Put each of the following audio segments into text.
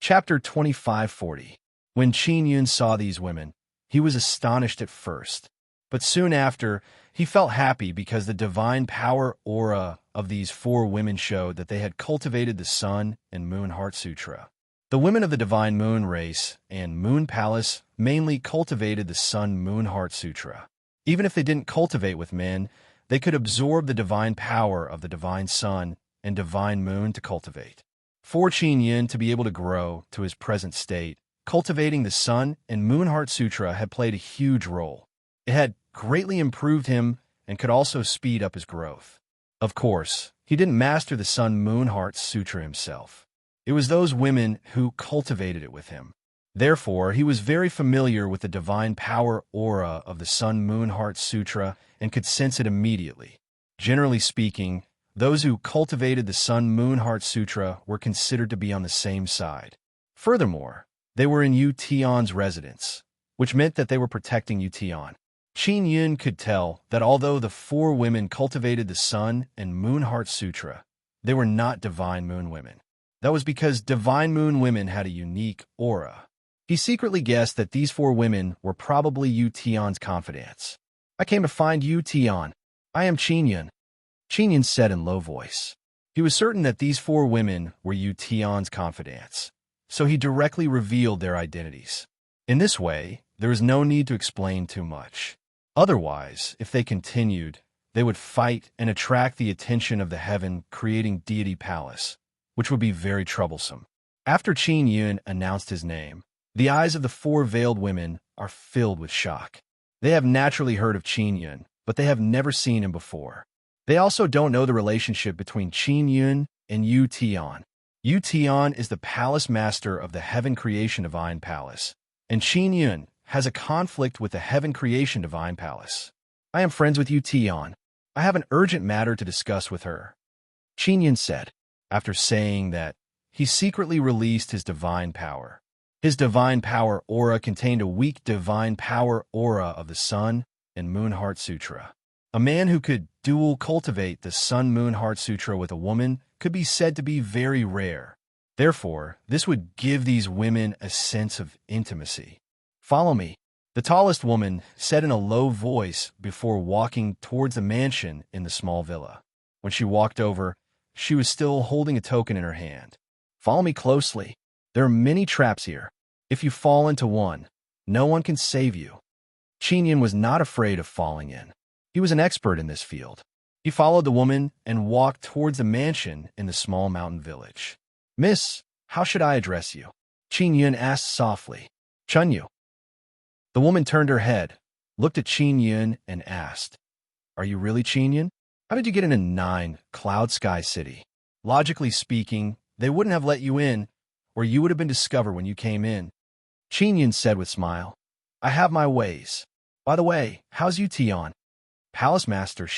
Chapter 2540. When Qin Yun saw these women, he was astonished at first, but soon after, he felt happy because the divine power aura of these four women showed that they had cultivated the Sun and Moon Heart Sutra. The women of the Divine Moon race and Moon Palace mainly cultivated the Sun-Moon Heart Sutra. Even if they didn't cultivate with men, they could absorb the divine power of the Divine Sun and Divine Moon to cultivate. For Qin Yun to be able to grow to his present state, cultivating the Sun and Moon Heart Sutra had played a huge role. It had greatly improved him and could also speed up his growth. Of course, he didn't master the Sun-Moon Heart Sutra himself. It was those women who cultivated it with him. Therefore, he was very familiar with the divine power aura of the Sun-Moon Heart Sutra and could sense it immediately. Generally speaking, those who cultivated the Sun-Moon Heart Sutra were considered to be on the same side. Furthermore, they were in Yu Tian's residence, which meant that they were protecting Yu Tian. Qin Yun could tell that although the four women cultivated the Sun and Moon Heart Sutra, they were not Divine Moon women. That was because Divine Moon women had a unique aura. He secretly guessed that these four women were probably Yu Tian's confidants. "I came to find Yu Tian. I am Qin Yun," Qin Yun said in low voice. He was certain that these four women were Yu Tian's confidants, so he directly revealed their identities. In this way, there is no need to explain too much. Otherwise, if they continued, they would fight and attract the attention of the heaven, creating Deity Palace, which would be very troublesome. After Qin Yun announced his name, the eyes of the four veiled women are filled with shock. They have naturally heard of Qin Yun, but they have never seen him before. They also don't know the relationship between Qin Yun and Yu Tian. Yu Tian is the palace master of the Heaven Creation Divine Palace, and Qin Yun has a conflict with the Heaven Creation Divine Palace. "I am friends with Yu Tian. I have an urgent matter to discuss with her," Qin Yun said. After saying that, he secretly released his divine power. His divine power aura contained a weak divine power aura of the Sun and Moon Heart Sutra. A man who could dual cultivate the Sun-Moon Heart Sutra with a woman could be said to be very rare. Therefore, this would give these women a sense of intimacy. "Follow me," the tallest woman said in a low voice before walking towards the mansion in the small villa. When she walked over, she was still holding a token in her hand. "Follow me closely. There are many traps here. If you fall into one, no one can save you." Qin Yun was not afraid of falling in. He was an expert in this field. He followed the woman and walked towards the mansion in the small mountain village. "Miss, how should I address you?" Qin Yun asked softly. "Chunyu." The woman turned her head, looked at Qin Yun, and asked, "Are you really Qin Yun? How did you get in a 9 Cloud Sky City? Logically speaking, they wouldn't have let you in, or you would have been discovered when you came in." Qin Yun said with a smile, "I have my ways. By the way, how's Yu Tian?" "Palace Master,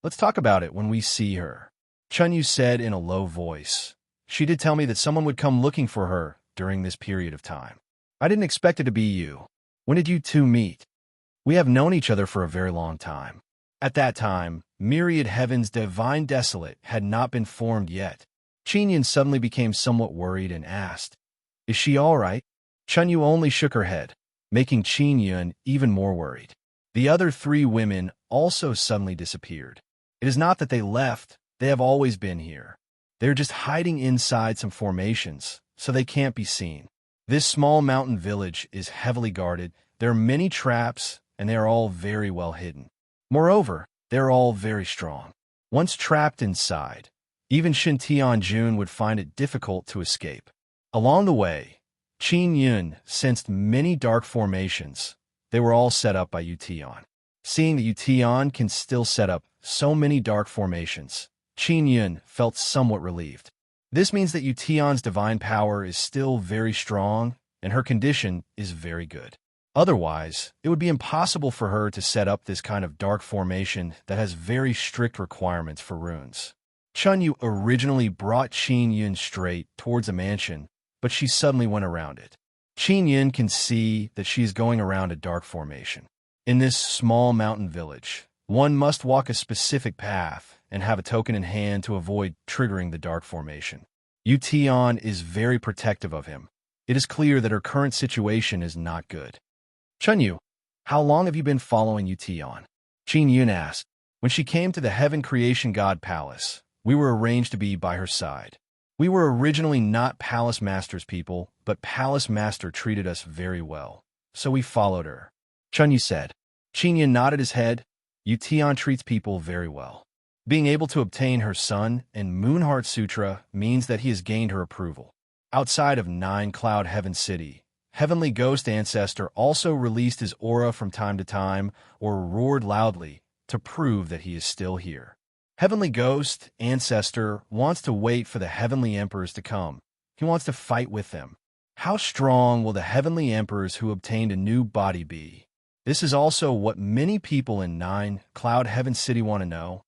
let's talk about it when we see her," Chunyu said in a low voice. "She did tell me that someone would come looking for her during this period of time. I didn't expect it to be you. When did you two meet?" "We have known each other for a very long time. At that time, myriad heavens divine desolate had not been formed yet." Qin Yun suddenly became somewhat worried and asked, "Is she all right?" Chunyu only shook her head, making Qin Yun even more worried. The other three women also suddenly disappeared. It is not that they left, they have always been here. They're just hiding inside some formations, so they can't be seen. This small mountain village is heavily guarded, there are many traps, and they are all very well hidden. Moreover, they're all very strong. Once trapped inside, even Shin Tianjun would find it difficult to escape. Along the way, Qin Yun sensed many dark formations. They were all set up by Yu Tian. Seeing that Yu Tian can still set up so many dark formations, Qin Yun felt somewhat relieved. This means that Yu Tian's divine power is still very strong, and her condition is very good. Otherwise, it would be impossible for her to set up this kind of dark formation that has very strict requirements for runes. Chunyu originally brought Qin Yun straight towards the mansion, but she suddenly went around it. Qin Yun can see that she is going around a dark formation. In this small mountain village, one must walk a specific path and have a token in hand to avoid triggering the dark formation. Yu Tian is very protective of him. It is clear that her current situation is not good. Chunyu, how long have you been following Yution? Qin Yun asked. When she came to the Heaven Creation God Palace, we were arranged to be by her side. We were originally not Palace Master's people, but Palace Master treated us very well, so we followed her. Chunyu said. Qin Yun nodded his head. Yution treats people very well. Being able to obtain her Sun and Moon Heart Sutra means that he has gained her approval. Outside of Nine Cloud Heaven City, Heavenly Ghost Ancestor also released his aura from time to time or roared loudly to prove that he is still here. Heavenly Ghost Ancestor wants to wait for the Heavenly Emperors to come. He wants to fight with them. How strong will the Heavenly Emperors who obtained a new body be? This is also what many people in Nine Cloud Heaven City want to know.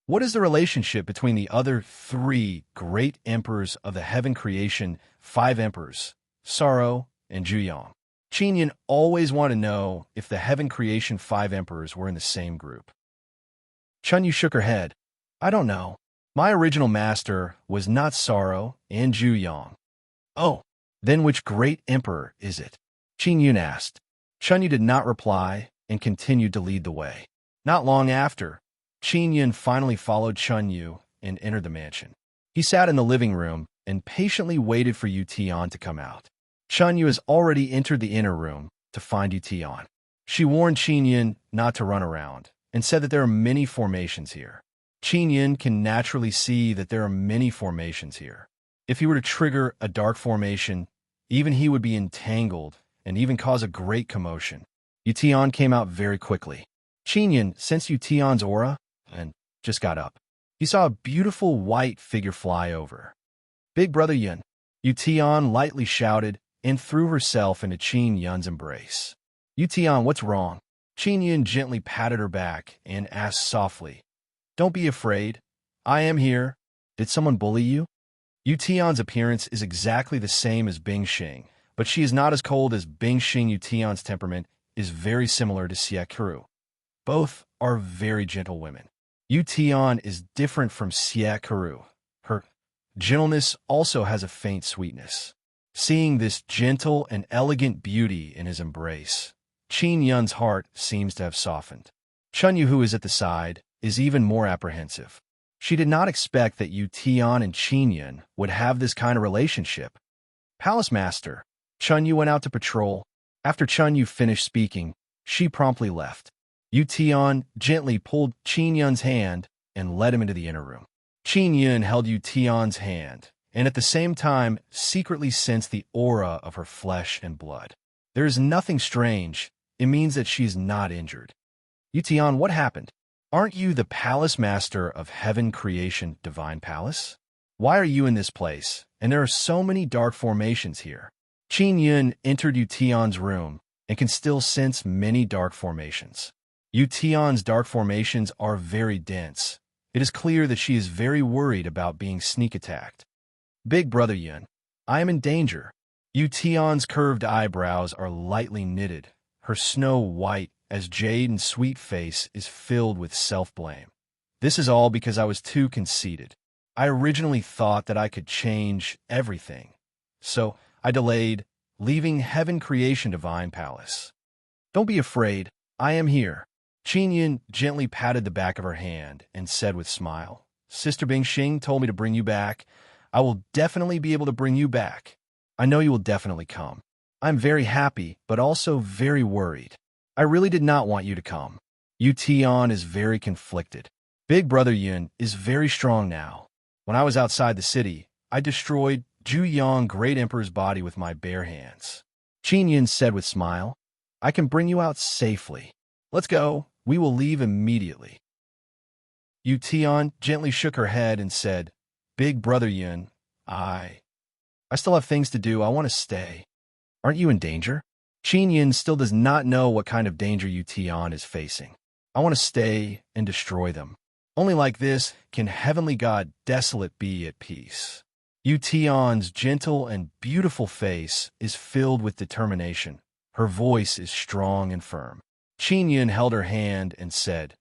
What is the relationship between the other three great emperors of the Heaven Creation, 5 emperors, Sorrow and Juyong? Qin Yun always wanted to know if the Heaven Creation 5 emperors were in the same group. Chunyu shook her head. I don't know. My original master was not Sorrow and Juyong. Oh, then which great emperor is it? Qin Yun asked. Chunyu did not reply and continued to lead the way. Not long after, Qin Yun finally followed Chunyu and entered the mansion. He sat in the living room and patiently waited for Yution to come out. Chunyu has already entered the inner room to find Yution. She warned Qin Yun not to run around and said that there are many formations here. Qin Yun can naturally see that there are many formations here. If he were to trigger a dark formation, even he would be entangled and even cause a great commotion. Yution came out very quickly. Qin Yun sensed Yution's aura and just got up. He saw a beautiful white figure fly over. Big Brother Yun, Yution lightly shouted and threw herself into Qin Yun's embrace. Yution, what's wrong? Qin Yun gently patted her back and asked softly, Don't be afraid. I am here. Did someone bully you? Yution's appearance is exactly the same as Bingxing, but she is not as cold as Bingxing. Yution's temperament is very similar to Siekuru. Both are very gentle women. Yution is different from Siekuru. Her gentleness also has a faint sweetness. Seeing this gentle and elegant beauty in his embrace, Qin Yun's heart seems to have softened. Chunyu, who is at the side, is even more apprehensive. She did not expect that Yution and Qin Yun would have this kind of relationship. Palace Master, Chunyu went out to patrol. After Chunyu finished speaking, she promptly left. Yution gently pulled Qin Yun's hand and led him into the inner room. Qin Yun held Yution's hand, and at the same time secretly sensed the aura of her flesh and blood. There is nothing strange. It means that she is not injured. Yution, what happened? Aren't you the Palace Master of Heaven Creation Divine Palace? Why are you in this place? And there are so many dark formations here. Qin Yun entered Yution's room and can still sense many dark formations. Yution's dark formations are very dense. It is clear that she is very worried about being sneak attacked. Big Brother Yun, I am in danger. Yution's curved eyebrows are lightly knitted. Her snow-white as jade and sweet face is filled with self-blame. This is all because I was too conceited. I originally thought that I could change everything. So I delayed, leaving Heaven Creation Divine Palace. Don't be afraid. I am here. Qin Yun gently patted the back of her hand and said with smile, Sister Bingxing told me to bring you back. I will definitely be able to bring you back. I know you will definitely come. I'm very happy, but also very worried. I really did not want you to come. Yution is very conflicted. Big Brother Yun is very strong now. When I was outside the city, I destroyed Juyong Great Emperor's body with my bare hands. Qin Yun said with smile, I can bring you out safely. Let's go. We will leave immediately. Yution gently shook her head and said, Big Brother Yun, I still have things to do. I want to stay. Aren't you in danger? Qin Yun still does not know what kind of danger Yution is facing. I want to stay and destroy them. Only like this can Heavenly God Desolate be at peace. Yution's gentle and beautiful face is filled with determination. Her voice is strong and firm. Qin Yun held her hand and said,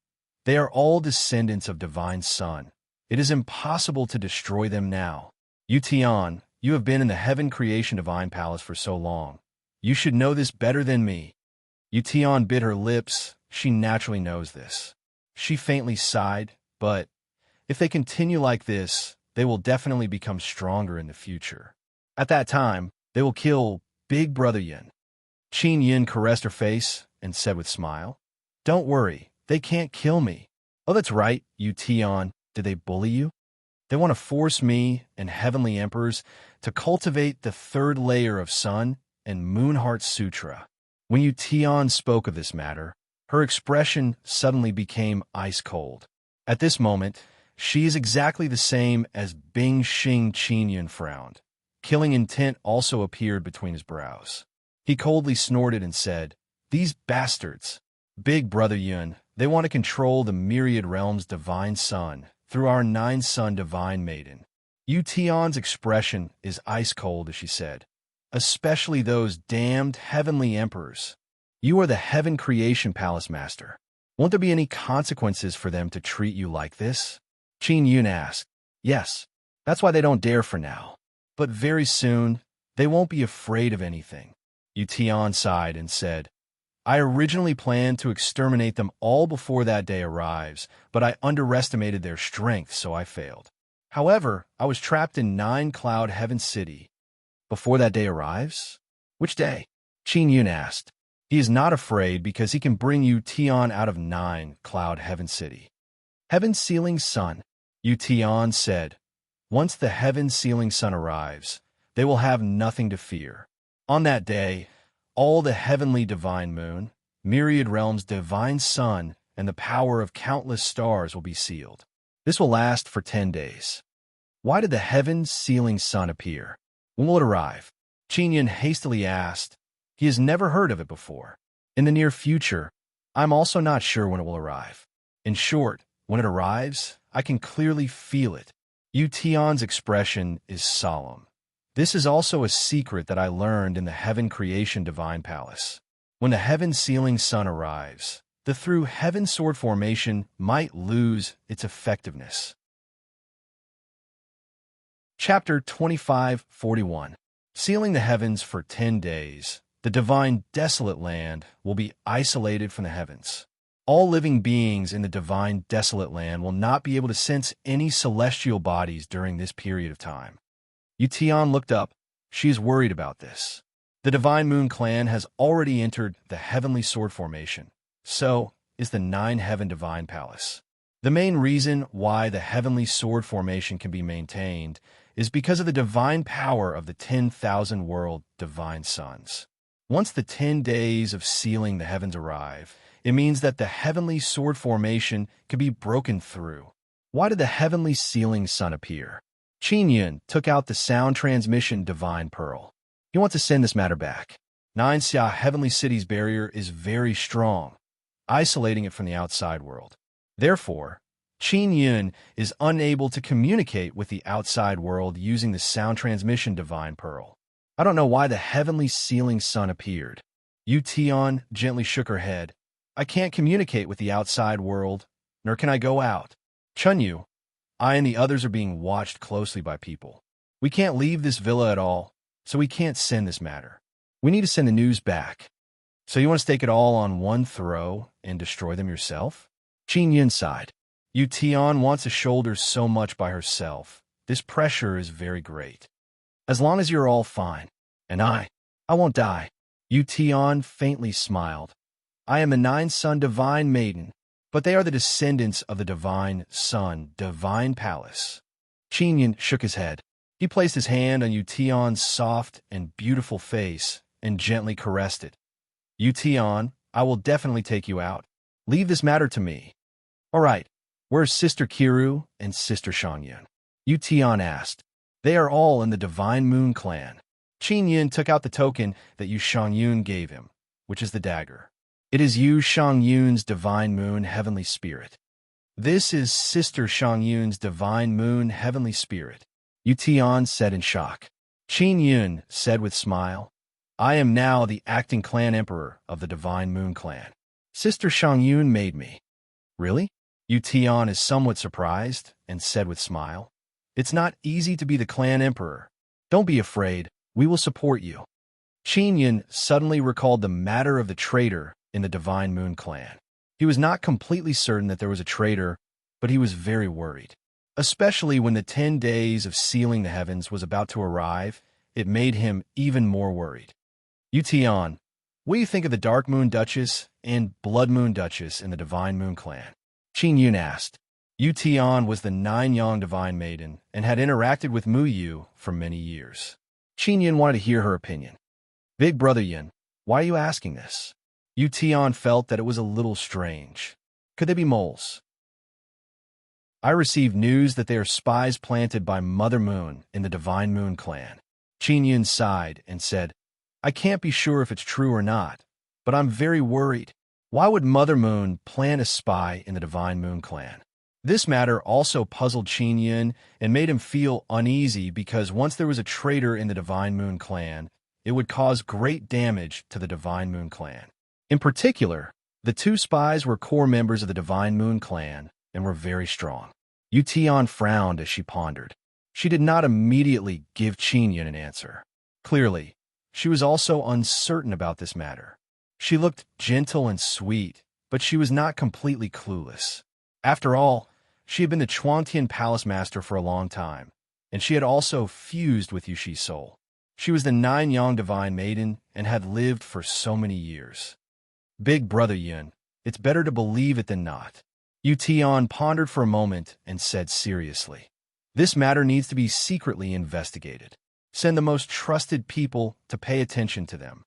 They are all descendants of Divine Sun. It is impossible to destroy them now. Yution, You have been in the Heaven Creation Divine Palace for so long. You should know this better than me. Yution bit her lips. She naturally knows this. She faintly sighed, but if they continue like this, they will definitely become stronger in the future. At that time, they will kill Big Brother Yin. Qin Yin caressed her face and said with smile, "Don't worry, they can't kill me." "Oh, that's right, Yution. Did they bully you?" "They want to force me and Heavenly Emperors to cultivate the third layer of Sun and Moon Heart Sutra." When Yution spoke of this matter, her expression suddenly became ice cold. At this moment, she is exactly the same as Bing Xing. Qin Yun frowned. Killing intent also appeared between his brows. He coldly snorted and said, "These bastards, Big Brother Yun, they want to control the myriad realms divine sun through our nine-sun divine maiden." Yution's expression is ice cold as she said, "Especially those damned heavenly emperors. You are the Heaven Creation Palace Master. Won't there be any consequences for them to treat you like this?" Qin Yun asked. "Yes, that's why they don't dare for now. But very soon, they won't be afraid of anything." Yution sighed and said, "I originally planned to exterminate them all before that day arrives, but I underestimated their strength, so I failed. However, I was trapped in Nine-Cloud Heaven City. Before that day arrives?" "Which day?" Qin Yun asked. "He is not afraid because he can bring Yution out of Nine-Cloud Heaven City." "Heaven Sealing Sun," Yution said. "Once the Heaven Sealing Sun arrives, they will have nothing to fear. On that day, all the heavenly divine moon, myriad realms divine sun, and the power of countless stars will be sealed. This will last for 10 days. Why did the Heaven Sealing Sun appear? When will it arrive?" Qin Yun hastily asked. He has never heard of it before. "In the near future. I'm also not sure when it will arrive. In short, when it arrives, I can clearly feel it." Yution's expression is solemn. "This is also a secret that I learned in the Heaven Creation Divine Palace. When the Heaven Sealing Sun arrives, the through Heaven Sword formation might lose its effectiveness." Chapter 25:41. Sealing the heavens for 10 days, the divine desolate land will be isolated from the heavens. All living beings in the divine desolate land will not be able to sense any celestial bodies during this period of time. Yution looked up. She is worried about this. The Divine Moon Clan has already entered the Heavenly Sword formation. So is the Nine Heaven Divine Palace. The main reason why the Heavenly Sword formation can be maintained is because of the divine power of the 10,000 world divine suns. Once the 10 days of sealing the heavens arrive, it means that the Heavenly Sword formation can be broken through. Why did the Heavenly Sealing Sun appear? Qin Yun took out the sound transmission divine pearl. He wants to send this matter back. Nine Xia Heavenly City's barrier is very strong, isolating it from the outside world. Therefore, Qin Yun is unable to communicate with the outside world using the sound transmission divine pearl. I don't know why the Heavenly Sealing Sun appeared. Yution gently shook her head. "I can't communicate with the outside world, nor can I go out. Chunyu, I and the others are being watched closely by people. We can't leave this villa at all, so we can't send this matter. We need to send the news back." "So you want to stake it all on one throw and destroy them yourself?" Qin Yun sighed. Yution wants to shoulder so much by herself. This pressure is very great. "As long as you're all fine. And I won't die." Yution faintly smiled. "I am the Nine Sun Divine Maiden, but they are the descendants of the Divine Sun Divine Palace." Qin Yun shook his head. He placed his hand on Yution's soft and beautiful face and gently caressed it. "Yution, I will definitely take you out. Leave this matter to me." "All right, where's Sister Kiru and Sister Shangyun?" Yution asked. "They are all in the Divine Moon Clan." Qin Yun took out the token that Yu Shangyun gave him, which is the dagger. It is Yu Shangyun's Divine Moon Heavenly Spirit. "This is Sister Shangyun's Divine Moon Heavenly Spirit," Yution said in shock. Qin Yun said with smile, "I am now the acting clan emperor of the Divine Moon Clan. Sister Shangyun made me." "Really?" Yution is somewhat surprised and said with smile, "It's not easy to be the clan emperor. Don't be afraid. We will support you. Qin Yun suddenly recalled the matter of the traitor in the Divine Moon clan. He was not completely certain that there was a traitor, but he was very worried. Especially when the 10 days of sealing the heavens was about to arrive, it made him even more worried. Yutian, what do you think of the Dark Moon Duchess and Blood Moon Duchess in the Divine Moon clan? Qin Yun asked. Yutian was the 9-yang Divine Maiden and had interacted with Mu Yu for many years. Qin Yun wanted to hear her opinion. Big Brother Yun, why are you asking this? Yutian felt that it was a little strange. Could they be moles? I received news that they are spies planted by Mother Moon in the Divine Moon clan. Qin Yun sighed and said, I can't be sure if it's true or not, but I'm very worried. Why would Mother Moon plant a spy in the Divine Moon clan? This matter also puzzled Qin Yun and made him feel uneasy because once there was a traitor in the Divine Moon clan, it would cause great damage to the Divine Moon clan. In particular, the two spies were core members of the Divine Moon clan and were very strong. Yutian frowned as she pondered. She did not immediately give Qin Yun an answer. Clearly, she was also uncertain about this matter. She looked gentle and sweet, but she was not completely clueless. After all, she had been the Chuantian Palace Master for a long time, and she had also fused with Yushi's soul. She was the 9-yang Divine Maiden and had lived for so many years. Big Brother Yun, it's better to believe it than not. Yutian pondered for a moment and said seriously, this matter needs to be secretly investigated. Send the most trusted people to pay attention to them.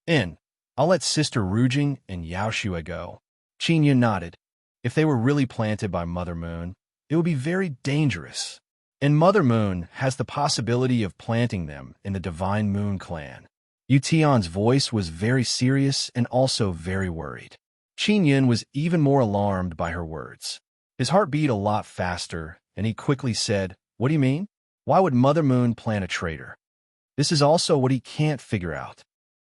And I'll let Sister Rujing and Yao Xue go. Qin Yun nodded. If they were really planted by Mother Moon, it would be very dangerous. And Mother Moon has the possibility of planting them in the Divine Moon clan. Yutian's voice was very serious and also very worried. Qin Yun was even more alarmed by her words. His heart beat a lot faster, and he quickly said, what do you mean? Why would Mother Moon plant a traitor? This is also what he can't figure out.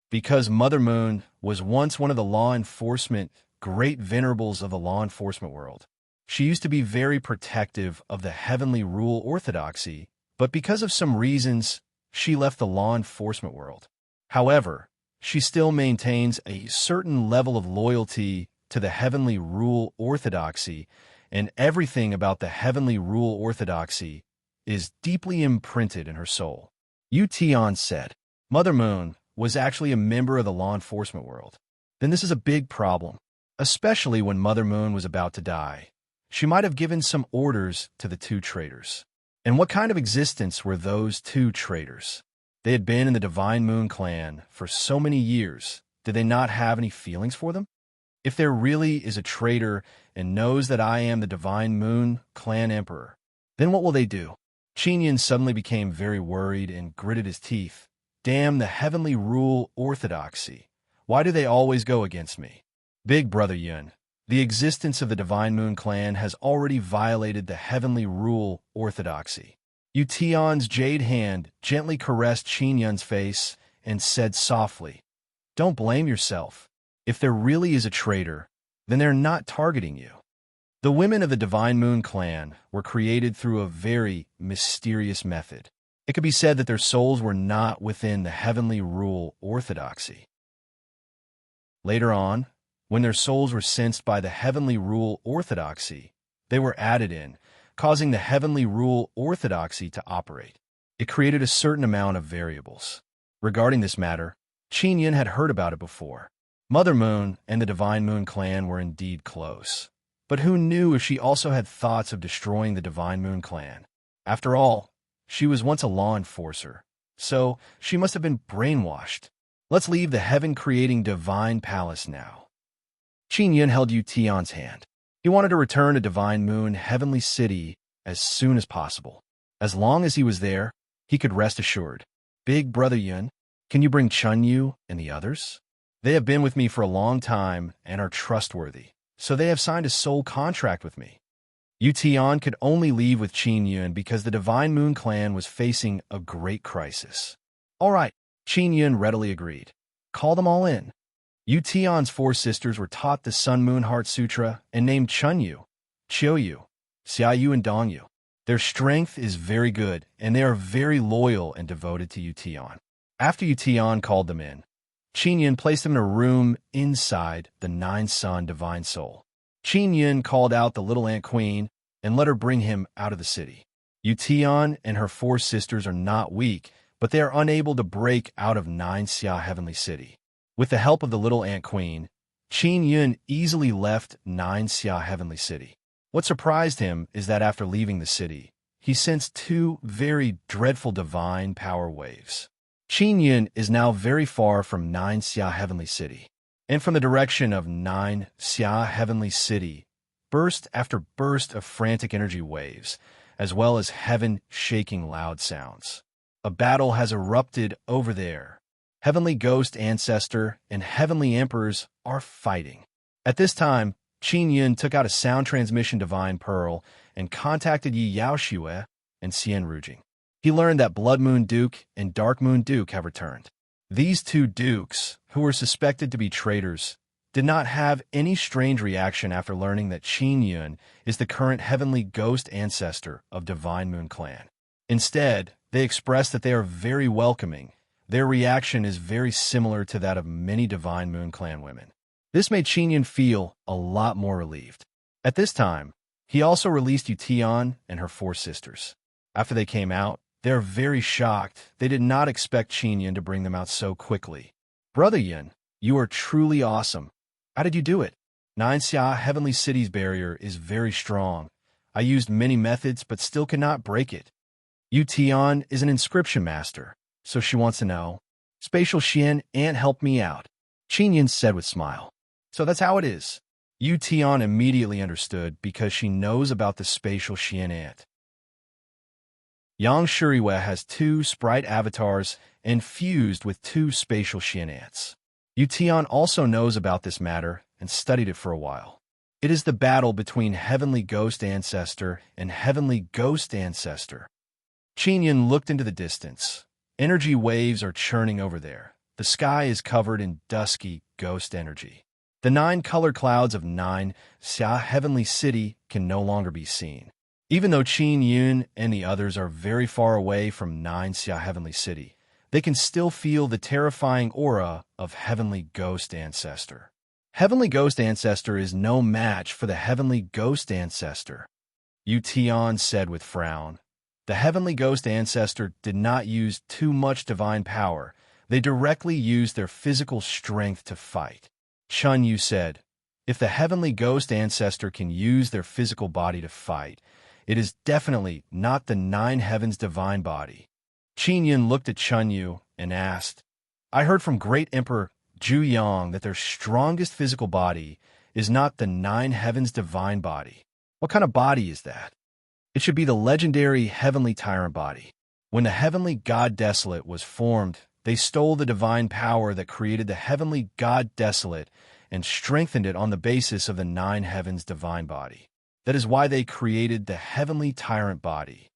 Because Mother Moon was once one of the law enforcement great venerables of the law enforcement world. She used to be very protective of the heavenly rule orthodoxy, but because of some reasons, she left the law enforcement world. However, she still maintains a certain level of loyalty to the heavenly rule orthodoxy, and everything about the heavenly rule orthodoxy is deeply imprinted in her soul. Yutian said, Mother Moon was actually a member of the law enforcement world. Then this is a big problem, especially when Mother Moon was about to die. She might have given some orders to the two traitors. And what kind of existence were those two traitors? They had been in the Divine Moon clan for so many years. Did they not have any feelings for them? If there really is a traitor and knows that I am the Divine Moon clan emperor, then what will they do? Qin Yun suddenly became very worried and gritted his teeth. Damn the heavenly rule orthodoxy. Why do they always go against me? Big Brother Yun, the existence of the Divine Moon clan has already violated the heavenly rule orthodoxy. Yutian's jade hand gently caressed Qin Yun's face and said softly, don't blame yourself. If there really is a traitor, then they're not targeting you. The women of the Divine Moon clan were created through a very mysterious method. It could be said that their souls were not within the heavenly rule orthodoxy. Later on, when their souls were sensed by the heavenly rule orthodoxy, they were added in, causing the heavenly rule orthodoxy to operate. It created a certain amount of variables. Regarding this matter, Qin Yun had heard about it before. Mother Moon and the Divine Moon clan were indeed close. But who knew if she also had thoughts of destroying the Divine Moon clan? After all, she was once a law enforcer, so she must have been brainwashed. Let's leave the heaven-creating divine palace now. Qin Yun held Yutian's hand. He wanted to return to Divine Moon Heavenly City as soon as possible. As long as he was there, he could rest assured. Big Brother Yun, can you bring Chun Yu and the others? They have been with me for a long time and are trustworthy, so they have signed a soul contract with me. Yutian could only leave with Qin Yun because the Divine Moon clan was facing a great crisis. All right, Qin Yun readily agreed. Call them all in. Yutian's 4 sisters were taught the Sun Moon Heart Sutra and named Chun Yu, Chiu Yu, Xia Yu, and Dong Yu. Their strength is very good, and they are very loyal and devoted to Yution. After Yution called them in, Qin placed them in a room inside the nine-sun divine soul. Qin called out the little ant queen and let her bring him out of the city. Yution and her four sisters are not weak, but they are unable to break out of Nine Xia Heavenly City. With the help of the little ant queen, Qin easily left Nine Xia Heavenly City. What surprised him is that after leaving the city, he sensed two very dreadful divine power waves. Qin is now very far from Nine Xia Heavenly City, and from the direction of Nine Xia Heavenly City, burst after burst of frantic energy waves, as well as heaven-shaking loud sounds. A battle has erupted over there. Heavenly Ghost Ancestor and Heavenly Emperors are fighting. At this time, Qin took out a sound transmission divine pearl and contacted Yi Yaoxue and Xian Rujing. He learned that Blood Moon Duke and Dark Moon Duke have returned. These two dukes, who were suspected to be traitors, did not have any strange reaction after learning that Qin is the current Heavenly Ghost Ancestor of Divine Moon Clan. Instead, they expressed that they are very welcoming. Their reaction is very similar to that of many Divine Moon Clan women. This made Qin feel a lot more relieved. At this time, he also released Yution and her four sisters. After they came out, they are very shocked. They did not expect Qin to bring them out so quickly. Brother Yin, you are truly awesome. How did you do it? Nine Xia Heavenly City's barrier is very strong. I used many methods, but still cannot break it. Yution is an inscription master, so she wants to know. Spatial Xian Ant helped me out, Qin said with a smile. So that's how it is. Yution immediately understood because she knows about the Spatial Xian Ant. Yang Shuriwe has two sprite avatars and fused with two Spatial Xian Ants. Yution also knows about this matter and studied it for a while. It is the battle between Heavenly Ghost Ancestor and Heavenly Ghost Ancestor. Qin looked into the distance. Energy waves are churning over there. The sky is covered in dusky ghost energy. The 9 color clouds of Nine Xia Heavenly City can no longer be seen. Even though Qin and the others are very far away from Nine Xia Heavenly City, they can still feel the terrifying aura of Heavenly Ghost Ancestor. Heavenly Ghost Ancestor is no match for the Heavenly Ghost Ancestor, Yution said with frown. The Heavenly Ghost Ancestor did not use too much divine power. They directly used their physical strength to fight. Chun Yu said, if the Heavenly Ghost Ancestor can use their physical body to fight, it is definitely not the 9 heavens divine body. Qin looked at Chun Yu and asked, I heard from Great Emperor Zhu Yang that their strongest physical body is not the 9 heavens divine body. What kind of body is that? It should be the legendary Heavenly Tyrant body. When the Heavenly God Desolate was formed, they stole the divine power that created the Heavenly God Desolate and strengthened it on the basis of the 9 heavens divine body. That is why they created the Heavenly Tyrant body.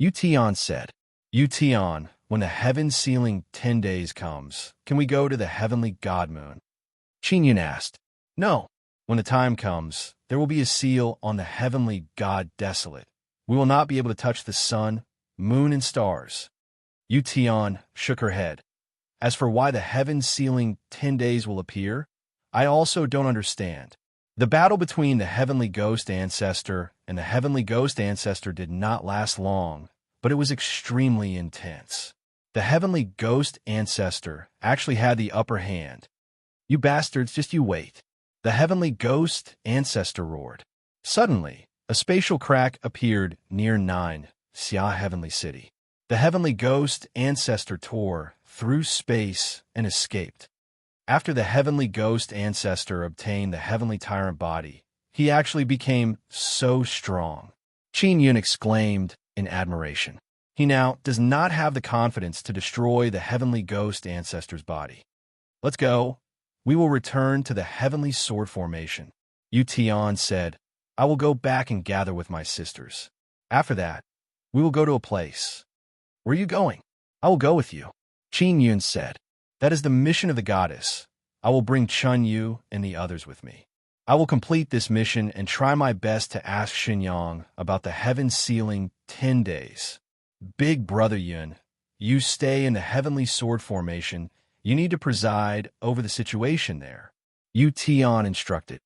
Yution said, Yution, when the heaven sealing 10 days comes, can we go to the Heavenly God Moon? Qin asked, no. When the time comes, there will be a seal on the Heavenly God Desolate. We will not be able to touch the sun, moon, and stars. Yution shook her head. As for why the heaven sealing 10 days will appear, I also don't understand. The battle between the Heavenly Ghost Ancestor and the Heavenly Ghost Ancestor did not last long, but it was extremely intense. The Heavenly Ghost Ancestor actually had the upper hand. You bastards, just you wait. The Heavenly Ghost Ancestor roared. Suddenly, a spatial crack appeared near Nine Xia Heavenly City. The Heavenly Ghost Ancestor tore through space and escaped. After the Heavenly Ghost Ancestor obtained the Heavenly Tyrant body, he actually became so strong. Qin exclaimed in admiration. He now does not have the confidence to destroy the Heavenly Ghost Ancestor's body. Let's go. We will return to the Heavenly Sword Formation. Yution said, I will go back and gather with my sisters. After that, we will go to a place. Where are you going? I will go with you. Qin said, that is the mission of the goddess. I will bring Chun Yu and the others with me. I will complete this mission and try my best to ask Xinyang about the heaven sealing 10 days. Big Brother Yun, you stay in the heavenly sword formation. You need to preside over the situation there. Yu Tian instructed.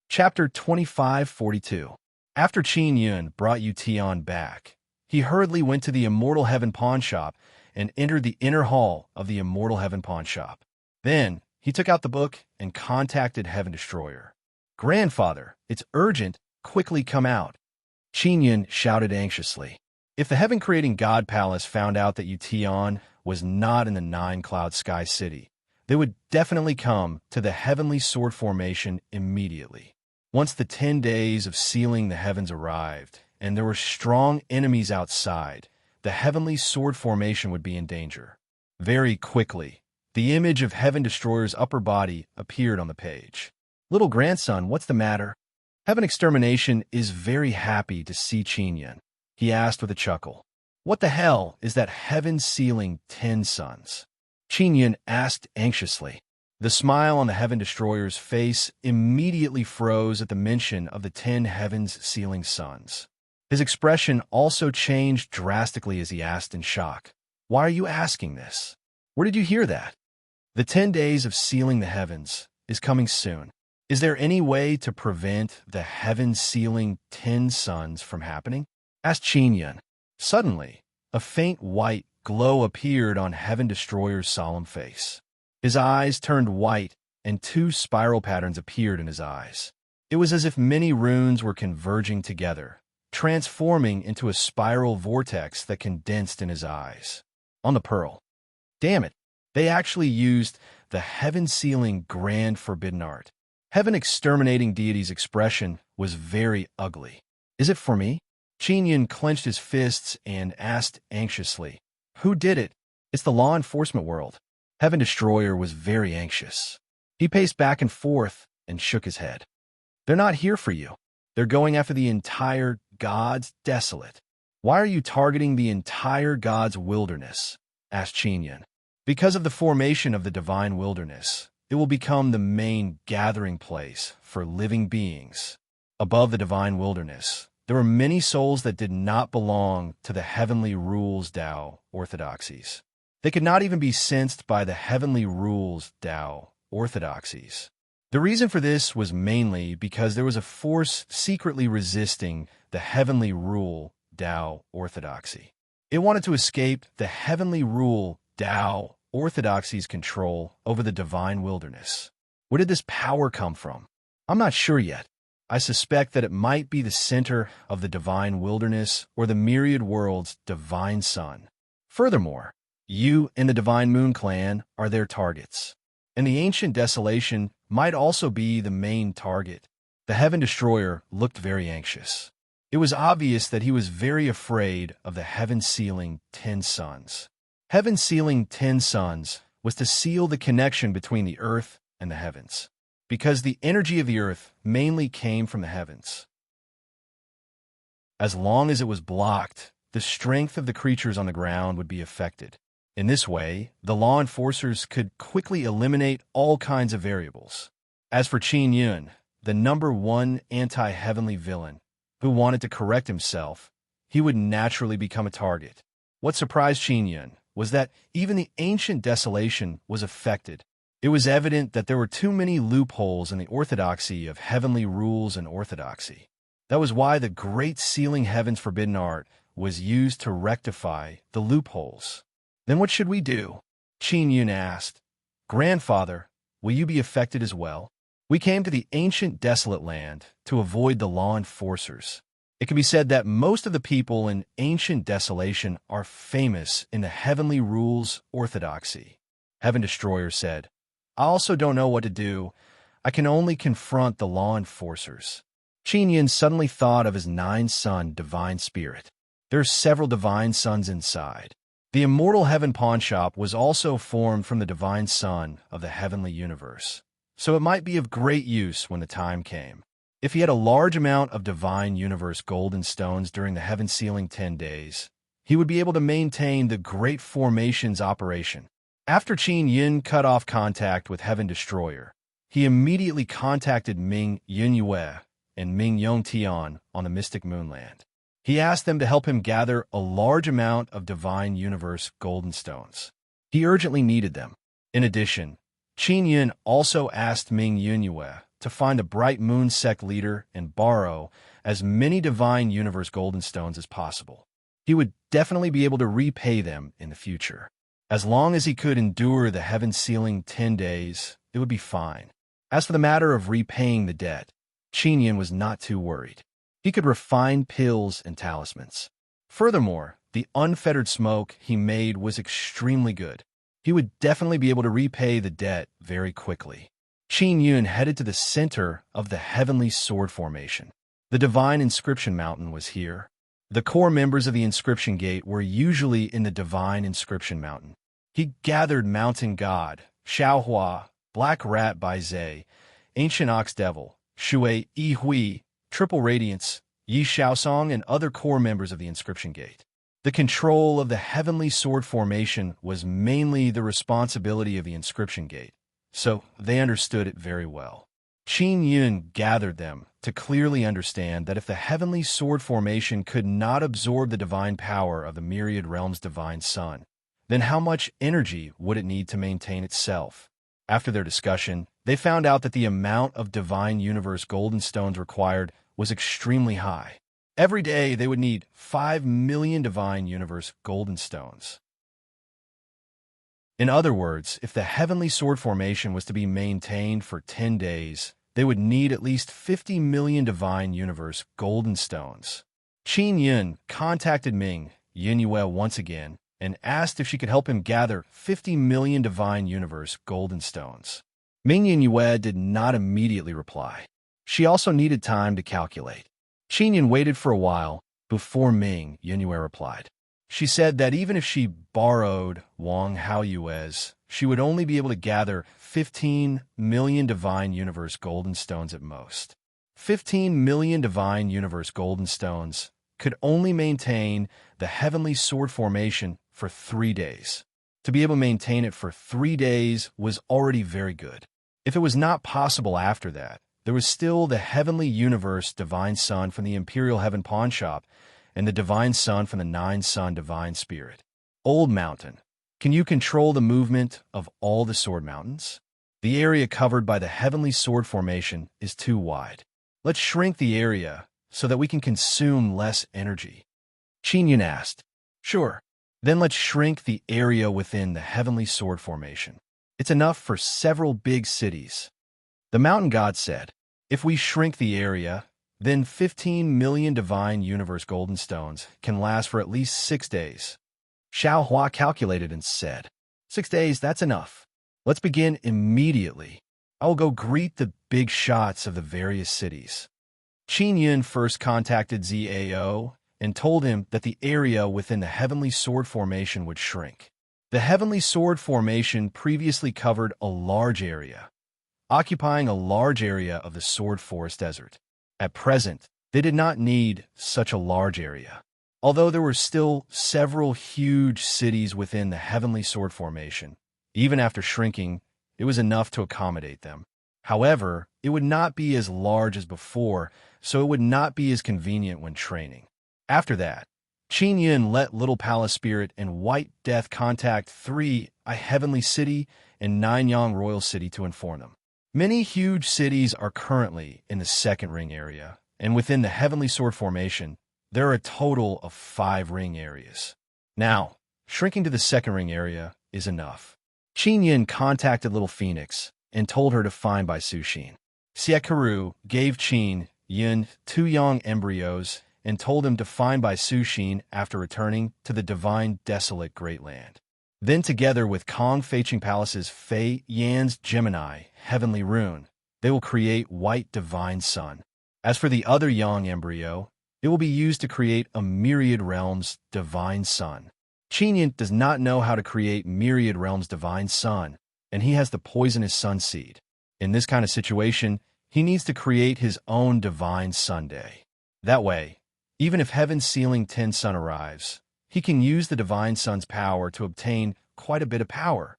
Chapter 2542. After Qin Yun brought Yu Tian back, he hurriedly went to the Immortal Heaven pawn shop and entered the inner hall of the Immortal Heaven pawn shop. Then, he took out the book and contacted Heaven Destroyer. "Grandfather, it's urgent. Quickly come out." Qin Yun shouted anxiously. If the heaven-creating God Palace found out that Yu Tian was not in the nine-cloud sky city, they would definitely come to the heavenly sword formation immediately. Once the 10 days of sealing the heavens arrived, and there were strong enemies outside, the heavenly sword formation would be in danger. Very quickly, the image of Heaven Destroyer's upper body appeared on the page. "Little grandson, what's the matter?" Heaven Extermination is very happy to see Qin Yun. He asked with a chuckle. "What the hell is that heaven sealing 10 suns?" Qin Yun asked anxiously. The smile on the Heaven Destroyer's face immediately froze at the mention of the 10 heavens sealing suns. His expression also changed drastically as he asked in shock, "Why are you asking this? Where did you hear that?" "The 10 days of sealing the heavens is coming soon. Is there any way to prevent the heaven sealing 10 suns from happening?" asked Qin Yun. Suddenly, a faint white glow appeared on Heaven Destroyer's solemn face. His eyes turned white, and 2 spiral patterns appeared in his eyes. It was as if many runes were converging together, transforming into a spiral vortex that condensed in his eyes. On the pearl. Damn it, they actually used the heaven-sealing grand forbidden art. Heaven Exterminating Deity's expression was very ugly. "Is it for me?" Qin Yun clenched his fists and asked anxiously. "Who did it?" "It's the law enforcement world." Heaven Destroyer was very anxious. He paced back and forth and shook his head. "They're not here for you. They're going after the entire God's desolate." "Why are you targeting the entire God's wilderness?" asked Qin Yun. "Because of the formation of the divine wilderness, it will become the main gathering place for living beings. Above the divine wilderness, there were many souls that did not belong to the heavenly rules Tao orthodoxies. They could not even be sensed by the heavenly rules Tao orthodoxies. The reason for this was mainly because there was a force secretly resisting the heavenly rule Tao orthodoxy. It wanted to escape the heavenly rule Tao orthodoxy's control over the divine wilderness. Where did this power come from? I'm not sure yet. I suspect that it might be the center of the divine wilderness or the myriad world's divine sun. Furthermore, you and the Divine Moon Clan are their targets, and the Ancient Desolation might also be the main target. The Heaven Destroyer looked very anxious. It was obvious that he was very afraid of the heaven sealing 10 suns. Heaven sealing 10 suns was to seal the connection between the earth and the heavens, because the energy of the earth mainly came from the heavens. As long as it was blocked, the strength of the creatures on the ground would be affected. In this way, the law enforcers could quickly eliminate all kinds of variables. As for Qin Yun, the #1 anti-heavenly villain, who wanted to correct himself, he would naturally become a target. What surprised Qin Yun was that even the ancient desolation was affected. It was evident that there were too many loopholes in the orthodoxy of heavenly rules and orthodoxy. That was why the great sealing heavens forbidden art was used to rectify the loopholes. "Then what should we do?" Qin Yun asked. "Grandfather, will you be affected as well?" "We came to the ancient desolate land to avoid the law enforcers. It can be said that most of the people in ancient desolation are famous in the heavenly rules orthodoxy," Heaven Destroyer said. "I also don't know what to do. I can only confront the law enforcers." Qin Yun suddenly thought of his 9-sun divine spirit. There are several divine suns inside. The Immortal Heaven pawn shop was also formed from the divine sun of the heavenly universe, so it might be of great use when the time came. If he had a large amount of divine universe golden stones during the heaven sealing 10 days, he would be able to maintain the great formation's operation. After Qin Yun cut off contact with Heaven Destroyer, he immediately contacted Ming Yunyue and Ming Yongtian on the Mystic Moonland. He asked them to help him gather a large amount of Divine Universe golden stones. He urgently needed them. In addition, Qin Yun also asked Ming Yunyue to find a bright moon sect leader and borrow as many Divine Universe golden stones as possible. He would definitely be able to repay them in the future. As long as he could endure the heaven sealing 10 days, it would be fine. As for the matter of repaying the debt, Qin Yun was not too worried. He could refine pills and talismans. Furthermore, the unfettered smoke he made was extremely good. He would definitely be able to repay the debt very quickly. Qin Yun headed to the center of the Heavenly Sword Formation. The Divine Inscription Mountain was here. The core members of the Inscription Gate were usually in the Divine Inscription Mountain. He gathered Mountain God, Xiaohua, Black Rat Bai Zhe, Ancient Ox Devil, Shui Yi Hui, Triple Radiance, Yi Shaosong, and other core members of the Inscription Gate. The control of the Heavenly Sword Formation was mainly the responsibility of the Inscription Gate, so they understood it very well. Qin Yun gathered them to clearly understand that if the Heavenly Sword Formation could not absorb the divine power of the Myriad Realms' Divine Sun, then how much energy would it need to maintain itself? After their discussion, they found out that the amount of Divine Universe golden stones required was extremely high. Every day, they would need 5 million Divine Universe golden stones. In other words, if the Heavenly Sword Formation was to be maintained for 10 days, they would need at least 50 million Divine Universe golden stones. Qin Yun contacted Ming Yunyue once again and asked if she could help him gather 50 million Divine Universe golden stones. Ming Yunyue did not immediately reply. She also needed time to calculate. Qin Yun waited for a while before Ming Yunyue replied. She said that even if she borrowed Wang Haoyue's, she would only be able to gather 15 million Divine Universe golden stones at most. 15 million Divine Universe golden stones could only maintain the Heavenly Sword Formation for 3 days. To be able to maintain it for 3 days was already very good. If it was not possible after that, there was still the Heavenly Universe Divine Sun from the Imperial Heaven Pawn Shop and the Divine Sun from the Nine Sun Divine Spirit. Old Mountain. Can you control the movement of all the sword mountains? The area covered by the Heavenly Sword Formation is too wide. Let's shrink the area so that we can consume less energy. Qin Yun asked. Sure. Then let's shrink the area within the Heavenly Sword Formation. It's enough for several big cities. The mountain god said, if we shrink the area, then 15 million Divine Universe golden stones can last for at least 6 days. Xiao Hua calculated and said, 6 days, that's enough. Let's begin immediately. I will go greet the big shots of the various cities. Qin Yun first contacted Zao and told him that the area within the Heavenly Sword Formation would shrink. The Heavenly Sword Formation previously covered a large area, occupying a large area of the Sword Forest Desert. At present, they did not need such a large area. Although there were still several huge cities within the Heavenly Sword Formation, even after shrinking, it was enough to accommodate them. However, it would not be as large as before, so it would not be as convenient when training. After that, Qin Yun let Little Palace Spirit and White Death contact 3 a Heavenly City and Nanyang Royal City to inform them. Many huge cities are currently in the second ring area, and within the Heavenly Sword Formation, there are a total of 5 ring areas. Now, shrinking to the second ring area is enough. Qin Yun contacted Little Phoenix and told her to find Bai Suxin. Siekaru gave Qin Yun 2 young embryos and told him to find Bai Suxin after returning to the divine desolate Great Land. Then together with Kong Feiqing Palace's Fei Yan's Gemini Heavenly Rune, they will create White Divine Sun. As for the other young embryo, it will be used to create a Myriad Realms Divine Sun. Qin Yun does not know how to create Myriad Realms Divine Sun, and he has the poisonous Sun Seed. In this kind of situation, he needs to create his own Divine Sun Day. That way, even if Heaven's Sealing 10 Sun arrives, he can use the Divine Sun's power to obtain quite a bit of power.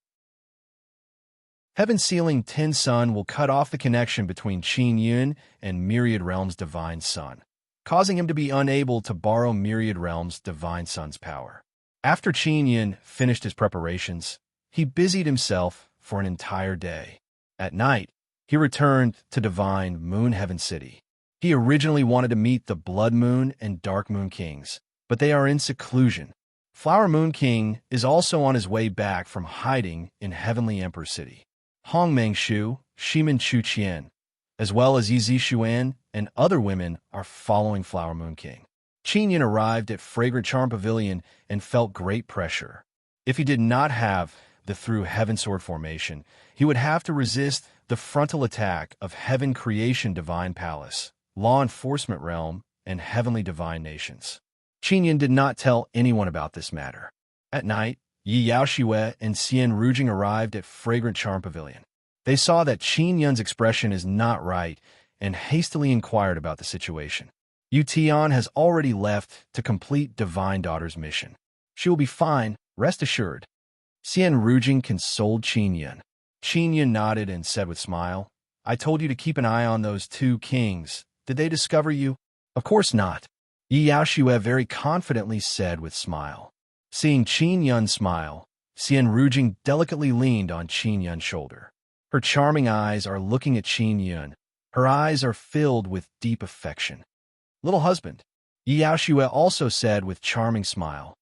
Heaven-sealing Tin Sun will cut off the connection between Qin Yun and Myriad Realms' Divine Sun, causing him to be unable to borrow Myriad Realms' Divine Sun's power. After Qin Yun finished his preparations, he busied himself for an entire day. At night, he returned to Divine Moon Heaven City. He originally wanted to meet the Blood Moon and Dark Moon Kings, but they are in seclusion. Flower Moon King is also on his way back from hiding in Heavenly Emperor City. Hong Mengshu, Shimin Chuqian, as well as Yizi Xuan and other women are following Flower Moon King. Qin Yun arrived at Fragrant Charm Pavilion and felt great pressure. If he did not have the Through Heaven Sword formation, he would have to resist the frontal attack of Heaven Creation Divine Palace, Law Enforcement Realm, and Heavenly Divine Nations. Qin Yun did not tell anyone about this matter. At night, Yi Yaoshue and Xian Rujing arrived at Fragrant Charm Pavilion. They saw that Qin Yun's expression is not right and hastily inquired about the situation. Yu Tian has already left to complete Divine Daughter's mission. She will be fine, rest assured. Xian Rujing consoled Qin Yun. Qin Yun nodded and said with smile, I told you to keep an eye on those two kings. Did they discover you? Of course not. Yi Yaoshue very confidently said with smile. Seeing Qin Yun smile, Xian Rujing delicately leaned on Qin Yun's shoulder. Her charming eyes are looking at Qin Yun. Her eyes are filled with deep affection. Little husband, Yi Yaoshue also said with charming smile.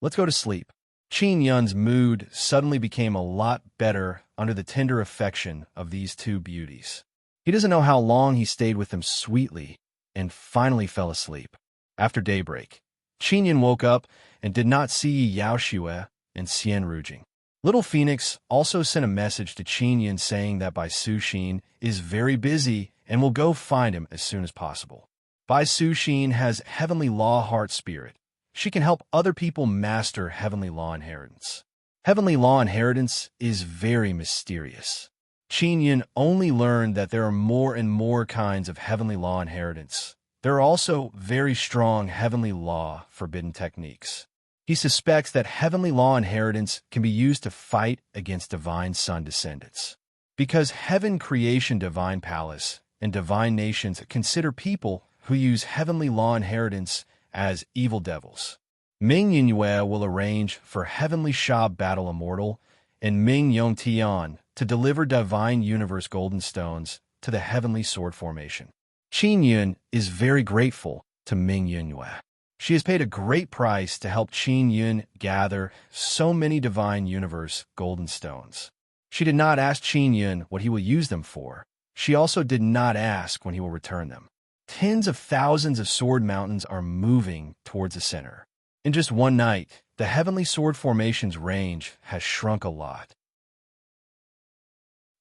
Let's go to sleep. Qin Yun's mood suddenly became a lot better under the tender affection of these two beauties. He doesn't know how long he stayed with them sweetly and finally fell asleep. After daybreak, Qin Yun woke up and did not see Yi Yaoshue and Xian Rujing. Little Phoenix also sent a message to Qin Yun saying that Bai Su Xin is very busy and will go find him as soon as possible. Bai Su Xin has Heavenly Law Heart Spirit. She can help other people master Heavenly Law Inheritance. Heavenly Law Inheritance is very mysterious. Qin Yun only learned that there are more and more kinds of Heavenly Law Inheritance. There are also very strong Heavenly Law Forbidden techniques. He suspects that Heavenly Law Inheritance can be used to fight against Divine Sun descendants. Because Heaven Creation Divine Palace and Divine Nations consider people who use Heavenly Law Inheritance as evil devils. Ming Yingyue will arrange for Heavenly Sha Battle Immortal and Ming Yongtian to deliver Divine Universe Golden Stones to the Heavenly Sword formation. Qin Yun is very grateful to Ming Yingyue. She has paid a great price to help Qin Yun gather so many Divine Universe Golden Stones. She did not ask Qin Yun what he will use them for. She also did not ask when he will return them. Tens of thousands of sword mountains are moving towards the center. In just one night, the Heavenly Sword formation's range has shrunk a lot.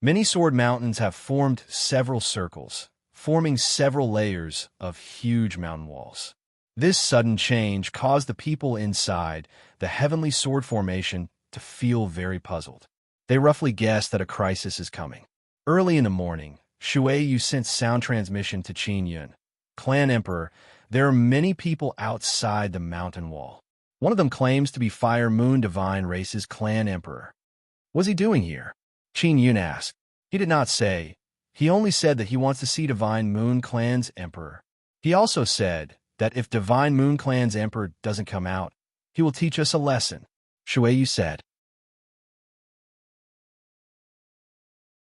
Many sword mountains have formed several circles, forming several layers of huge mountain walls. This sudden change caused the people inside the Heavenly Sword formation to feel very puzzled. They roughly guessed that a crisis is coming. Early in the morning, Shuei sent sound transmission to Qin Yun. Clan Emperor, there are many people outside the mountain wall. One of them claims to be Fire Moon Divine Race's Clan Emperor. What's he doing here? Qin Yun asked. He did not say. He only said that he wants to see Divine Moon Clan's Emperor. He also said that if Divine Moon Clan's Emperor doesn't come out, he will teach us a lesson. Shuei said.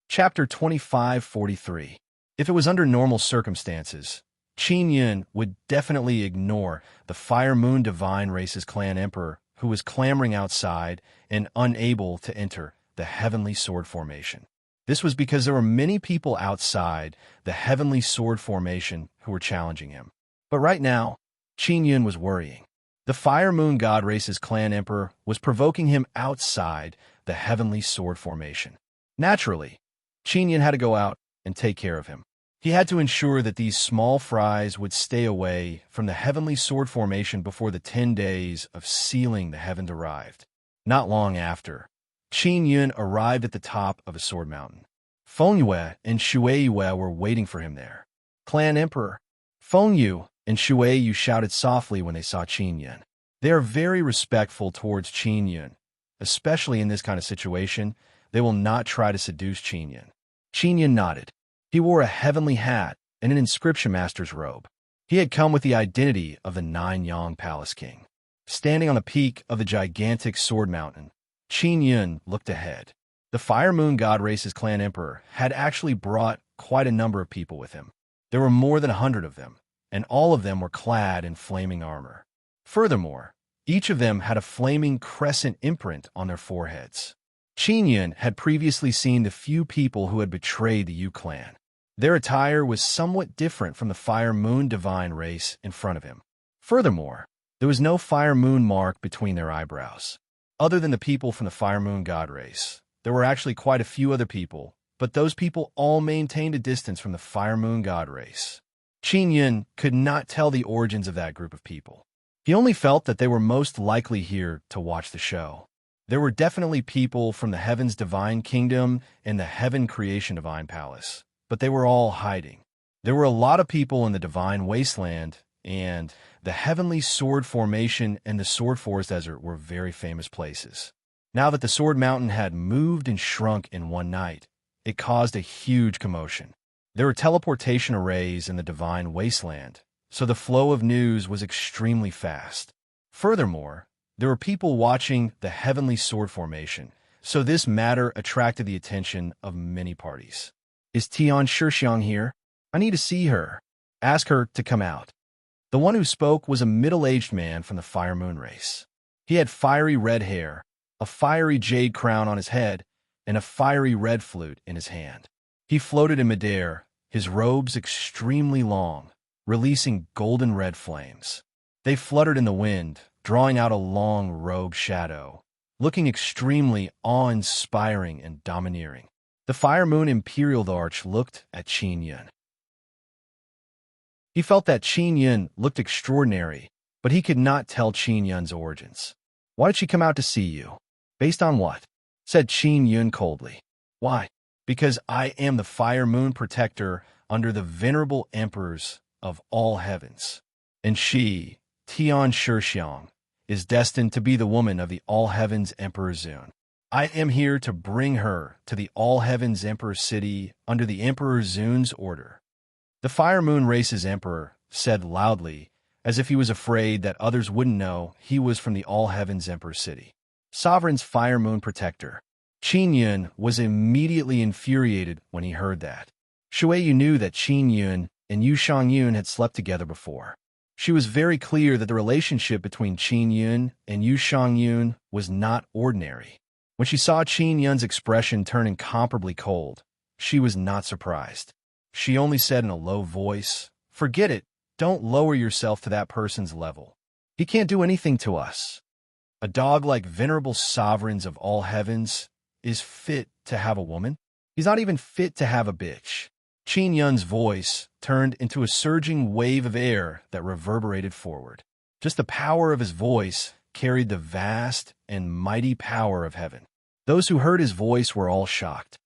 Chapter 2543. If it was under normal circumstances, Qin Yun would definitely ignore the Fire Moon Divine Race's Clan Emperor who was clamoring outside and unable to enter the Heavenly Sword formation. This was because there were many people outside the Heavenly Sword formation who were challenging him. But right now, Qin Yun was worrying. The Fire Moon God Race's Clan Emperor was provoking him outside the Heavenly Sword formation. Naturally, Qin Yun had to go out and take care of him. He had to ensure that these small fries would stay away from the Heavenly Sword formation before the 10 days of sealing the heavens arrived. Not long after, Qin Yun arrived at the top of a sword mountain. Feng Yue and Shuei Yue were waiting for him there. Clan Emperor, Feng Yu and Shuei Yu shouted softly when they saw Qin Yun. They are very respectful towards Qin Yun. Especially in this kind of situation, they will not try to seduce Qin Yun. Qin Yun nodded. He wore a heavenly hat and an inscription master's robe. He had come with the identity of the Nine-Yang Palace King. Standing on the peak of the gigantic sword mountain, Qin Yun looked ahead. The Fire Moon God Race's clan emperor had actually brought quite a number of people with him. There were more than 100 of them, and all of them were clad in flaming armor. Furthermore, each of them had a flaming crescent imprint on their foreheads. Qin Yun had previously seen the few people who had betrayed the Yu clan. Their attire was somewhat different from the Fire Moon divine race in front of him. Furthermore, there was no Fire Moon mark between their eyebrows. Other than the people from the Fire Moon God race, there were actually quite a few other people, but those people all maintained a distance from the Fire Moon God race. Qin Yun could not tell the origins of that group of people. He only felt that they were most likely here to watch the show. There were definitely people from the Heaven's Divine Kingdom and the Heaven Creation Divine Palace, but they were all hiding. There were a lot of people in the Divine Wasteland, and the Heavenly Sword Formation and the Sword Forest Desert were very famous places. Now that the Sword Mountain had moved and shrunk in one night, it caused a huge commotion. There were teleportation arrays in the Divine Wasteland, so the flow of news was extremely fast. Furthermore, there were people watching the Heavenly Sword Formation, so this matter attracted the attention of many parties. Is Tian Shixiang here? I need to see her. Ask her to come out. The one who spoke was a middle-aged man from the Fire Moon race. He had fiery red hair, a fiery jade crown on his head, and a fiery red flute in his hand. He floated in midair, his robes extremely long, releasing golden red flames. They fluttered in the wind, drawing out a long robe shadow, looking extremely awe-inspiring and domineering. The Fire Moon Imperial Arch looked at Qin Yun. He felt that Qin Yun looked extraordinary, but he could not tell Qin Yun's origins. Why did she come out to see you? Based on what? Said Qin Yun coldly. Why? Because I am the Fire Moon Protector under the venerable emperors of all heavens. And she, Tian Shixiang, is destined to be the woman of the All Heavens Emperor Zun. I am here to bring her to the All Heavens Emperor City under the Emperor Zun's order. The Fire Moon Race's emperor said loudly, as if he was afraid that others wouldn't know he was from the All Heavens Emperor City. Sovereign's Fire Moon Protector. Qin Yun was immediately infuriated when he heard that. Shuiyu knew that Qin Yun and Yu Shangyun had slept together before. She was very clear that the relationship between Qin Yun and Yu Shangyun was not ordinary. When she saw Qin Yun's expression turn incomparably cold, she was not surprised. She only said in a low voice, "Forget it. Don't lower yourself to that person's level. He can't do anything to us. A dog like venerable sovereigns of all heavens is fit to have a woman. He's not even fit to have a bitch." Qin Yun's voice turned into a surging wave of air that reverberated forward. Just the power of his voice carried the vast and mighty power of heaven. Those who heard his voice were all shocked.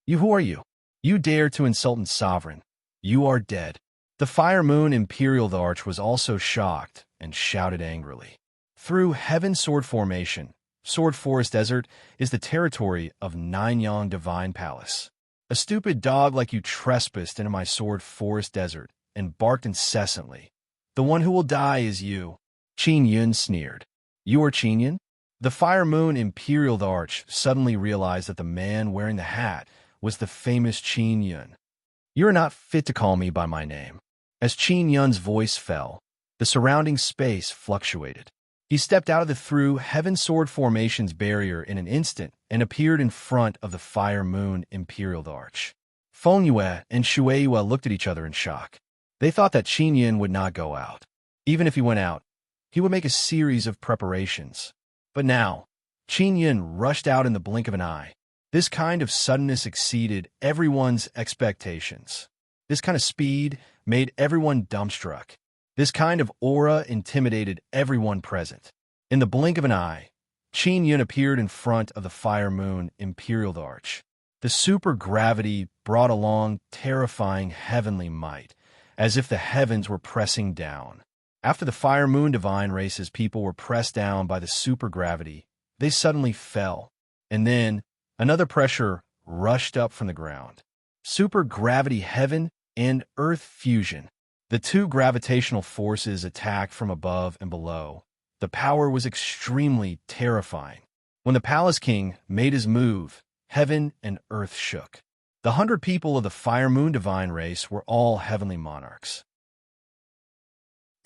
Who are you? You dare to insult a sovereign. You are dead." The Fire Moon Imperial Arch was also shocked and shouted angrily. Through Heaven Sword Formation, Sword Forest Desert is the territory of Nine-Yang Divine Palace. A stupid dog like you trespassed into my Sword Forest Desert and barked incessantly. The one who will die is you. Qin Yun sneered. You are Qin Yun? The Fire Moon Imperial Arch suddenly realized that the man wearing the hat was the famous Qin Yun. You are not fit to call me by my name. As Qin Yun's voice fell, the surrounding space fluctuated. He stepped out of the through Heaven Sword Formation's barrier in an instant and appeared in front of the Fire Moon Imperial Arch. Feng Yue and Shui Yue looked at each other in shock. They thought that Qin Yun would not go out. Even if he went out, he would make a series of preparations. But now, Qin Yun rushed out in the blink of an eye. This kind of suddenness exceeded everyone's expectations. This kind of speed made everyone dumbstruck. This kind of aura intimidated everyone present. In the blink of an eye, Qin Yun appeared in front of the Fire Moon Imperial Arch. The supergravity brought along terrifying heavenly might, as if the heavens were pressing down. After the Fire Moon Divine Race's people were pressed down by the supergravity, they suddenly fell, and then Another pressure rushed up from the ground. Supergravity heaven and earth fusion. The two gravitational forces attacked from above and below. The power was extremely terrifying. When the Palace King made his move, heaven and earth shook. The 100 people of the Fire Moon Divine race were all heavenly monarchs.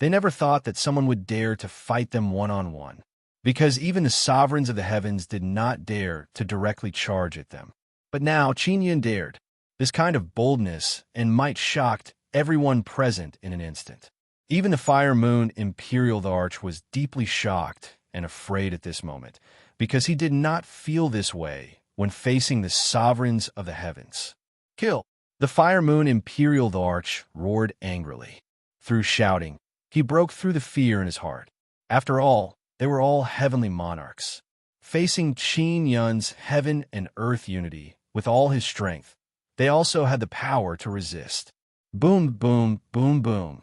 They never thought that someone would dare to fight them one-on-one, because even the sovereigns of the heavens did not dare to directly charge at them. But now Qin Yun dared. This kind of boldness and might shocked everyone present in an instant. Even the Fire Moon Imperial Arch was deeply shocked and afraid at this moment, because he did not feel this way when facing the sovereigns of the heavens. Kill! The Fire Moon Imperial Arch roared angrily. Through shouting, he broke through the fear in his heart. After all, they were all heavenly monarchs. Facing Qin Yun's heaven and earth unity with all his strength, they also had the power to resist. Boom, boom, boom, boom.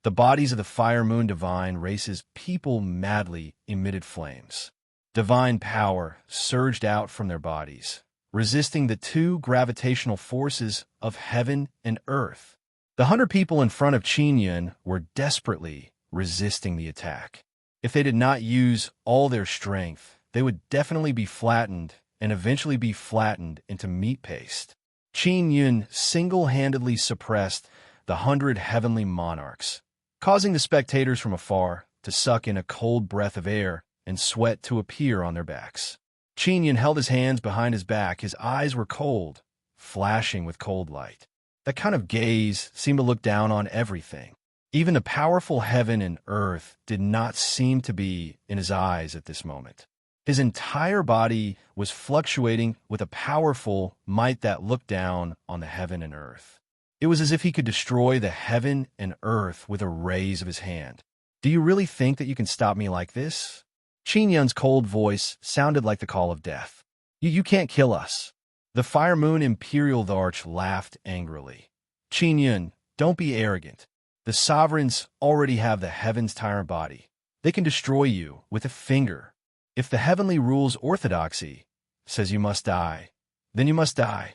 The bodies of the Fire Moon Divine race's people madly emitted flames. Divine power surged out from their bodies, resisting the two gravitational forces of heaven and earth. The 100 people in front of Qin Yun were desperately resisting the attack. If they did not use all their strength, they would definitely be flattened and eventually be flattened into meat paste. Qin Yun single-handedly suppressed the 100 heavenly monarchs, causing the spectators from afar to suck in a cold breath of air and sweat to appear on their backs. Qin Yun held his hands behind his back. His eyes were cold, flashing with cold light. That kind of gaze seemed to look down on everything. Even the powerful heaven and earth did not seem to be in his eyes at this moment. His entire body was fluctuating with a powerful might that looked down on the heaven and earth. It was as if he could destroy the heaven and earth with a raise of his hand. Do you really think that you can stop me like this? Qin Yun's cold voice sounded like the call of death. You can't kill us. The Fire Moon Imperial Arch laughed angrily. Qin Yun, don't be arrogant. The sovereigns already have the heaven's tyrant body. They can destroy you with a finger. If the heavenly rules orthodoxy says you must die, then you must die.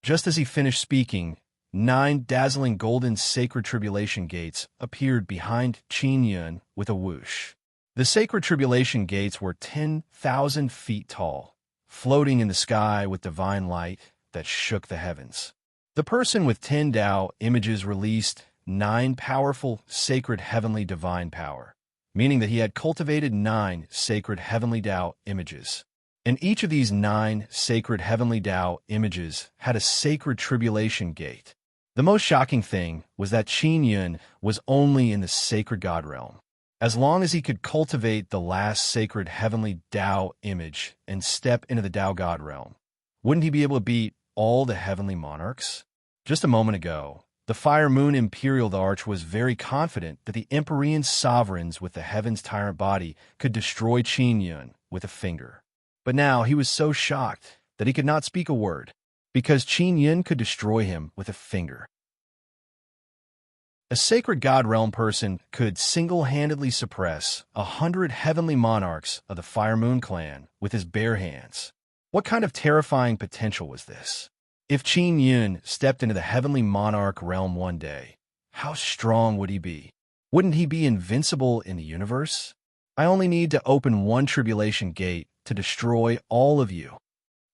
Just as he finished speaking, 9 dazzling golden sacred tribulation gates appeared behind Qin Yun with a whoosh. The sacred tribulation gates were 10,000 feet tall, floating in the sky with divine light that shook the heavens. The person with 10 Tao images released 9 powerful sacred heavenly divine power, meaning that he had cultivated 9 sacred heavenly Tao images. And each of these 9 sacred heavenly Tao images had a sacred tribulation gate. The most shocking thing was that Qin Yun was only in the sacred God realm. As long as he could cultivate the last sacred heavenly Tao image and step into the Tao God realm, wouldn't he be able to beat all the heavenly monarchs? Just a moment ago, the Fire Moon Imperial Arch was very confident that the Empyrean sovereigns with the heaven's tyrant body could destroy Qin Yun with a finger. But now he was so shocked that he could not speak a word, because Qin Yun could destroy him with a finger. A sacred God realm person could single-handedly suppress 100 heavenly monarchs of the Fire Moon clan with his bare hands. What kind of terrifying potential was this? If Qin Yun stepped into the heavenly monarch realm one day, how strong would he be? Wouldn't he be invincible in the universe? I only need to open one tribulation gate to destroy all of you.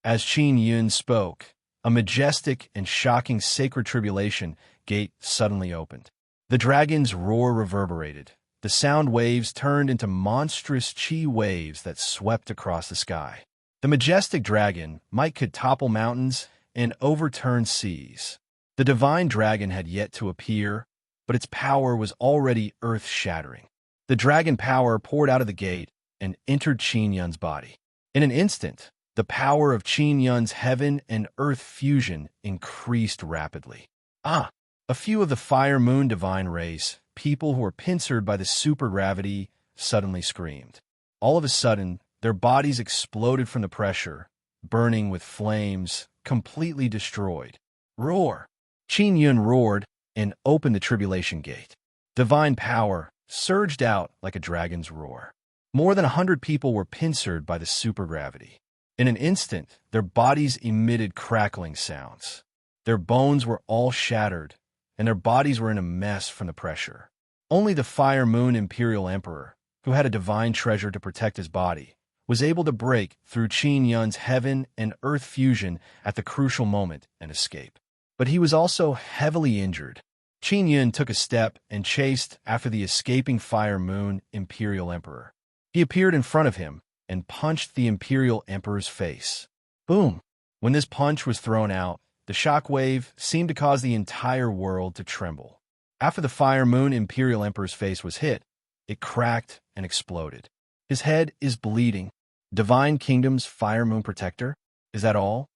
As Qin Yun spoke, a majestic and shocking sacred tribulation gate suddenly opened. The dragon's roar reverberated. The sound waves turned into monstrous chi waves that swept across the sky. The majestic dragon might could topple mountains and overturn seas. The divine dragon had yet to appear, but its power was already earth-shattering. The dragon power poured out of the gate and entered Qin Yun's body. In an instant, the power of Qin Yun's heaven and earth fusion increased rapidly. A few of the Fire Moon Divine race, people who were pincered by the supergravity, suddenly screamed. All of a sudden, their bodies exploded from the pressure, burning with flames, completely destroyed. Roar! Qin Yun roared and opened the tribulation gate. Divine power surged out like a dragon's roar. More than 100 people were pincered by the supergravity. In an instant, their bodies emitted crackling sounds. Their bones were all shattered, and their bodies were in a mess from the pressure. Only the Fire Moon Imperial Emperor, who had a divine treasure to protect his body, was able to break through Qin Yun's heaven and earth fusion at the crucial moment and escape. But he was also heavily injured. Qin Yun took a step and chased after the escaping Fire Moon Imperial Emperor. He appeared in front of him and punched the Imperial Emperor's face. Boom! When this punch was thrown out, the shockwave seemed to cause the entire world to tremble. After the Fire Moon Imperial Emperor's face was hit, it cracked and exploded. His head is bleeding. Divine Kingdom's Fire Moon Protector? Is that all?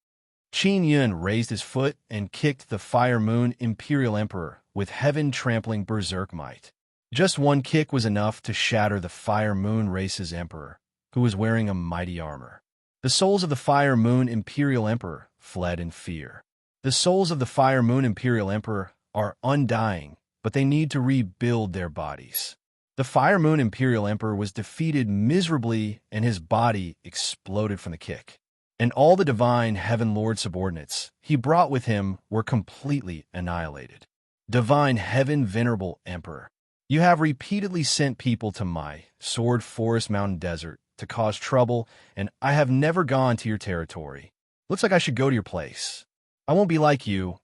Qin Yun raised his foot and kicked the Fire Moon Imperial Emperor with heaven-trampling berserk might. Just one kick was enough to shatter the Fire Moon race's emperor, who was wearing a mighty armor. The souls of the Fire Moon Imperial Emperor fled in fear. The souls of the Fire Moon Imperial Emperor are undying, but they need to rebuild their bodies. The Fire Moon Imperial Emperor was defeated miserably, and his body exploded from the kick. And all the divine Heaven Lord subordinates he brought with him were completely annihilated. Divine Heaven Venerable Emperor, you have repeatedly sent people to my Sword Forest Mountain Desert to cause trouble, and I have never gone to your territory. Looks like I should go to your place. I won't be like you,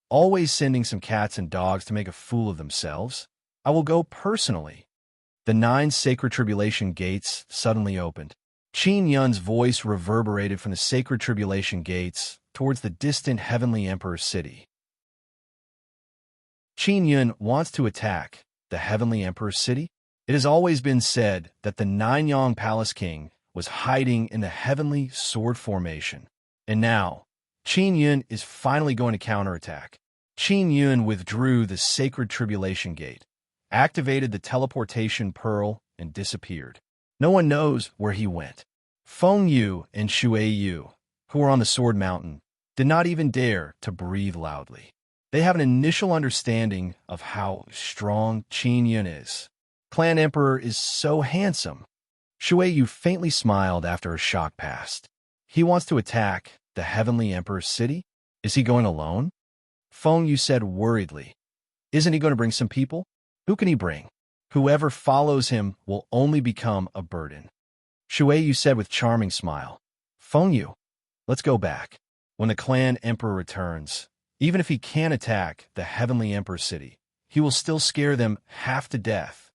always sending some cats and dogs to make a fool of themselves. I will go personally. The 9 sacred tribulation gates suddenly opened. Qin Yun's voice reverberated from the sacred tribulation gates towards the distant heavenly emperor's city. Qin Yun wants to attack the heavenly emperor's city? It has always been said that the Nanyang Palace King was hiding in the heavenly sword formation. And now, Qin Yun is finally going to counterattack. Qin Yun withdrew the sacred tribulation gate, activated the teleportation pearl, and disappeared. No one knows where he went. Feng Yu and Shui Yu, who were on the Sword Mountain, did not even dare to breathe loudly. They have an initial understanding of how strong Qin Yun is. Clan Emperor is so handsome. Shui Yu faintly smiled after a shock passed. He wants to attack the Heavenly Emperor's city? Is he going alone? Feng Yu said worriedly. Isn't he going to bring some people? Who can he bring? Whoever follows him will only become a burden. Shui Yu said with charming smile. Feng Yu, let's go back. When the clan emperor returns, even if he can't attack the Heavenly Emperor's city, he will still scare them half to death.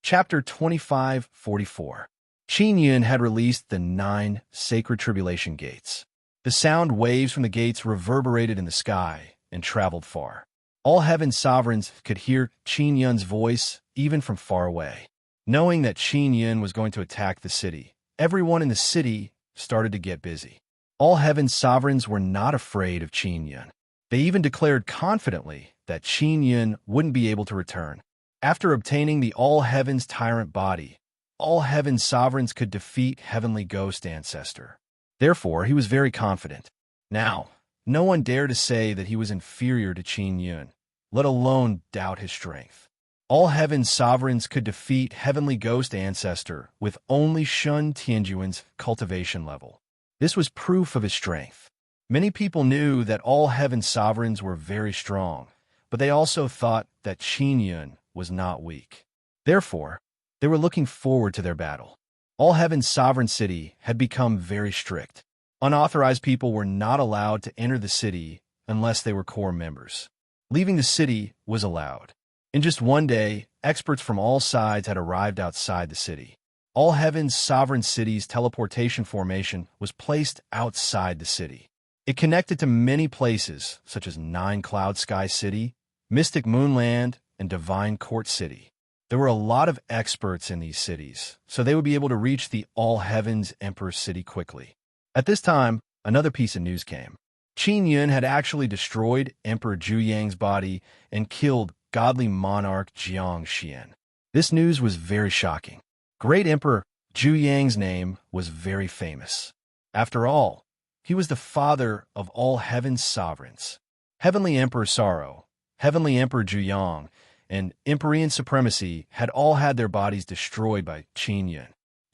Chapter 2544. Qin Yun had released the 9 sacred tribulation gates. The sound waves from the gates reverberated in the sky and traveled far. All heaven sovereigns could hear Qin Yun's voice even from far away. Knowing that Qin Yun was going to attack the city, everyone in the city started to get busy. All heaven sovereigns were not afraid of Qin Yun. They even declared confidently that Qin Yun wouldn't be able to return. After obtaining the All Heaven's tyrant body, all heaven sovereigns could defeat Heavenly Ghost Ancestor. Therefore, he was very confident. Now, no one dared to say that he was inferior to Qin Yun, let alone doubt his strength. All heaven sovereigns could defeat Heavenly Ghost Ancestor with only Shun Tianjuan's cultivation level. This was proof of his strength. Many people knew that all heaven sovereigns were very strong, but they also thought that Qin Yun was not weak. Therefore, they were looking forward to their battle. All Heaven's sovereign city had become very strict. Unauthorized people were not allowed to enter the city unless they were core members. Leaving the city was allowed. In just one day, experts from all sides had arrived outside the city. All Heaven's sovereign city's teleportation formation was placed outside the city. It connected to many places, such as 9 Cloud Sky City, Mystic Moonland, and Divine Court City. There were a lot of experts in these cities, so they would be able to reach the All Heaven's Emperor's city quickly. At this time, another piece of news came. Qin Yun had actually destroyed Emperor Zhu Yang's body and killed godly monarch Jiang Xian. This news was very shocking. Great Emperor Zhu Yang's name was very famous. After all, he was the father of all heaven's sovereigns. Heavenly Emperor Sorrow, Heavenly Emperor Zhuyang, and Empyrean Supremacy had all had their bodies destroyed by Qin Yun.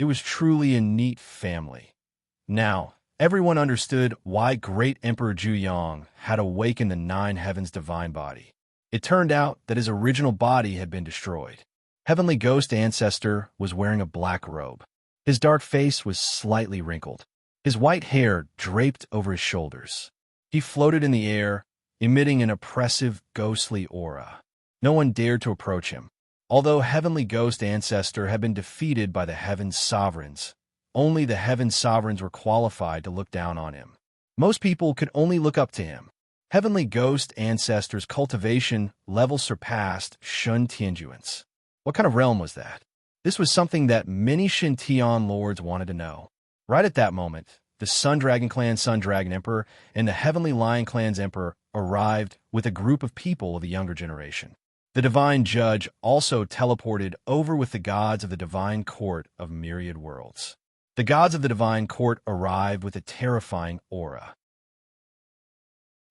It was truly a neat family. Now, everyone understood why great Emperor Juyong had awakened the nine heavens' divine body. It turned out that his original body had been destroyed. Heavenly Ghost Ancestor was wearing a black robe. His dark face was slightly wrinkled. His white hair draped over his shoulders. He floated in the air, emitting an oppressive, ghostly aura. No one dared to approach him. Although Heavenly Ghost Ancestor had been defeated by the Heaven's Sovereigns, only the Heaven's Sovereigns were qualified to look down on him. Most people could only look up to him. Heavenly Ghost Ancestor's cultivation level surpassed Shun Tianjuan's. What kind of realm was that? This was something that many Shintian lords wanted to know. Right at that moment, the Sun Dragon Clan's Sun Dragon Emperor and the Heavenly Lion Clan's Emperor arrived with a group of people of the younger generation. The Divine Judge also teleported over with the gods of the Divine Court of Myriad Worlds. The gods of the Divine Court arrived with a terrifying aura.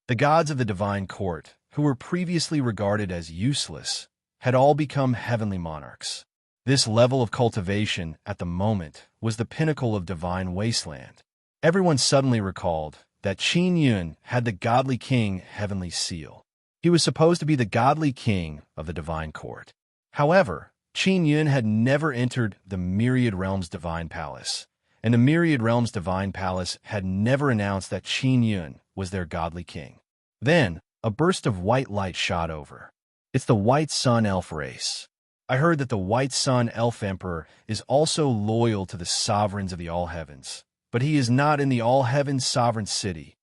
The gods of the Divine Court, who were previously regarded as useless, had all become heavenly monarchs. This level of cultivation, at the moment, was the pinnacle of divine wasteland. Everyone suddenly recalled that Qin Yun had the godly king heavenly seal. He was supposed to be the godly king of the divine court. However, Qin Yun had never entered the Myriad Realms Divine Palace, and the Myriad Realms Divine Palace had never announced that Qin Yun was their godly king. Then, a burst of white light shot over. It's the White Sun Elf race. I heard that the White Sun Elf Emperor is also loyal to the sovereigns of the All Heavens, but he is not in the All Heavens Sovereign City.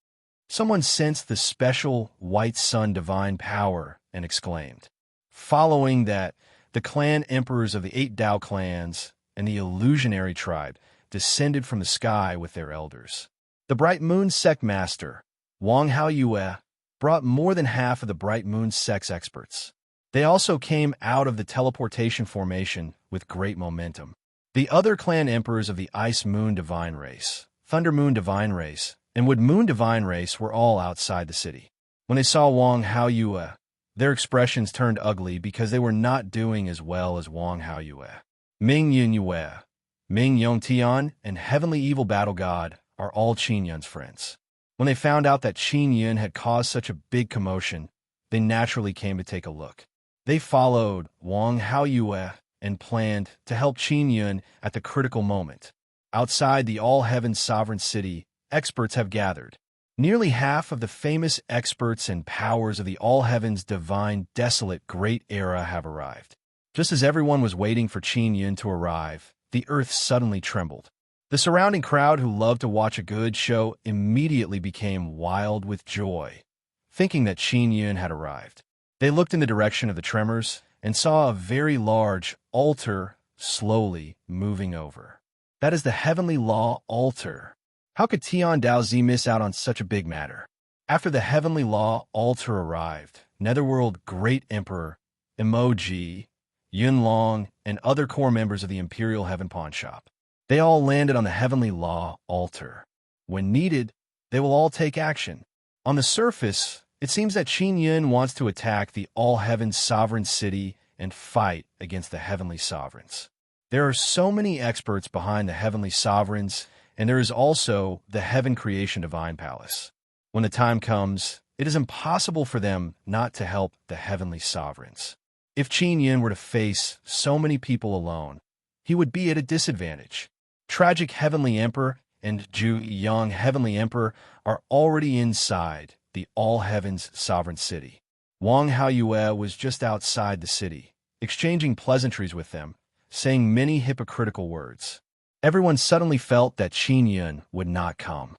Someone sensed the special White Sun divine power and exclaimed. Following that, the clan emperors of the 8 Dao clans and the illusionary tribe descended from the sky with their elders. The Bright Moon Sect Master, Wang Haoyue, brought more than half of the Bright Moon Sect's experts. They also came out of the teleportation formation with great momentum. The other clan emperors of the Ice Moon Divine Race, Thunder Moon Divine Race, and Wood Moon Divine Race were all outside the city. When they saw Wang Haoyue, their expressions turned ugly because they were not doing as well as Wang Haoyue. Ming Yun Yue, Ming Yongtian, and Heavenly Evil Battle God are all Qin Yun's friends. When they found out that Qin Yun had caused such a big commotion, they naturally came to take a look. They followed Wang Haoyue and planned to help Qin Yun at the critical moment. Outside the All Heavens Sovereign City, experts have gathered. Nearly half of the famous experts and powers of the All Heavens Divine Desolate Great Era have arrived. Just as everyone was waiting for Qin Yun to arrive, the earth suddenly trembled. The surrounding crowd who loved to watch a good show immediately became wild with joy, thinking that Qin Yun had arrived. They looked in the direction of the tremors and saw a very large altar slowly moving over. That is the Heavenly Law altar. How could Tian Daozi miss out on such a big matter? After the Heavenly Law altar arrived, Netherworld Great Emperor, Emoji, Yunlong, and other core members of the Imperial Heaven Pawn Shop. They all landed on the Heavenly Law altar. When needed, they will all take action. On the surface, it seems that Qin Yun wants to attack the All Heavens Sovereign City and fight against the Heavenly Sovereigns. There are so many experts behind the Heavenly Sovereigns, and there is also the Heaven Creation Divine Palace. When the time comes, it is impossible for them not to help the Heavenly Sovereigns. If Qin Yun were to face so many people alone, he would be at a disadvantage. Tragic Heavenly Emperor and Juyong Heavenly Emperor are already inside the All Heavens Sovereign City. Wang Haoyue was just outside the city, exchanging pleasantries with them, saying many hypocritical words. Everyone suddenly felt that Qin Yun would not come.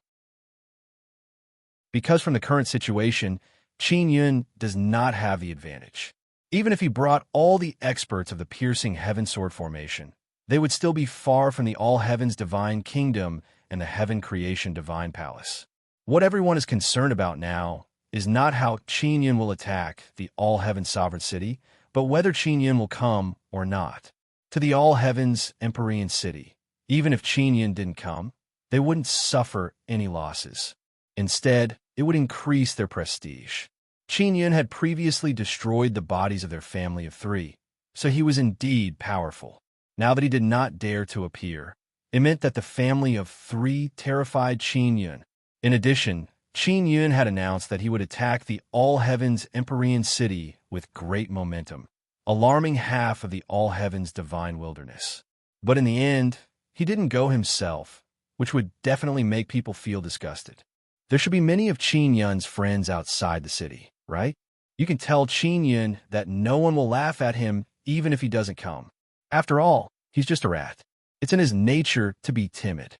Because from the current situation, Qin Yun does not have the advantage. Even if he brought all the experts of the piercing heaven sword formation, they would still be far from the All Heavens Divine Kingdom and the Heaven Creation Divine Palace. What everyone is concerned about now is not how Qin Yun will attack the All Heavens Sovereign City, but whether Qin Yun will come or not to the All Heavens Empyrean City. Even if Qin Yun didn't come, they wouldn't suffer any losses. Instead, it would increase their prestige. Qin Yun had previously destroyed the bodies of their family of 3, so he was indeed powerful. Now that he did not dare to appear, It meant that the family of 3 terrified Qin Yun. In addition, Qin Yun had announced that he would attack the All-Heavens Empyrean city with great momentum, alarming half of the All-Heavens divine wilderness. But in the end, he didn't go himself, which would definitely make people feel disgusted. There should be many of Qin Yun's friends outside the city, right? You can tell Qin Yun that no one will laugh at him even if he doesn't come. After all, he's just a rat. It's in his nature to be timid.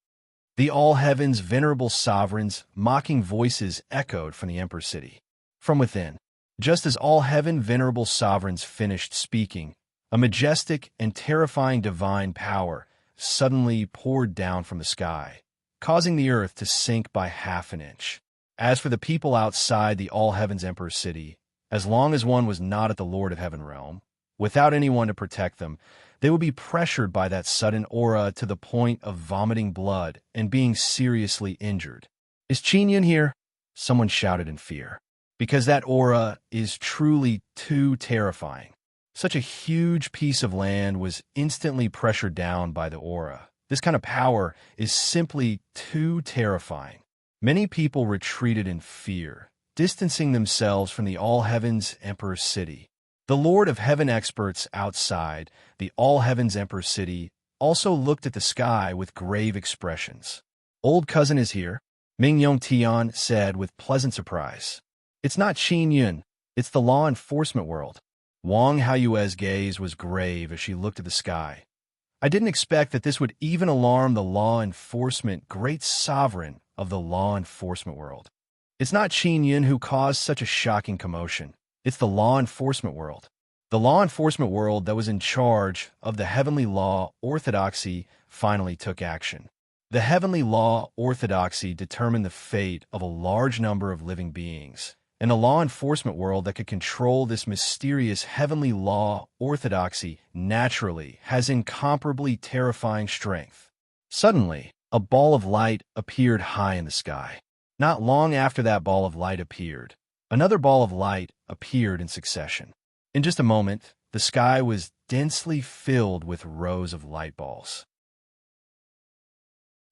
The All-Heavens venerable sovereign's mocking voices echoed from the Emperor city. From within, just as All-Heaven venerable sovereigns finished speaking, a majestic and terrifying divine power suddenly poured down from the sky, causing the earth to sink by half an inch. As for the people outside the All-Heavens Emperor city, as long as one was not at the Lord of Heaven realm, without anyone to protect them, they would be pressured by that sudden aura to the point of vomiting blood and being seriously injured. Is Qin Yun here? Someone shouted in fear. Because that aura is truly too terrifying. Such a huge piece of land was instantly pressured down by the aura. This kind of power is simply too terrifying. Many people retreated in fear, distancing themselves from the All-Heavens Emperor city. The Lord of Heaven experts outside the All-Heavens Emperor city also looked at the sky with grave expressions. Old cousin is here, Ming Yong Tian said with pleasant surprise. It's not Qin Yun, it's the law enforcement world. Wang Haiyue's gaze was grave as she looked at the sky. I didn't expect that this would even alarm the law enforcement great sovereign of the law enforcement world. It's not Qin Yun who caused such a shocking commotion. It's the law enforcement world. The law enforcement world that was in charge of the heavenly law orthodoxy finally took action. The heavenly law orthodoxy determined the fate of a large number of living beings, and the law enforcement world that could control this mysterious heavenly law orthodoxy naturally has incomparably terrifying strength. Suddenly, a ball of light appeared high in the sky. Not long after that ball of light appeared, another ball of light appeared in succession. In just a moment, the sky was densely filled with rows of light balls.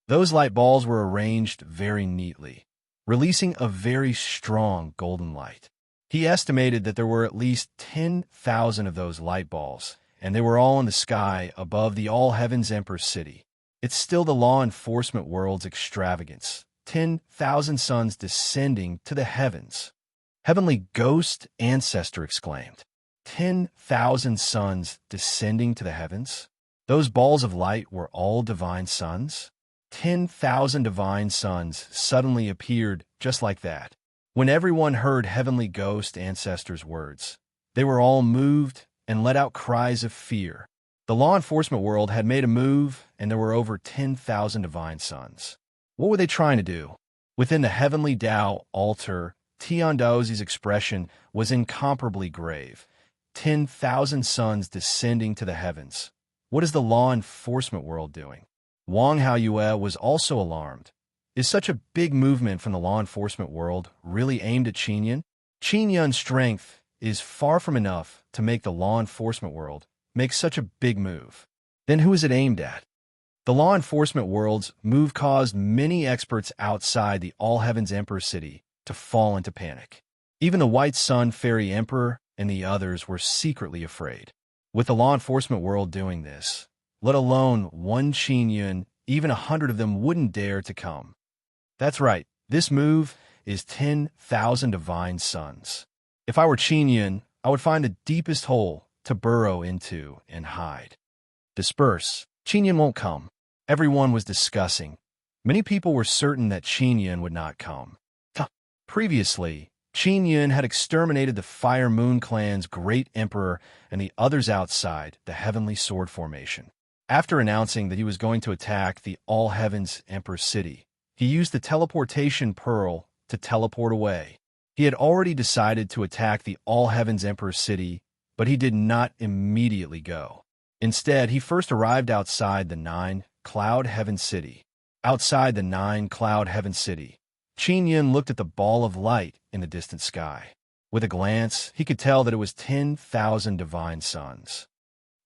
Those light balls were arranged very neatly, releasing a very strong golden light. He estimated that there were at least 10,000 of those light balls, and they were all in the sky above the All-Heavens Emperor city. It's still the law enforcement world's extravagance. 10,000 suns descending to the heavens. Heavenly Ghost Ancestor exclaimed. 10,000 suns descending to the heavens? Those balls of light were all divine suns? 10,000 divine suns suddenly appeared just like that. When everyone heard Heavenly Ghost Ancestor's words, they were all moved and let out cries of fear. The law enforcement world had made a move, and there were over 10,000 divine suns. What were they trying to do? Within the heavenly Tao altar, Tian Daozi's expression was incomparably grave. 10,000 suns descending to the heavens. What is the law enforcement world doing? Wang Haiyue was also alarmed. Is such a big movement from the law enforcement world really aimed at Qin Yun? Qin Yun's strength is far from enough to make the law enforcement world make such a big move. Then who is it aimed at? The law enforcement world's move caused many experts outside the All-Heavens Emperor city to fall into panic. Even the White Sun Fairy Emperor and the others were secretly afraid. With the law enforcement world doing this, let alone one Qin Yun, even 100 of them wouldn't dare to come. That's right, this move is 10,000 divine suns. If I were Qin Yun, I would find the deepest hole to burrow into and hide. Disperse. Qin Yun won't come. Everyone was discussing. Many people were certain that Qin Yun would not come. Previously, Qin Yun had exterminated the Fire Moon Clan's great emperor and the others outside the Heavenly Sword Formation. After announcing that he was going to attack the All-Heavens Emperor city, he used the teleportation pearl to teleport away. He had already decided to attack the All-Heavens Emperor city, but he did not immediately go. Instead, he first arrived outside the 9-Cloud Heaven City. Outside the 9-Cloud Heaven City, Qin Yun looked at the ball of light in the distant sky. With a glance, he could tell that it was 10,000 divine suns.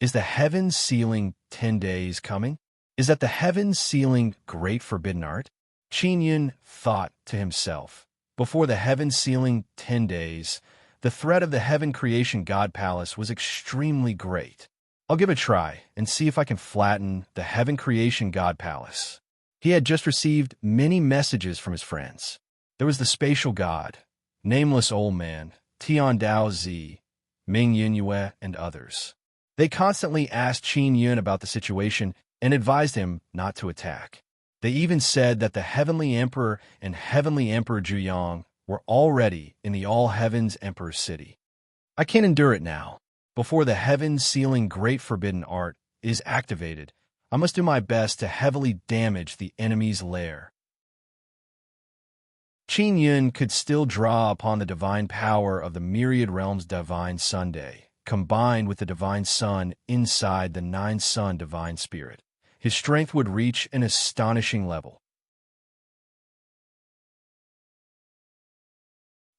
Is the heaven sealing 10 days coming? Is that the heavens sealing great forbidden art? Qin Yun thought to himself. Before the heaven sealing 10 days, the threat of the heaven creation god palace was extremely great. I'll give it a try and see if I can flatten the heaven creation god palace. He had just received many messages from his friends. There was the spatial god, nameless old man, Tian Dao Zi, Ming Yinyue, and others. They constantly asked Qin Yun about the situation and advised him not to attack. They even said that the Heavenly Emperor and Heavenly Emperor Zhuyang were already in the All Heavens Emperor's city. I can't endure it now. Before the heavens sealing great forbidden art is activated, I must do my best to heavily damage the enemy's lair. Qin Yun could still draw upon the divine power of the myriad realms divine Sunday, combined with the divine sun inside the nine sun divine spirit. His strength would reach an astonishing level.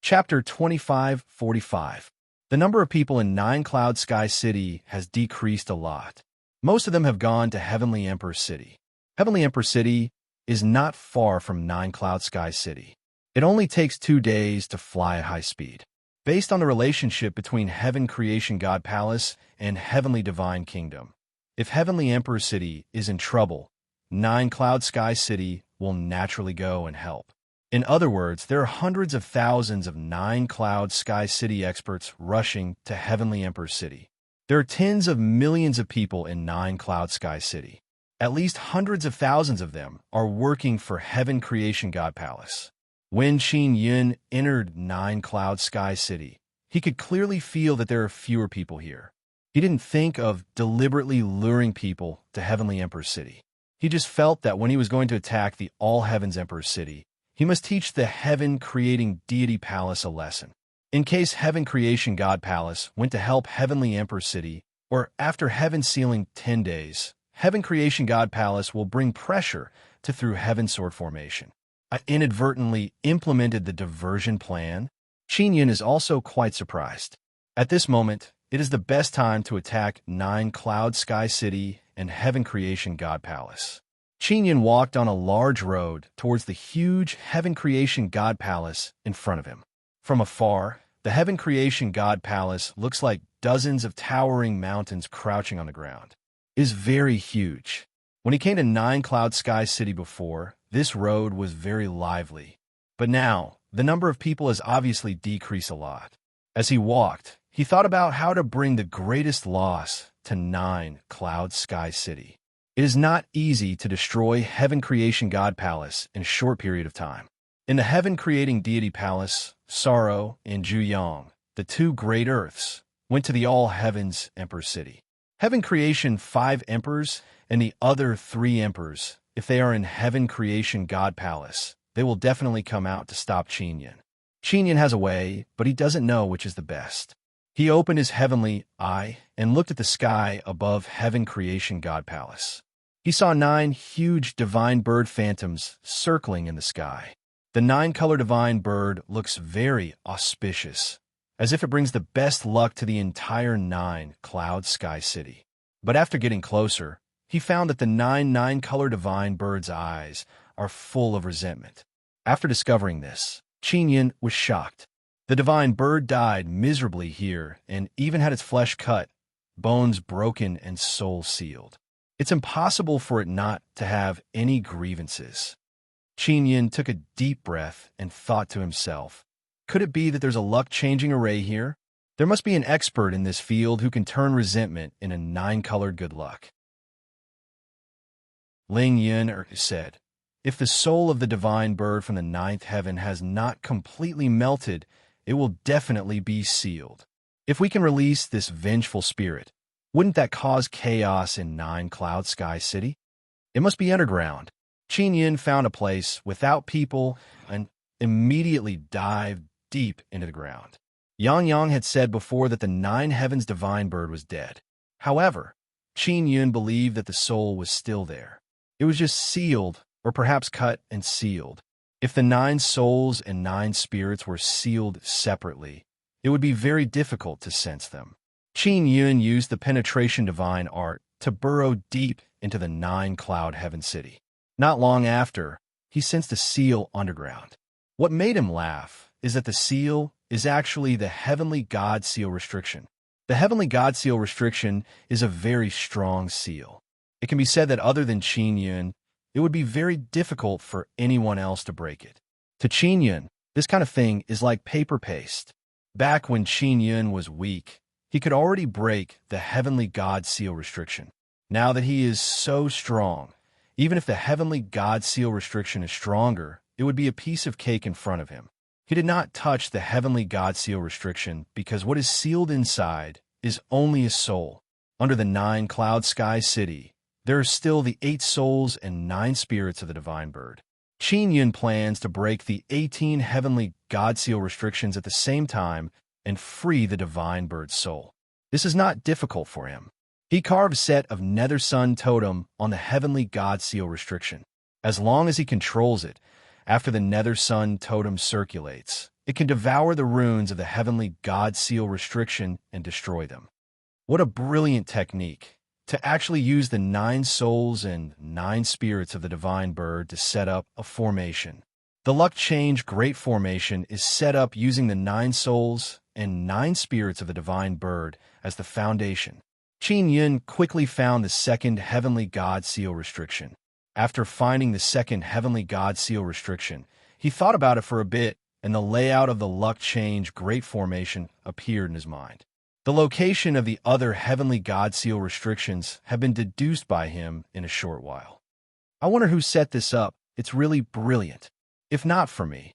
Chapter 25:45. The number of people in Nine Cloud Sky City has decreased a lot. Most of them have gone to Heavenly Emperor City. Heavenly Emperor City is not far from Nine Cloud Sky City. It only takes 2 days to fly at high speed. Based on the relationship between Heaven Creation God Palace and Heavenly Divine Kingdom, if Heavenly Emperor City is in trouble, Nine Cloud Sky City will naturally go and help. In other words, there are hundreds of thousands of Nine Cloud Sky City experts rushing to Heavenly Emperor City. There are tens of millions of people in Nine Cloud Sky City. At least hundreds of thousands of them are working for Heaven Creation God Palace. When Qin Yun entered Nine Cloud Sky City, he could clearly feel that there are fewer people here. He didn't think of deliberately luring people to Heavenly Emperor City. He just felt that when he was going to attack the All Heavens Emperor City, he must teach the Heaven-creating deity palace a lesson. In case Heaven Creation God Palace went to help Heavenly Emperor City, or after Heaven sealing 10 days, Heaven Creation God Palace will bring pressure to through Heaven Sword Formation. I inadvertently implemented the diversion plan. Qin Yun is also quite surprised. At this moment, it is the best time to attack Nine Cloud Sky City and Heaven Creation God Palace. Qin Yun walked on a large road towards the huge Heaven Creation God Palace in front of him. From afar, the Heaven Creation God Palace looks like dozens of towering mountains crouching on the ground. It is very huge. When he came to Nine Cloud Sky City before, this road was very lively. But now, the number of people has obviously decreased a lot. As he walked, he thought about how to bring the greatest loss to Nine Cloud Sky City. It is not easy to destroy Heaven Creation God Palace in a short period of time. In the Heaven Creating Deity Palace, Sorrow and Zhuyang, the two great earths, went to the All Heavens Emperor City. Heaven Creation 5 emperors and the other 3 emperors, if they are in Heaven Creation God Palace, they will definitely come out to stop Qin Yun. Qin Yun has a way, but he doesn't know which is the best. He opened his heavenly eye and looked at the sky above Heaven Creation God Palace. He saw 9 huge divine bird phantoms circling in the sky. The 9-color divine bird looks very auspicious, as if it brings the best luck to the entire Nine Cloud Sky City. But after getting closer, he found that the 9-color divine bird's eyes are full of resentment. After discovering this, Qin Yun was shocked. The divine bird died miserably here and even had its flesh cut, bones broken, and soul sealed. It's impossible for it not to have any grievances. Qin Yun took a deep breath and thought to himself, could it be that there's a luck-changing array here? There must be an expert in this field who can turn resentment into 9-colored good luck. Ling Yun said, if the soul of the divine bird from the 9th heaven has not completely melted, it will definitely be sealed. If we can release this vengeful spirit, wouldn't that cause chaos in Nine Cloud Sky City? It must be underground. Qin Yun found a place without people and immediately dived deep into the ground. Yang Yang had said before that the 9 heavens divine bird was dead. However, Qin Yun believed that the soul was still there. It was just sealed, or perhaps cut and sealed. If the 9 souls and 9 spirits were sealed separately, it would be very difficult to sense them. Qin Yun used the penetration divine art to burrow deep into the nine-cloud heaven city. Not long after, he sensed a seal underground. What made him laugh is that the seal is actually the heavenly God seal restriction. The heavenly God seal restriction is a very strong seal. It can be said that other than Qin Yun, it would be very difficult for anyone else to break it. To Qin Yun, this kind of thing is like paper paste. Back when Qin Yun was weak, he could already break the heavenly God seal restriction. Now that he is so strong, even if the heavenly God seal restriction is stronger, it would be a piece of cake in front of him. He did not touch the heavenly God seal restriction because what is sealed inside is only his soul. Under the nine-cloud sky city, there are still the 8 souls and 9 spirits of the divine bird. Qin Yun plans to break the 18 heavenly God seal restrictions at the same time and free the divine bird's soul. This is not difficult for him. He carved a set of nether sun totem on the heavenly God seal restriction. As long as he controls it, after the nether sun totem circulates, it can devour the runes of the heavenly God seal restriction and destroy them. What a brilliant technique, to actually use the 9 souls and 9 spirits of the divine bird to set up a formation. The luck change great formation is set up using the 9 souls and 9 spirits of the divine bird as the foundation. Qin Yun quickly found the second heavenly God seal restriction. After finding the second heavenly God seal restriction, he thought about it for a bit, and the layout of the luck change great formation appeared in his mind. The location of the other heavenly God seal restrictions have been deduced by him in a short while. I wonder who set this up. It's really brilliant. If not for me,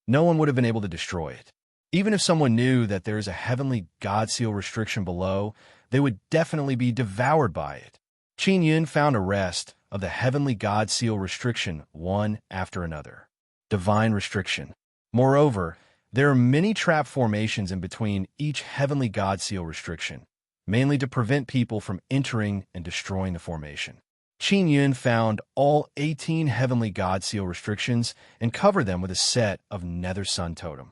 no one would have been able to destroy it. Even if someone knew that there is a heavenly God seal restriction below, they would definitely be devoured by it. Qin Yun found a rest of the heavenly God seal restriction one after another. Divine restriction. Moreover, there are many trap formations in between each heavenly God seal restriction, mainly to prevent people from entering and destroying the formation. Qin Yun found all 18 heavenly God seal restrictions and covered them with a set of nether sun totem.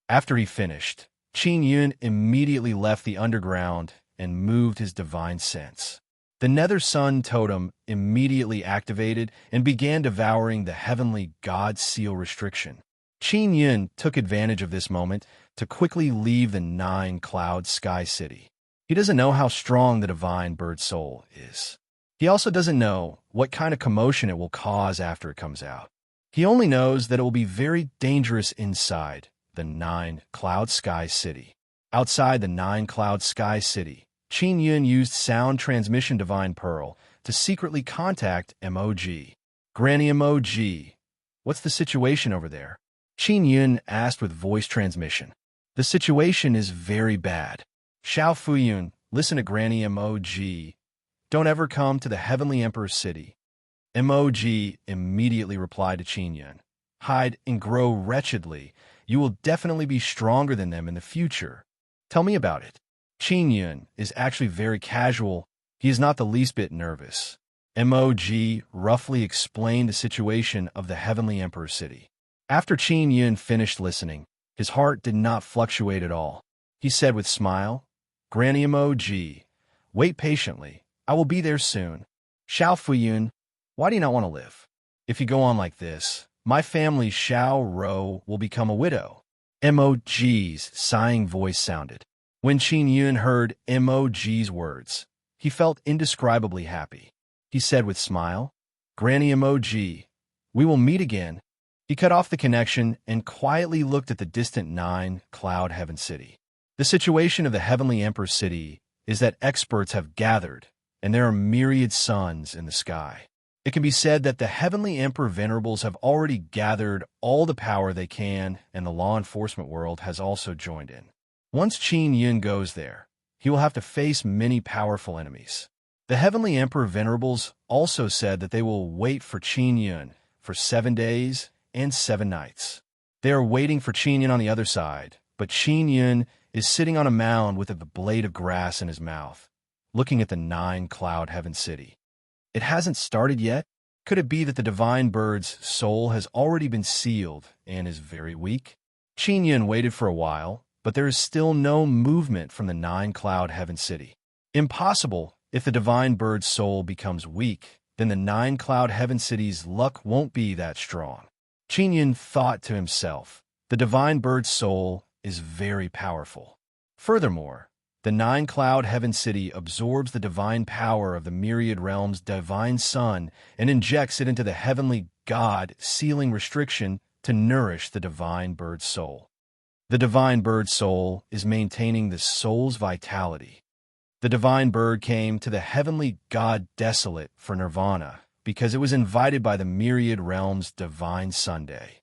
After he finished, Qin Yun immediately left the underground and moved his divine sense. The nether sun totem immediately activated and began devouring the heavenly God seal restriction. Qin Yun took advantage of this moment to quickly leave the 9-cloud sky city. He doesn't know how strong the divine bird soul is. He also doesn't know what kind of commotion it will cause after it comes out. He only knows that it will be very dangerous inside the 9-cloud sky city. Outside the 9-cloud sky city, Qin Yun used sound transmission divine pearl to secretly contact MOG. Granny MOG, what's the situation over there? Qin Yun asked with voice transmission. The situation is very bad. Xiao Fuyun, listen to Granny MOG. Don't ever come to the Heavenly Emperor's city. MOG immediately replied to Qin Yun. Hide and grow wretchedly. You will definitely be stronger than them in the future. Tell me about it. Qin Yun is actually very casual. He is not the least bit nervous. MOG roughly explained the situation of the Heavenly Emperor's city. After Qin Yun finished listening, his heart did not fluctuate at all. He said with smile, Granny MOG, wait patiently. I will be there soon. Xiao Fuyun, why do you not want to live? If you go on like this, my family Xiao Ro will become a widow. MOG's sighing voice sounded. When Qin Yun heard MOG's words, he felt indescribably happy. He said with smile, Granny MOG, we will meet again. He cut off the connection and quietly looked at the distant 9-cloud heaven city. The situation of the Heavenly Emperor's city is that experts have gathered, and there are myriad suns in the sky. It can be said that the Heavenly Emperor Venerables have already gathered all the power they can, and the law enforcement world has also joined in. Once Qin Yun goes there, he will have to face many powerful enemies. The Heavenly Emperor Venerables also said that they will wait for Qin Yun for 7 days and 7 nights. They are waiting for Qin Yun on the other side, but Qin Yun is sitting on a mound with a blade of grass in his mouth, looking at the 9-cloud heaven city. It hasn't started yet? Could it be that the divine bird's soul has already been sealed and is very weak? Qin Yun waited for a while, but there is still no movement from the 9-cloud heaven city. Impossible, if the divine bird's soul becomes weak, then the 9-cloud heaven city's luck won't be that strong. Qin Yun thought to himself, the divine bird's soul is very powerful. Furthermore, the 9-cloud heaven city absorbs the divine power of the myriad realms' divine sun and injects it into the heavenly god, sealing restriction to nourish the divine bird's soul. The divine bird's soul is maintaining the soul's vitality. The divine bird came to the heavenly god desolate for nirvana because it was invited by the myriad realms' divine Sunday.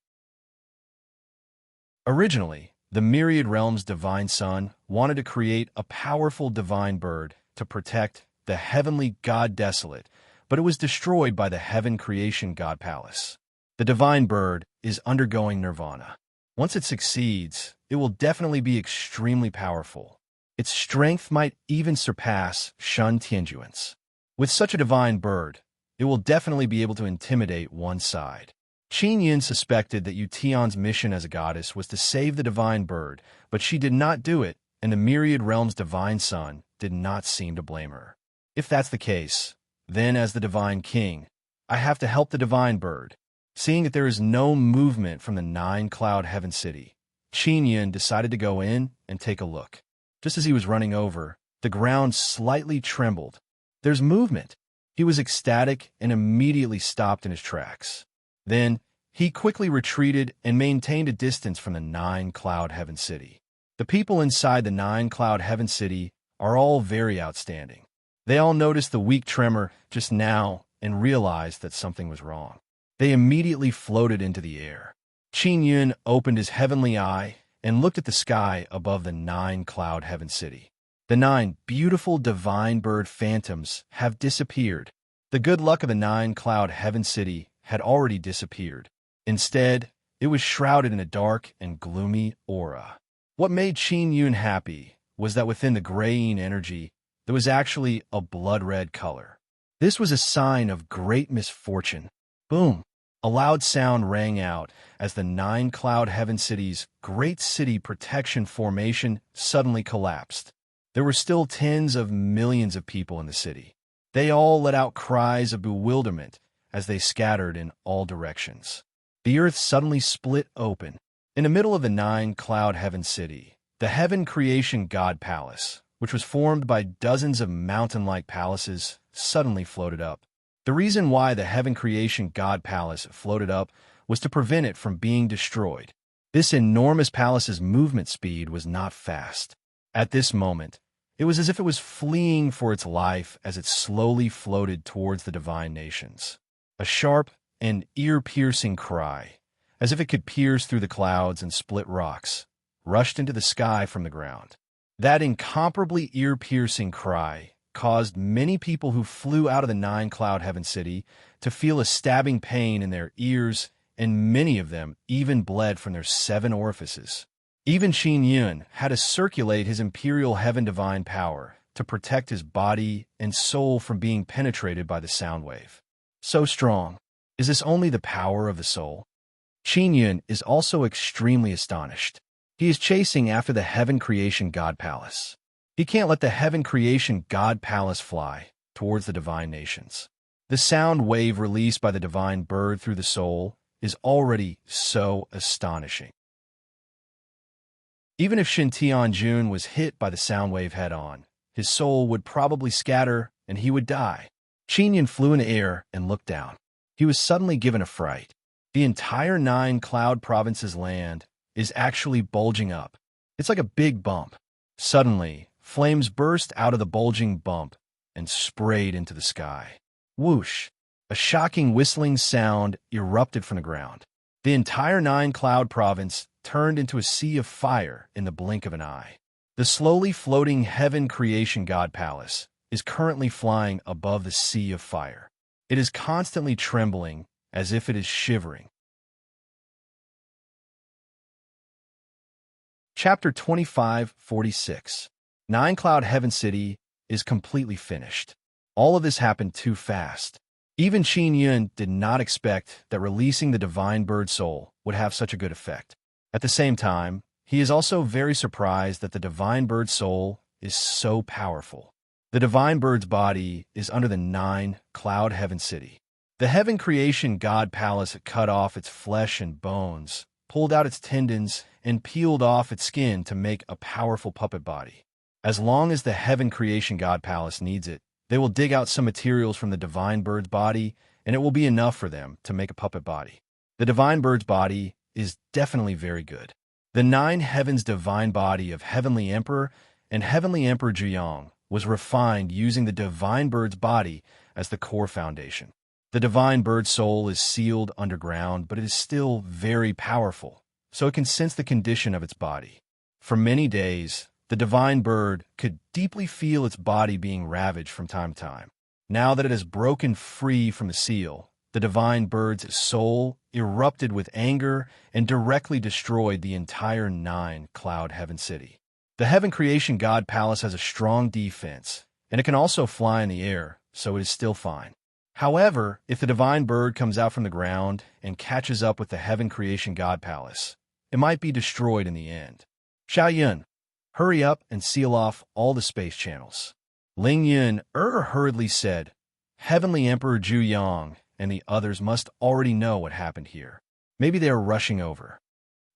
Originally, the myriad realms' divine sun wanted to create a powerful divine bird to protect the heavenly god desolate, but it was destroyed by the heaven creation god palace. The divine bird is undergoing nirvana. Once it succeeds, it will definitely be extremely powerful. Its strength might even surpass Shun Tianjuan's. With such a divine bird, it will definitely be able to intimidate one side. Qin Yun suspected that Yu Tian's mission as a goddess was to save the divine bird, but she did not do it, and the myriad realms' divine sun did not seem to blame her. If that's the case, then as the divine king, I have to help the divine bird. Seeing that there is no movement from the 9-cloud heaven city, Qin Yun decided to go in and take a look. Just as he was running over, the ground slightly trembled. There's movement. He was ecstatic and immediately stopped in his tracks. Then, he quickly retreated and maintained a distance from the 9-cloud heaven city. The people inside the 9-cloud heaven city are all very outstanding. They all noticed the weak tremor just now and realized that something was wrong. They immediately floated into the air. Qin Yun opened his heavenly eye and looked at the sky above the 9-cloud heaven city. The 9 beautiful divine bird phantoms have disappeared. The good luck of the 9-cloud heaven city had already disappeared. Instead, it was shrouded in a dark and gloomy aura. What made Qin Yun happy was that within the graying energy, there was actually a blood-red color. This was a sign of great misfortune. Boom! A loud sound rang out as the 9-cloud heaven city's Great City Protection Formation suddenly collapsed. There were still tens of millions of people in the city. They all let out cries of bewilderment as they scattered in all directions. The earth suddenly split open. In the middle of the 9-cloud heaven city, the heaven creation god palace, which was formed by dozens of mountain-like palaces, suddenly floated up. The reason why the heaven creation god palace floated up was to prevent it from being destroyed. This enormous palace's movement speed was not fast. At this moment, it was as if it was fleeing for its life as it slowly floated towards the divine nations. A sharp and ear-piercing cry, as if it could pierce through the clouds and split rocks, rushed into the sky from the ground. That incomparably ear-piercing cry caused many people who flew out of the 9-cloud heaven city to feel a stabbing pain in their ears, and many of them even bled from their 7 orifices. Even Qin Yun had to circulate his imperial heaven divine power to protect his body and soul from being penetrated by the sound wave. So strong. Is this only the power of the soul? Qin Yun is also extremely astonished. He is chasing after the heaven creation god palace. He can't let the heaven creation god palace fly towards the divine nations. The sound wave released by the divine bird through the soul is already so astonishing. Even if Shin Tianjun was hit by the sound wave head-on, his soul would probably scatter and he would die. Qin Yun flew in the air and looked down. He was suddenly given a fright. The entire 9-cloud province's land is actually bulging up. It's like a big bump. Suddenly, flames burst out of the bulging bump and sprayed into the sky. Whoosh! A shocking whistling sound erupted from the ground. The entire 9-cloud province turned into a sea of fire in the blink of an eye. The slowly floating heaven creation god palace is currently flying above the sea of fire. It is constantly trembling as if it is shivering. Chapter 25:46. 9-cloud heaven city is completely finished. All of this happened too fast. Even Qin Yun did not expect that releasing the divine bird soul would have such a good effect. At the same time, he is also very surprised that the divine bird soul is so powerful. The divine bird's body is under the 9-cloud heaven city. The heaven creation god palace cut off its flesh and bones, pulled out its tendons, and peeled off its skin to make a powerful puppet body. As long as the heaven creation god palace needs it, they will dig out some materials from the divine bird's body, and it will be enough for them to make a puppet body. The divine bird's body is definitely very good. The 9 heavens divine body of Heavenly Emperor and Heavenly Emperor Juyong was refined using the divine bird's body as the core foundation. The divine bird's soul is sealed underground, but it is still very powerful, so it can sense the condition of its body. For many days, the divine bird could deeply feel its body being ravaged from time to time. Now that it has broken free from the seal, the divine bird's soul erupted with anger and directly destroyed the entire 9-cloud heaven city. The heaven creation god palace has a strong defense, and it can also fly in the air, so it is still fine. However, if the divine bird comes out from the ground and catches up with the heaven creation god palace, it might be destroyed in the end. Xiaoyun, hurry up and seal off all the space channels. Ling Yun hurriedly said, Heavenly Emperor Juyong and the others must already know what happened here. Maybe they are rushing over.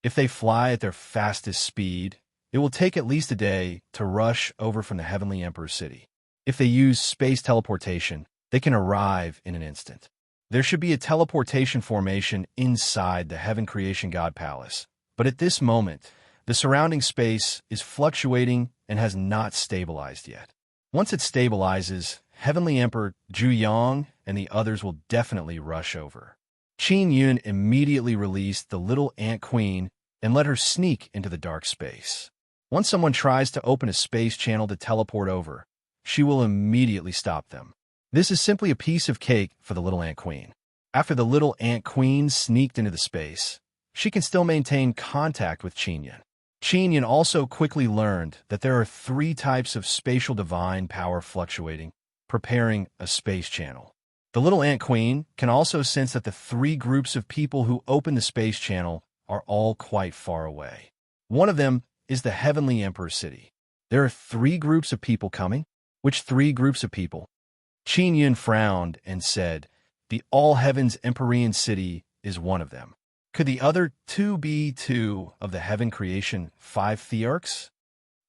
If they fly at their fastest speed, it will take at least a day to rush over from the Heavenly Emperor's city. If they use space teleportation, they can arrive in an instant. There should be a teleportation formation inside the Heaven Creation God Palace, but at this moment, the surrounding space is fluctuating and has not stabilized yet. Once it stabilizes, Heavenly Emperor Juyong and the others will definitely rush over. Qin Yun immediately released the little ant queen and let her sneak into the dark space. Once someone tries to open a space channel to teleport over, she will immediately stop them. This is simply a piece of cake for the little ant queen. After the little ant queen sneaked into the space, she can still maintain contact with Qin Yun. Qin Yun also quickly learned that there are 3 types of spatial divine power fluctuating, preparing a space channel. The little ant queen can also sense that the 3 groups of people who open the space channel are all quite far away. One of them is the Heavenly Emperor City. There are 3 groups of people coming. Which 3 groups of people? Qin Yun frowned and said, the All Heavens Empyrean City is one of them. Could the other 2 be 2 of the Heaven Creation 5 Thearchs?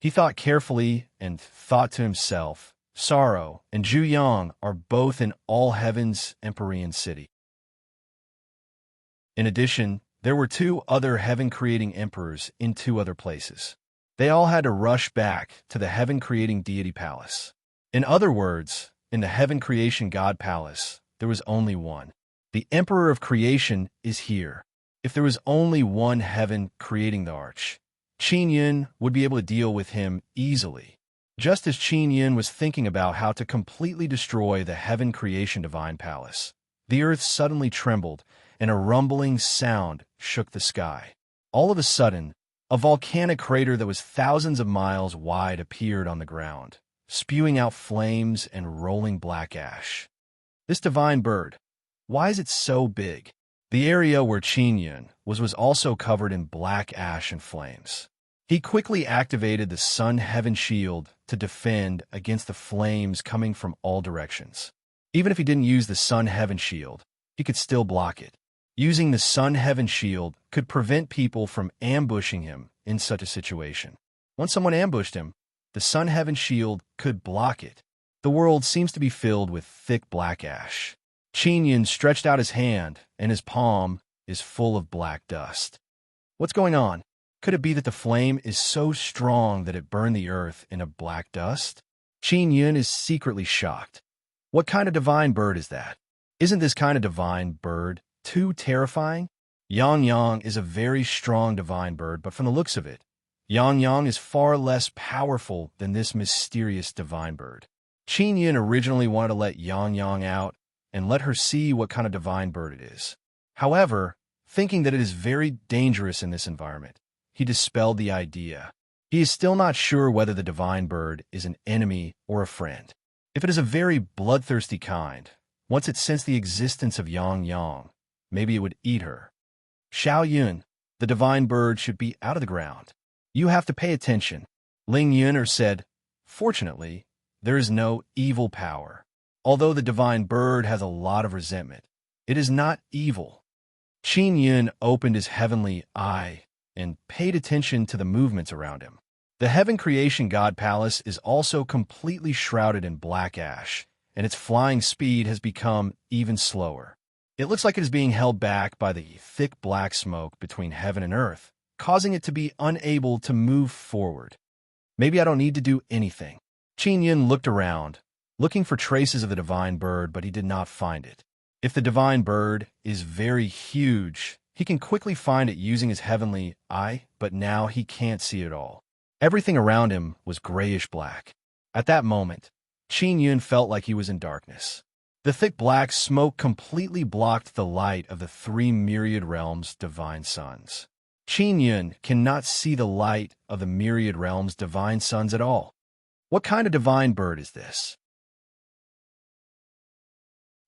He thought carefully and thought to himself, Sorrow and Juyong are both in All Heavens Empyrean City. In addition, there were 2 other heaven-creating emperors in 2 other places. They all had to rush back to the heaven-creating deity palace. In other words, in the heaven creation god palace, there was only one. The emperor of creation is here. If there was only one heaven creating the arch, Qin Yun would be able to deal with him easily. Just as Qin Yun was thinking about how to completely destroy the heaven creation divine palace, the earth suddenly trembled and a rumbling sound shook the sky. All of a sudden, a volcanic crater that was thousands of miles wide appeared on the ground, spewing out flames and rolling black ash. This divine bird, why is it so big? The area where Qin Yun was also covered in black ash and flames. He quickly activated the Sun Heaven Shield to defend against the flames coming from all directions. Even if he didn't use the Sun Heaven Shield, he could still block it. Using the Sun Heaven Shield could prevent people from ambushing him in such a situation. Once someone ambushed him, the Sun Heaven Shield could block it. The world seems to be filled with thick black ash. Qin Yun stretched out his hand, and his palm is full of black dust. What's going on? Could it be that the flame is so strong that it burned the earth in a black dust? Qin Yun is secretly shocked. What kind of divine bird is that? Isn't this kind of divine bird too terrifying? Yang Yang is a very strong divine bird, but from the looks of it, Yang Yang is far less powerful than this mysterious divine bird. Qin Yun originally wanted to let Yang Yang out and let her see what kind of divine bird it is. However, thinking that it is very dangerous in this environment, he dispelled the idea. He is still not sure whether the divine bird is an enemy or a friend. If it is a very bloodthirsty kind, once it sensed the existence of Yang Yang, maybe it would eat her. Xiaoyun, the divine bird should be out of the ground. You have to pay attention. Ling Yun'er said, Fortunately, There is no evil power. Although the divine bird has a lot of resentment, it is not evil. Qin Yun opened his heavenly eye and paid attention to the movements around him. The Heaven Creation God Palace is also completely shrouded in black ash, and its flying speed has become even slower. It looks like it is being held back by the thick black smoke between heaven and earth, causing it to be unable to move forward. Maybe I don't need to do anything. Qin Yun looked around, looking for traces of the divine bird, but he did not find it. If the divine bird is very huge, he can quickly find it using his heavenly eye, but now he can't see it all. Everything around him was grayish-black. At that moment, Qin Yun felt like he was in darkness. The thick black smoke completely blocked the light of the three myriad realms' divine suns. Qin Yun cannot see the light of the myriad realms' divine suns at all. What kind of divine bird is this?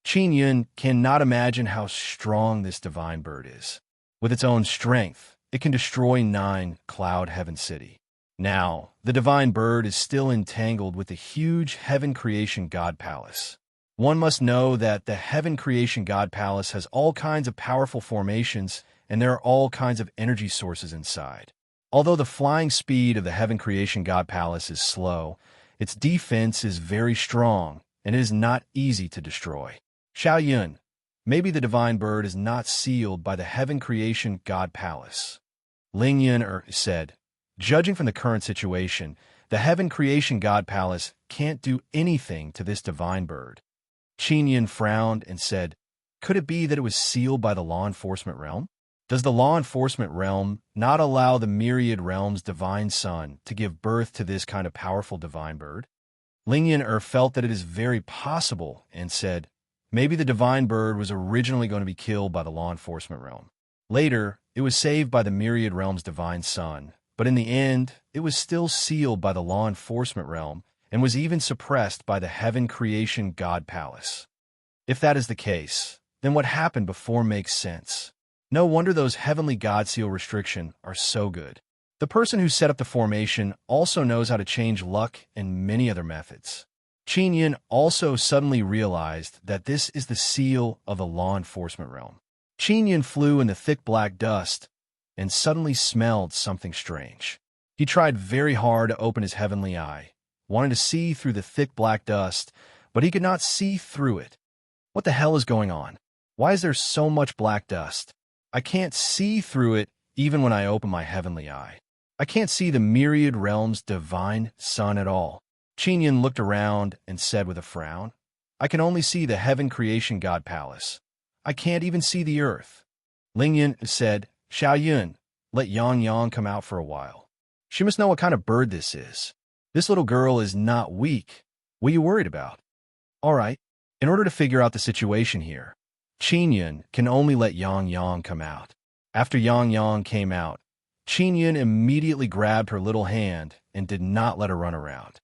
Qin Yun cannot imagine how strong this divine bird is. With its own strength, it can destroy 9 Cloud Heaven City. Now, the divine bird is still entangled with the huge Heaven Creation God Palace. One must know that the Heaven Creation God Palace has all kinds of powerful formations, and there are all kinds of energy sources inside. Although the flying speed of the Heaven Creation God Palace is slow, its defense is very strong, and it is not easy to destroy. Xiao Yun, maybe the divine bird is not sealed by the Heaven Creation God Palace. Ling Yun said, judging from the current situation, the Heaven Creation God Palace can't do anything to this divine bird. Qin Yun frowned and said, could it be that it was sealed by the law enforcement realm? Does the law enforcement realm not allow the myriad realms' divine sun to give birth to this kind of powerful divine bird? Ling Yun felt that it is very possible and said, maybe the divine bird was originally going to be killed by the law enforcement realm. Later, it was saved by the myriad realms' divine sun, but in the end, it was still sealed by the law enforcement realm and was even suppressed by the Heaven Creation God Palace. If that is the case, then what happened before makes sense. No wonder those heavenly God seal restrictions are so good. The person who set up the formation also knows how to change luck and many other methods. Qin Yun also suddenly realized that this is the seal of the law enforcement realm. Qin Yun flew in the thick black dust and suddenly smelled something strange. He tried very hard to open his heavenly eye, wanted to see through the thick black dust, but he could not see through it. What the hell is going on? Why is there so much black dust? I can't see through it even when I open my heavenly eye. I can't see the myriad realms' divine sun at all. Qin Yun looked around and said with a frown, I can only see the Heaven Creation God Palace. I can't even see the earth. Ling Yun said, Xiao Yun, let Yang Yang come out for a while. She must know what kind of bird this is. This little girl is not weak. What are you worried about? All right. In order to figure out the situation here, Qin Yun can only let Yang Yang come out. After Yang Yang came out, Qin Yun immediately grabbed her little hand and did not let her run around.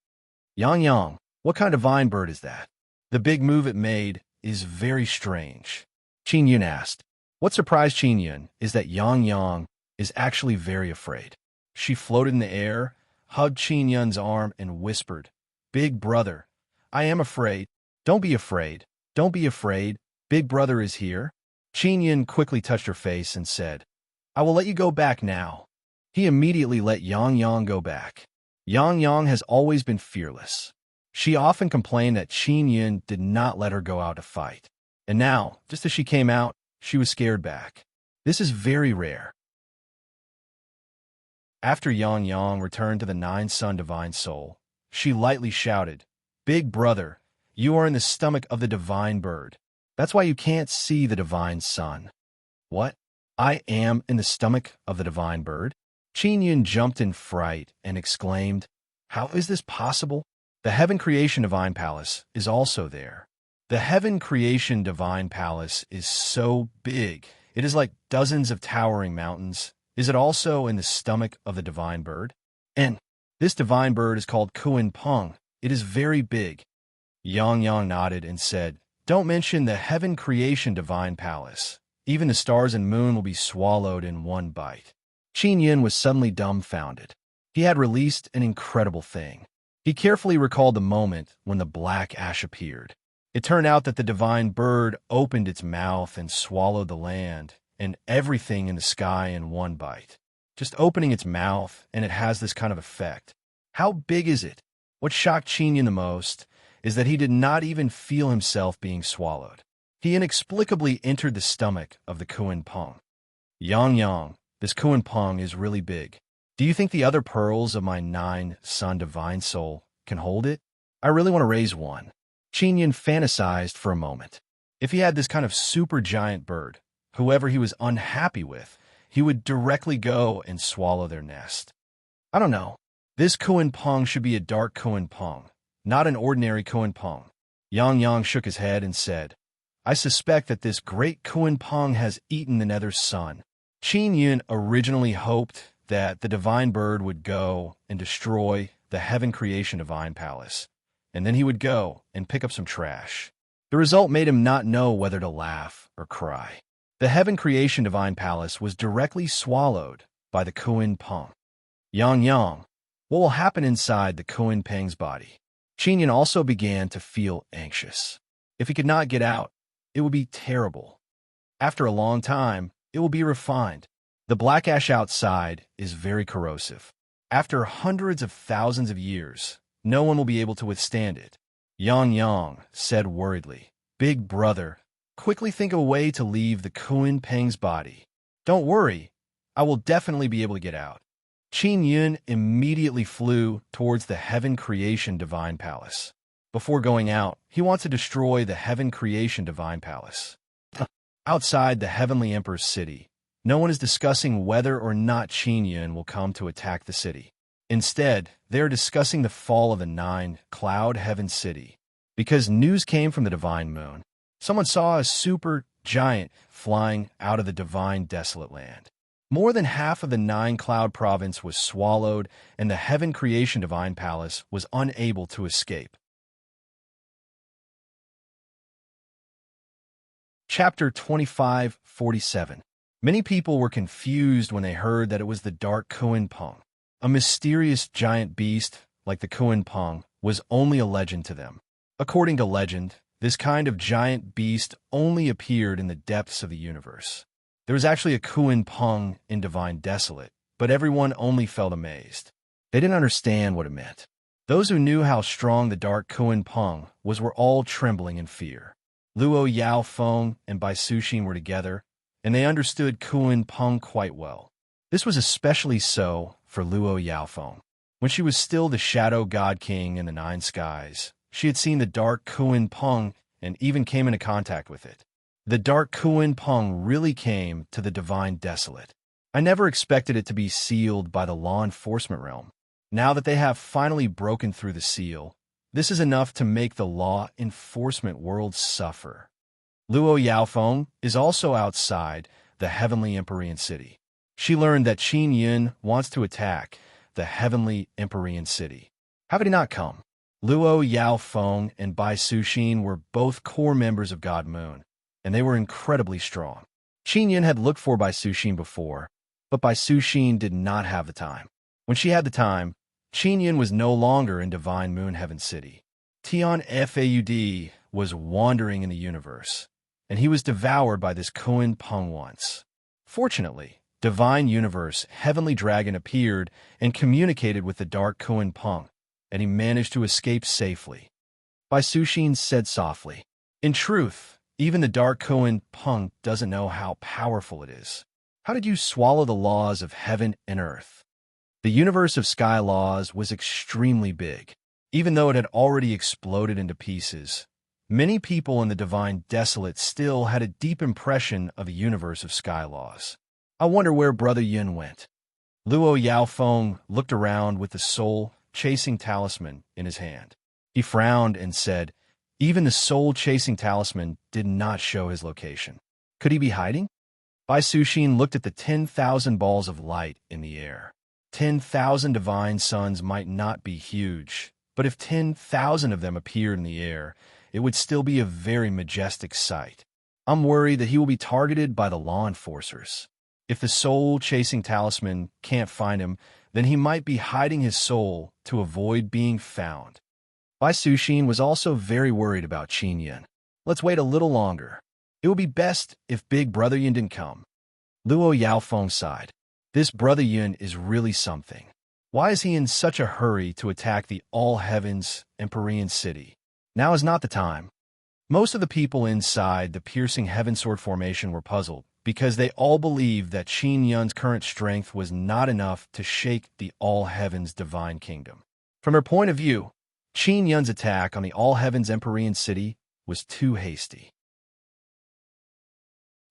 Yang Yang, what kind of divine bird is that? The big move it made is very strange. Qin Yun asked. What surprised Qin Yun is that Yang Yang is actually very afraid. She floated in the air, hugged Qin Yun's arm, and whispered, Big brother, I am afraid. Don't be afraid. Don't be afraid. Big brother is here. Qin Yun quickly touched her face and said, I will let you go back now. He immediately let Yang Yang go back. Yang Yang has always been fearless. She often complained that Qin Yun did not let her go out to fight. And now, just as she came out, she was scared back. This is very rare. After Yang Yang returned to the 9-sun divine soul, she lightly shouted, Big brother, you are in the stomach of the divine bird. That's why you can't see the divine sun. What? I am in the stomach of the divine bird? Qin Yun jumped in fright and exclaimed, How is this possible? The Heaven Creation Divine Palace is also there. The Heaven Creation Divine Palace is so big, it is like dozens of towering mountains. Is it also in the stomach of the divine bird? And this divine bird is called Kuan Peng. It is very big. Yang Yang nodded and said, Don't mention the Heaven Creation Divine Palace. Even the stars and moon will be swallowed in one bite. Qin Yun was suddenly dumbfounded. He had released an incredible thing. He carefully recalled the moment when the black ash appeared. It turned out that the divine bird opened its mouth and swallowed the land and everything in the sky in one bite. Just opening its mouth, and it has this kind of effect. How big is it? What shocked Qin Yun the most is that he did not even feel himself being swallowed. He inexplicably entered the stomach of the Kuan Peng. Yang, this Kuan Peng is really big. Do you think the other pearls of my 9-sun divine soul can hold it? I really want to raise one. Qin Yun fantasized for a moment. If he had this kind of super giant bird, whoever he was unhappy with, he would directly go and swallow their nest. I don't know. This Kuan Peng should be a dark Kuan Peng, not an ordinary Kuan Peng. Yang shook his head and said, I suspect that this great Kuan Peng has eaten the nether sun. Qin Yun originally hoped that the divine bird would go and destroy the heaven creation divine palace, and then he would go and pick up some trash. The result made him not know whether to laugh or cry. The heaven creation divine palace was directly swallowed by the Kuan Peng. Yang, what will happen inside the Kuan Peng's body? Qin Yun also began to feel anxious. If he could not get out, it would be terrible. After a long time, it will be refined. The black ash outside is very corrosive. After hundreds of thousands of years, no one will be able to withstand it. Yang said worriedly, Big brother, quickly think of a way to leave the Kuan Peng's body. Don't worry, I will definitely be able to get out. Qin Yun immediately flew towards the Heaven Creation Divine Palace. Before going out, he wants to destroy the Heaven Creation Divine Palace. Outside the Heavenly Emperor's city, no one is discussing whether or not Qin Yun will come to attack the city. Instead, they are discussing the fall of the 9-cloud heaven city. Because news came from the divine moon, someone saw a super giant flying out of the divine desolate land. More than half of the 9-cloud province was swallowed, and the Heaven Creation Divine Palace was unable to escape. Chapter 25:47. Many people were confused when they heard that it was the dark Kuan Peng. A mysterious giant beast, like the Kuan Peng, was only a legend to them. According to legend, this kind of giant beast only appeared in the depths of the universe. There was actually a Kuan Peng in Divine Desolate, but everyone only felt amazed. They didn't understand what it meant. Those who knew how strong the dark Kuan Peng was were all trembling in fear. Luo Yaofeng and Bai Suxin were together, and they understood Kuan Peng quite well. This was especially so for Luo Yaofeng. When she was still the Shadow God King in the 9 skies, she had seen the dark Kuan Peng and even came into contact with it. The dark Kuan Peng really came to the Divine Desolate. I never expected it to be sealed by the law enforcement realm. Now that they have finally broken through the seal, this is enough to make the law enforcement world suffer. Luo Yaofeng is also outside the Heavenly Empyrean City. She learned that Qin Yun wants to attack the Heavenly Empyrean City. How could he not come? Luo Yaofeng and Bai Suxin were both core members of God Moon, and they were incredibly strong. Qin Yun had looked for Bai Suxin before, but Bai Suxin did not have the time. When she had the time, Qin Yun was no longer in Divine Moon Heaven City. Tian Faud was wandering in the universe, and he was devoured by this Kuan Peng once. Fortunately, Divine Universe Heavenly Dragon appeared and communicated with the dark Kuan Peng, and he managed to escape safely. Bai Suxin said softly, In truth, even the dark Kuan Peng doesn't know how powerful it is. How did you swallow the laws of heaven and earth? The universe of sky laws was extremely big. Even though it had already exploded into pieces, many people in the Divine Desolate still had a deep impression of the universe of sky laws. I wonder where Brother Yun went. Luo Yaofeng looked around with the soul-chasing talisman in his hand. He frowned and said, even the soul-chasing talisman did not show his location. Could he be hiding? Bai Suxin looked at the 10,000 balls of light in the air. 10,000 divine suns might not be huge, but if 10,000 of them appeared in the air, it would still be a very majestic sight. I'm worried that he will be targeted by the law enforcers. If the soul-chasing talisman can't find him, then he might be hiding his soul to avoid being found. Bai Suxin was also very worried about Qin Yun. Let's wait a little longer. It would be best if Big Brother Yun didn't come. Luo Yaofeng sighed. This Brother Yun is really something. Why is he in such a hurry to attack the All Heavens Empyrean city? Now is not the time. Most of the people inside the piercing heaven sword formation were puzzled, because they all believed that Qin Yun's current strength was not enough to shake the All Heavens divine kingdom. From their point of view, Qin Yun's attack on the All Heavens Empyrean city was too hasty.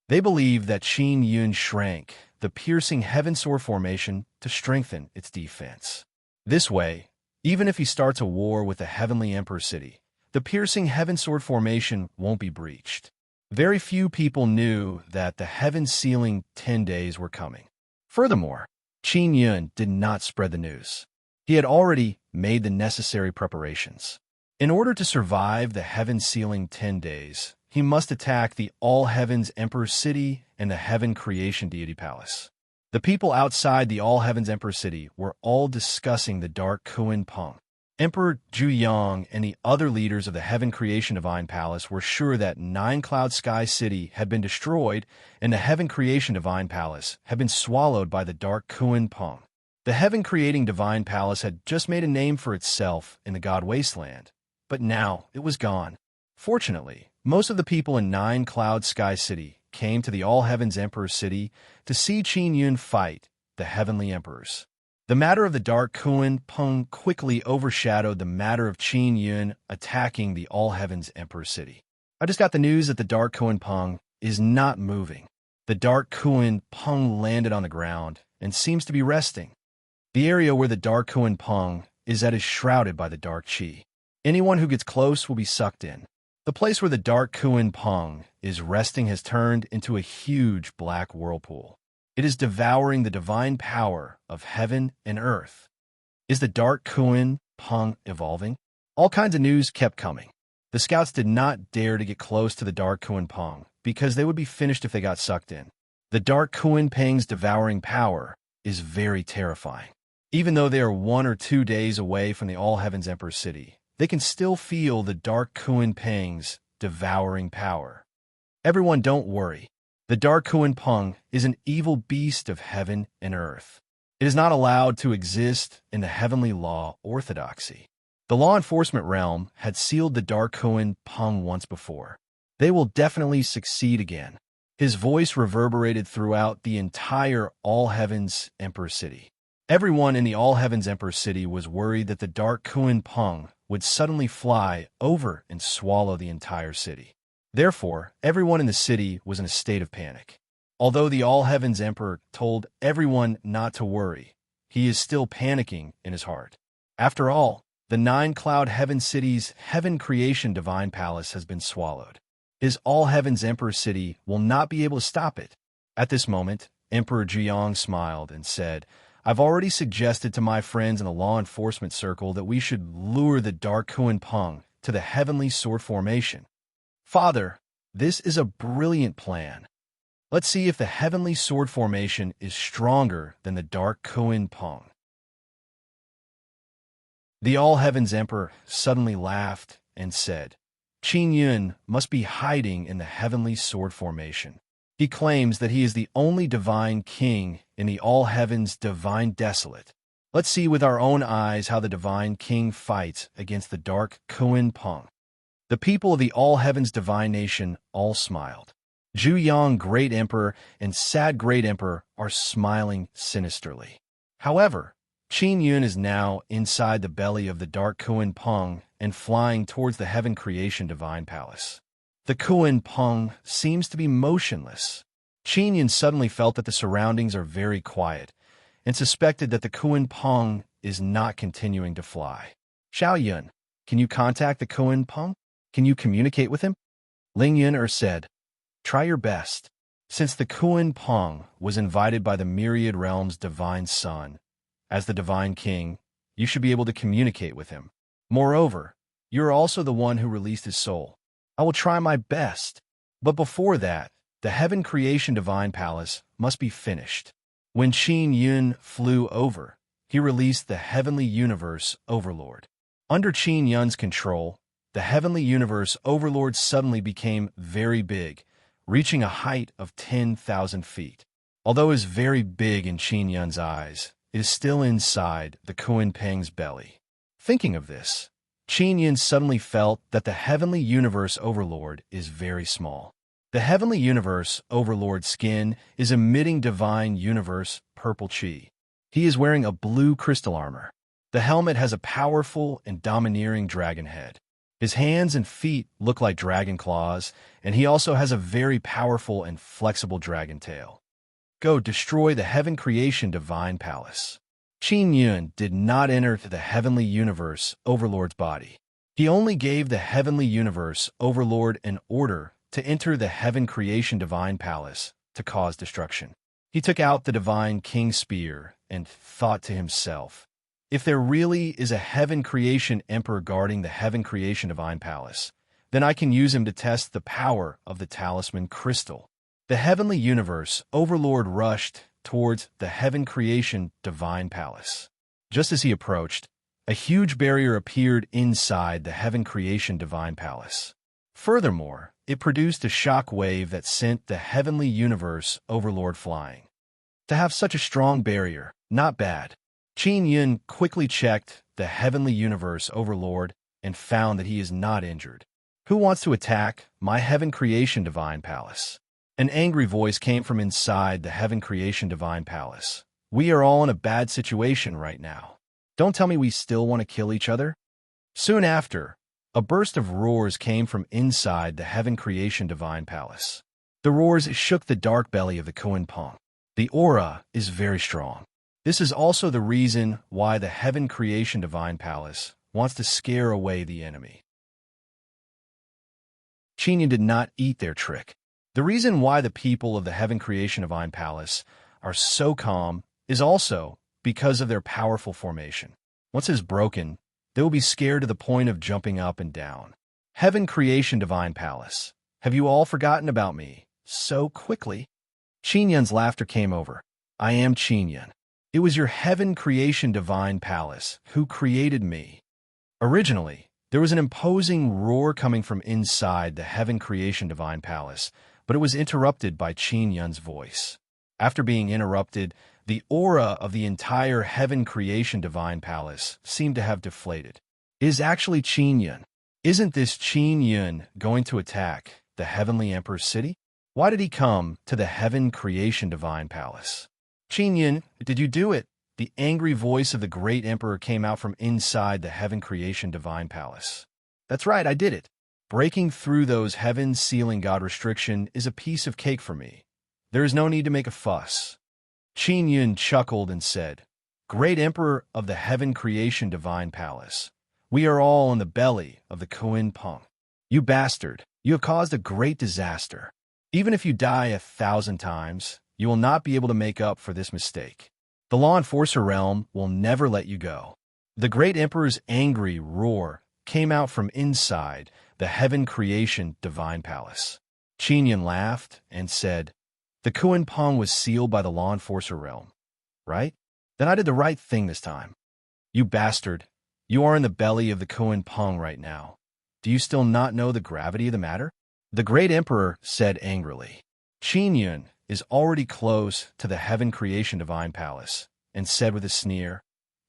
They believed that Qin Yun shrank the piercing heaven sword formation to strengthen its defense. This way, even if he starts a war with the Heavenly Emperor city, the piercing heaven sword formation won't be breached. Very few people knew that the heaven-sealing 10 days were coming. Furthermore, Qin Yun did not spread the news. He had already made the necessary preparations. In order to survive the heaven-sealing 10 days, he must attack the All Heavens Emperor city and the Heaven Creation Deity Palace. The people outside the All Heavens Emperor city were all discussing the Dark Kuan Peng. Emperor Zhu and the other leaders of the Heaven Creation Divine Palace were sure that Nine Cloud Sky City had been destroyed and the Heaven Creation Divine Palace had been swallowed by the Dark Kuan Peng. The Heaven Creating Divine Palace had just made a name for itself in the God Wasteland, but now it was gone. Fortunately, most of the people in Nine Cloud Sky City came to the All Heavens Emperor city to see Qin Yun fight the Heavenly Emperors. The matter of the Dark Kuan Peng quickly overshadowed the matter of Qin Yun attacking the All Heavens Emperor city. I just got the news that the Dark Kuan Peng is not moving. The Dark Kuan Peng landed on the ground and seems to be resting. The area where the Dark Kuan Peng is shrouded by the Dark Qi. Anyone who gets close will be sucked in. The place where the Dark Kuan Peng is resting has turned into a huge black whirlpool. It is devouring the divine power of heaven and earth. Is the Dark Kuan Peng evolving? All kinds of news kept coming. The scouts did not dare to get close to the Dark Kuan Peng because they would be finished if they got sucked in. The Dark Kuan Peng's devouring power is very terrifying. Even though they are 1 or 2 days away from the All Heavens Emperor city, they can still feel the Dark Kuan Peng's devouring power. Everyone, don't worry. The Dark Kuan Peng is an evil beast of heaven and earth. It is not allowed to exist in the heavenly law orthodoxy. The law enforcement realm had sealed the Dark Kuan Peng once before. They will definitely succeed again. His voice reverberated throughout the entire All Heavens Emperor city. Everyone in the All Heavens Emperor city was worried that the Dark Kuan Peng would suddenly fly over and swallow the entire city. Therefore, everyone in the city was in a state of panic. Although the All Heavens Emperor told everyone not to worry, he is still panicking in his heart. After all, the Nine Cloud Heaven City's Heaven Creation Divine Palace has been swallowed. His All Heavens Emperor city will not be able to stop it. At this moment, Emperor Ziyang smiled and said, I've already suggested to my friends in the law enforcement circle that we should lure the Dark Kuan Peng to the Heavenly Sword Formation. Father, this is a brilliant plan. Let's see if the Heavenly Sword Formation is stronger than the Dark Kuan Peng. The All Heavens Emperor suddenly laughed and said, Qin Yun must be hiding in the Heavenly Sword Formation. He claims that he is the only divine king in the All Heavens Divine Desolate. Let's see with our own eyes how the divine king fights against the Dark Kuan Peng. The people of the All Heavens Divine Nation all smiled. Zhu Yang, Great Emperor, and Sad Great Emperor are smiling sinisterly. However, Qin Yun is now inside the belly of the Dark Kuan Peng and flying towards the Heaven Creation Divine Palace. The Kuan Peng seems to be motionless. Qin Yun suddenly felt that the surroundings are very quiet and suspected that the Kuan Peng is not continuing to fly. Xiao Yun, can you contact the Kuan Peng? Can you communicate with him? Ling Yun said, try your best. Since the Kuan Peng was invited by the Myriad Realm's Divine Son, as the Divine King, you should be able to communicate with him. Moreover, you are also the one who released his soul. I will try my best. But before that, the Heaven Creation Divine Palace must be finished. When Qin Yun flew over, he released the Heavenly Universe Overlord. Under Qin Yun's control, the Heavenly Universe Overlord suddenly became very big, reaching a height of 10,000 feet. Although it is very big in Qin Yun's eyes, it is still inside the Kuan Peng's belly. Thinking of this, Qin Yun suddenly felt that the Heavenly Universe Overlord is very small. The Heavenly Universe Overlord's skin is emitting divine universe purple chi. He is wearing a blue crystal armor. The helmet has a powerful and domineering dragon head. His hands and feet look like dragon claws, and he also has a very powerful and flexible dragon tail. Go destroy the Heaven Creation Divine Palace. Qin Yun did not enter the Heavenly Universe Overlord's body. He only gave the Heavenly Universe Overlord an order to enter the Heaven Creation Divine Palace to cause destruction. He took out the Divine King's Spear and thought to himself, if there really is a Heaven Creation Emperor guarding the Heaven Creation Divine Palace, then I can use him to test the power of the Talisman Crystal. The Heavenly Universe Overlord rushed towards the Heaven Creation Divine Palace. Just as he approached, a huge barrier appeared inside the Heaven Creation Divine Palace. Furthermore, it produced a shock wave that sent the Heavenly Universe Overlord flying. To have such a strong barrier, not bad. Qin Yun quickly checked the Heavenly Universe Overlord and found that he is not injured. Who wants to attack my Heaven Creation Divine Palace? An angry voice came from inside the Heaven Creation Divine Palace. We are all in a bad situation right now. Don't tell me we still want to kill each other? Soon after, a burst of roars came from inside the Heaven Creation Divine Palace. The roars shook the dark belly of the Kuan Peng. The aura is very strong. This is also the reason why the Heaven Creation Divine Palace wants to scare away the enemy. Qin Yun did not eat their trick. The reason why the people of the Heaven Creation Divine Palace are so calm is also because of their powerful formation. Once it is broken, they will be scared to the point of jumping up and down. Heaven Creation Divine Palace, have you all forgotten about me so quickly? Qin Yun's laughter came over. I am Qin Yun. It was your Heaven Creation Divine Palace who created me. Originally, there was an imposing roar coming from inside the Heaven Creation Divine Palace, but it was interrupted by Qin Yun's voice. After being interrupted, the aura of the entire Heaven Creation Divine Palace seemed to have deflated. It is actually Qin Yun. Isn't this Qin Yun going to attack the Heavenly Emperor's city? Why did he come to the Heaven Creation Divine Palace? Qin Yun, did you do it? The angry voice of the great emperor came out from inside the Heaven Creation Divine Palace. That's right, I did it. Breaking through those heaven sealing God restriction is a piece of cake for me. There is no need to make a fuss. Qin Yun chuckled and said, Great Emperor of the Heaven Creation Divine Palace, we are all in the belly of the Kuan Peng. You bastard, you have caused a great disaster. Even if you die 1,000 times, you will not be able to make up for this mistake. The Law Enforcer realm will never let you go. The great emperor's angry roar came out from inside the Heaven Creation Divine Palace. Qin Yun laughed and said, The Kuan Peng was sealed by the Law Enforcer realm, right? Then I did the right thing this time. You bastard, you are in the belly of the Kuan Peng right now. Do you still not know the gravity of the matter? The great emperor said angrily. Qin Yun is already close to the Heaven Creation Divine Palace, and said with a sneer,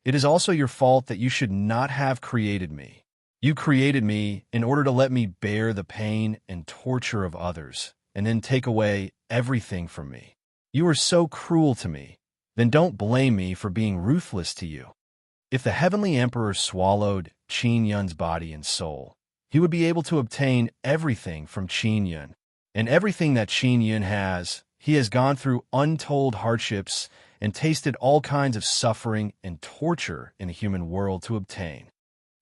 It is also your fault that you should not have created me. You created me in order to let me bear the pain and torture of others, and then take away everything from me. You are so cruel to me, then don't blame me for being ruthless to you. If the Heavenly Emperor swallowed Qin Yun's body and soul, he would be able to obtain everything from Qin Yun, and everything that Qin Yun has. He has gone through untold hardships and tasted all kinds of suffering and torture in the human world to obtain.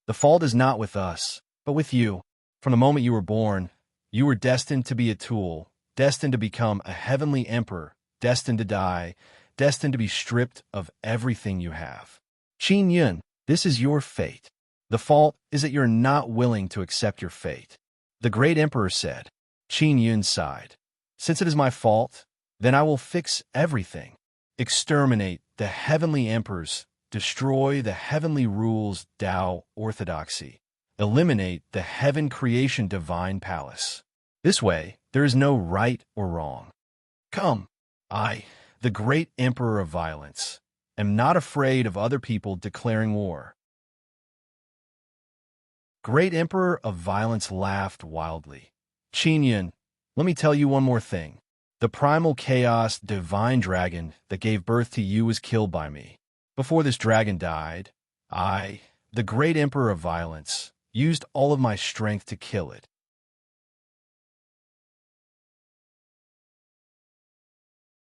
The fault is not with us, but with you. From the moment you were born, you were destined to be a tool, destined to become a heavenly emperor, destined to die, destined to be stripped of everything you have. Qin Yun, this is your fate. The fault is that you're not willing to accept your fate. The great emperor said. Qin Yun sighed. Since it is my fault, then I will fix everything. Exterminate the heavenly emperors, destroy the heavenly rules Tao orthodoxy, eliminate the heaven creation divine palace. This way, there is no right or wrong. Come, I, the great emperor of violence, am not afraid of other people declaring war. Great emperor of violence laughed wildly. Qin, let me tell you one more thing. The primal chaos divine dragon that gave birth to you was killed by me. Before this dragon died, I, the great emperor of violence, used all of my strength to kill it.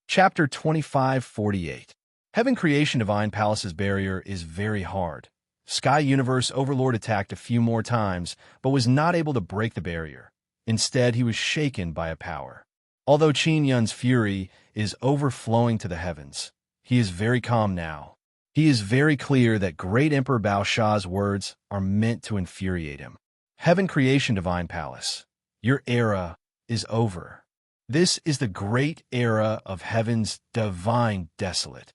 Chapter 2548. Heaven Creation Divine Palace's barrier is very hard. Sky Universe Overlord attacked a few more times, but was not able to break the barrier. Instead, he was shaken by a power. Although Qin Yun's fury is overflowing to the heavens, he is very calm now. He is very clear that Great Emperor Bao Sha's words are meant to infuriate him. Heaven Creation Divine Palace, your era is over. This is the great era of heaven's divine desolate.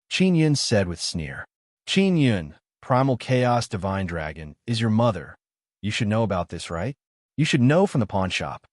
Qin Yun said with sneer. Qin Yun, Primal Chaos Divine Dragon, is your mother. You should know about this, right? You should know from the pawn shop.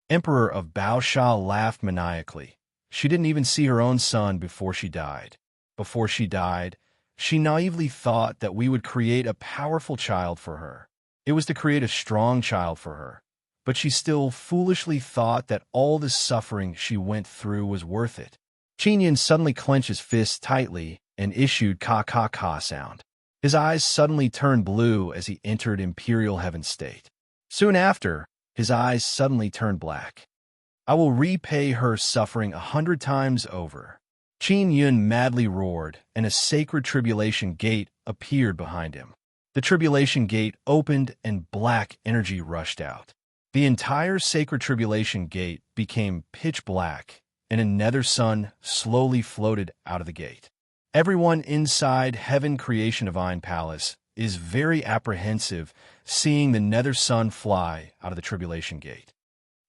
Emperor of Bao Sha laughed maniacally. She didn't even see her own son before she died. Before she died, she naively thought that we would create a powerful child for her. It was to create a strong child for her. But she still foolishly thought that all the suffering she went through was worth it. Qin Yun suddenly clenched his fists tightly and issued ka-ka-ka sound. His eyes suddenly turned blue as he entered Imperial Heaven State. Soon after, his eyes suddenly turned black. I will repay her suffering 100 times over. Qin Yun madly roared, and a sacred tribulation gate appeared behind him. The tribulation gate opened and black energy rushed out. The entire sacred tribulation gate became pitch black, and a nether sun slowly floated out of the gate. Everyone inside Heaven Creation Divine Palace is very apprehensive seeing the nether sun fly out of the tribulation gate.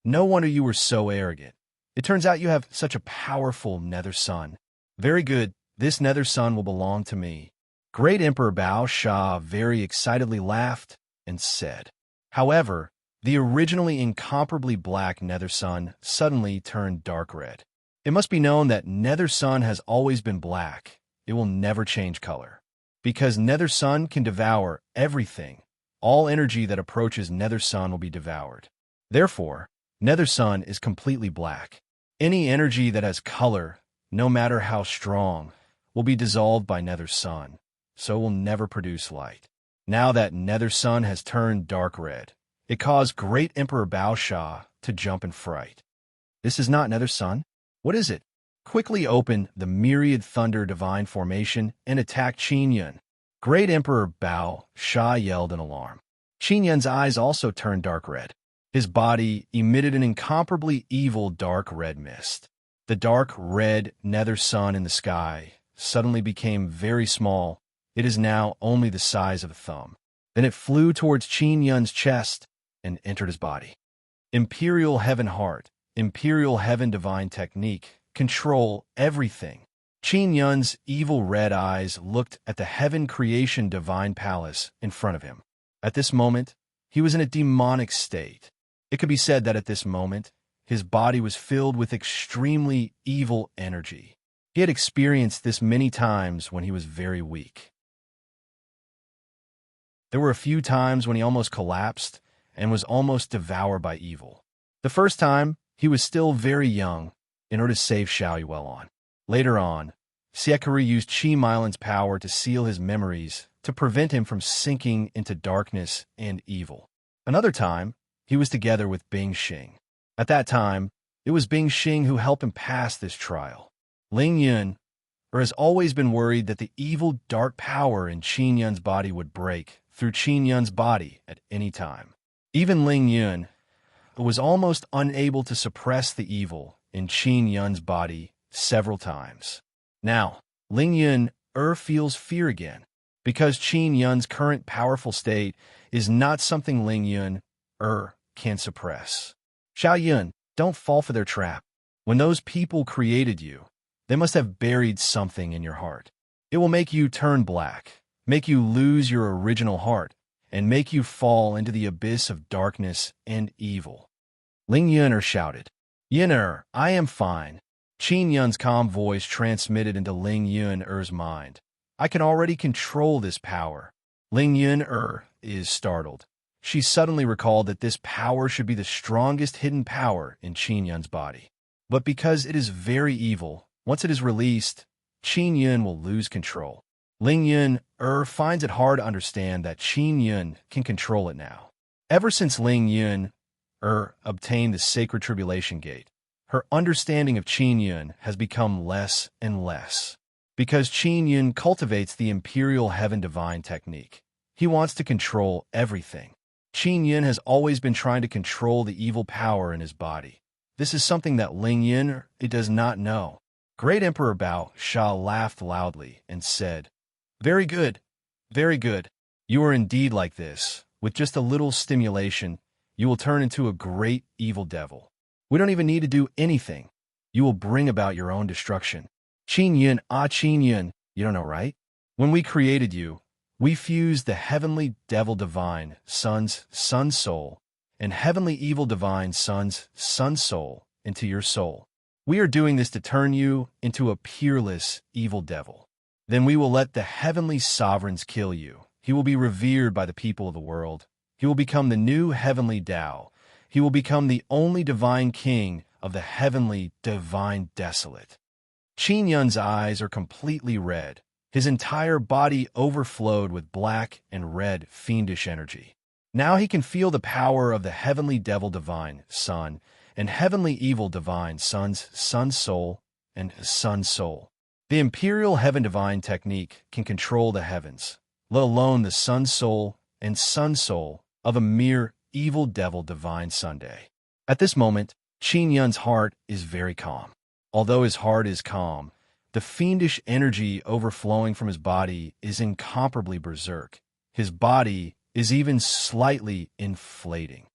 No wonder you were so arrogant. It turns out you have such a powerful nether sun. Very good, this nether sun will belong to me. Great Emperor Bao Sha very excitedly laughed and said. However, the originally incomparably black nether sun suddenly turned dark red. It must be known that nether sun has always been black. It will never change color. Because nether sun can devour everything, all energy that approaches nether sun will be devoured. Therefore, nether sun is completely black. Any energy that has color, no matter how strong, will be dissolved by nether sun, so will never produce light. Now that nether sun has turned dark red, it caused Great Emperor Bao Sha to jump in fright. This is not nether sun? What is it? Quickly open the myriad thunder divine formation and attack Qin Yun. Great Emperor Bao Sha yelled in alarm. Qin Yun's eyes also turned dark red. His body emitted an incomparably evil dark red mist. The dark red nether sun in the sky suddenly became very small. It is now only the size of a thumb. Then it flew towards Qin Yun's chest and entered his body. Imperial Heaven Heart, Imperial Heaven Divine Technique, control everything. Qin Yun's evil red eyes looked at the Heaven Creation Divine Palace in front of him. At this moment, he was in a demonic state. It could be said that at this moment, his body was filled with extremely evil energy. He had experienced this many times when he was very weak. There were a few times when he almost collapsed and was almost devoured by evil. The first time, he was still very young in order to save Xiao Yuelon. Later on, Siekari used Qi Milan's power to seal his memories to prevent him from sinking into darkness and evil. Another time, he was together with Bing Xing. At that time, it was Bing Xing who helped him pass this trial. Ling Yun has always been worried that the evil dark power in Qin Yun's body would break through Qin Yun's body at any time. Even Ling Yun was almost unable to suppress the evil in Qin Yun's body several times. Now, Ling Yun feels fear again, because Qin Yun's current powerful state is not something Ling Yun can suppress. Xiao Yun, don't fall for their trap. When those people created you, they must have buried something in your heart. It will make you turn black, make you lose your original heart, and make you fall into the abyss of darkness and evil. Ling Yun shouted. Yin I am fine. Qin Yun's calm voice transmitted into Ling Yun-er's mind. I can already control this power. Ling Yun-er is startled. She suddenly recalled that this power should be the strongest hidden power in Qin Yun's body. But because it is very evil, once it is released, Qin Yun will lose control. Ling Yun-er finds it hard to understand that Qin Yun can control it now. Ever since Ling Yun-er obtained the sacred tribulation gate, her understanding of Qin Yun has become less and less. Because Qin Yun cultivates the imperial heaven divine technique, he wants to control everything. Qin Yun has always been trying to control the evil power in his body. This is something that Ling Yun does not know. Great Emperor Bao Sha laughed loudly and said, Very good, very good. You are indeed like this. With just a little stimulation, you will turn into a great evil devil. We don't even need to do anything. You will bring about your own destruction. Qin Yun, you don't know, right? When we created you, we fused the heavenly devil divine sun's sun soul and heavenly evil divine sun's sun soul into your soul. We are doing this to turn you into a peerless evil devil. Then we will let the heavenly sovereigns kill you. He will be revered by the people of the world. He will become the new heavenly Tao. He will become the only divine king of the heavenly divine desolate. Qin Yun's eyes are completely red. His entire body overflowed with black and red fiendish energy. Now he can feel the power of the heavenly devil divine sun and heavenly evil divine sun's sun soul and sun soul. The imperial heaven divine technique can control the heavens, let alone the sun soul and sun soul of a mere evil devil divine Sunday. At this moment, Qin Yun's heart is very calm. Although his heart is calm, the fiendish energy overflowing from his body is incomparably berserk. His body is even slightly inflating.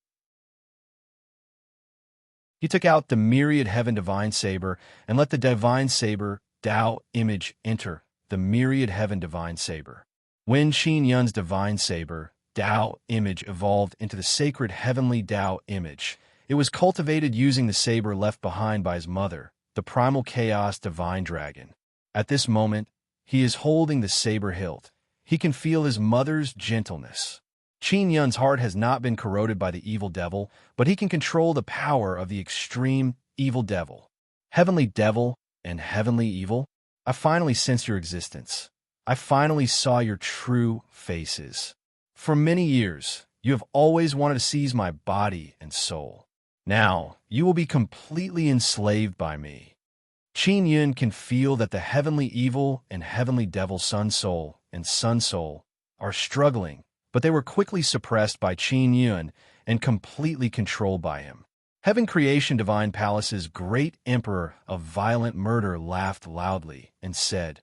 He took out the myriad heaven divine saber and let the divine saber Tao image enter the myriad heaven divine saber. When Qin Yun's divine saber Tao image evolved into the sacred heavenly Tao image, it was cultivated using the saber left behind by his mother, the primal chaos divine dragon. At this moment, he is holding the saber hilt. He can feel his mother's gentleness. Qin Yun's heart has not been corroded by the evil devil, but he can control the power of the extreme evil devil. Heavenly devil and heavenly evil, I finally sensed your existence. I finally saw your true faces. For many years, you have always wanted to seize my body and soul. Now, you will be completely enslaved by me. Qin Yun can feel that the heavenly evil and heavenly devil sun soul and sun soul are struggling, but they were quickly suppressed by Qin Yun and completely controlled by him. Heaven Creation Divine Palace's great emperor of violent murder laughed loudly and said,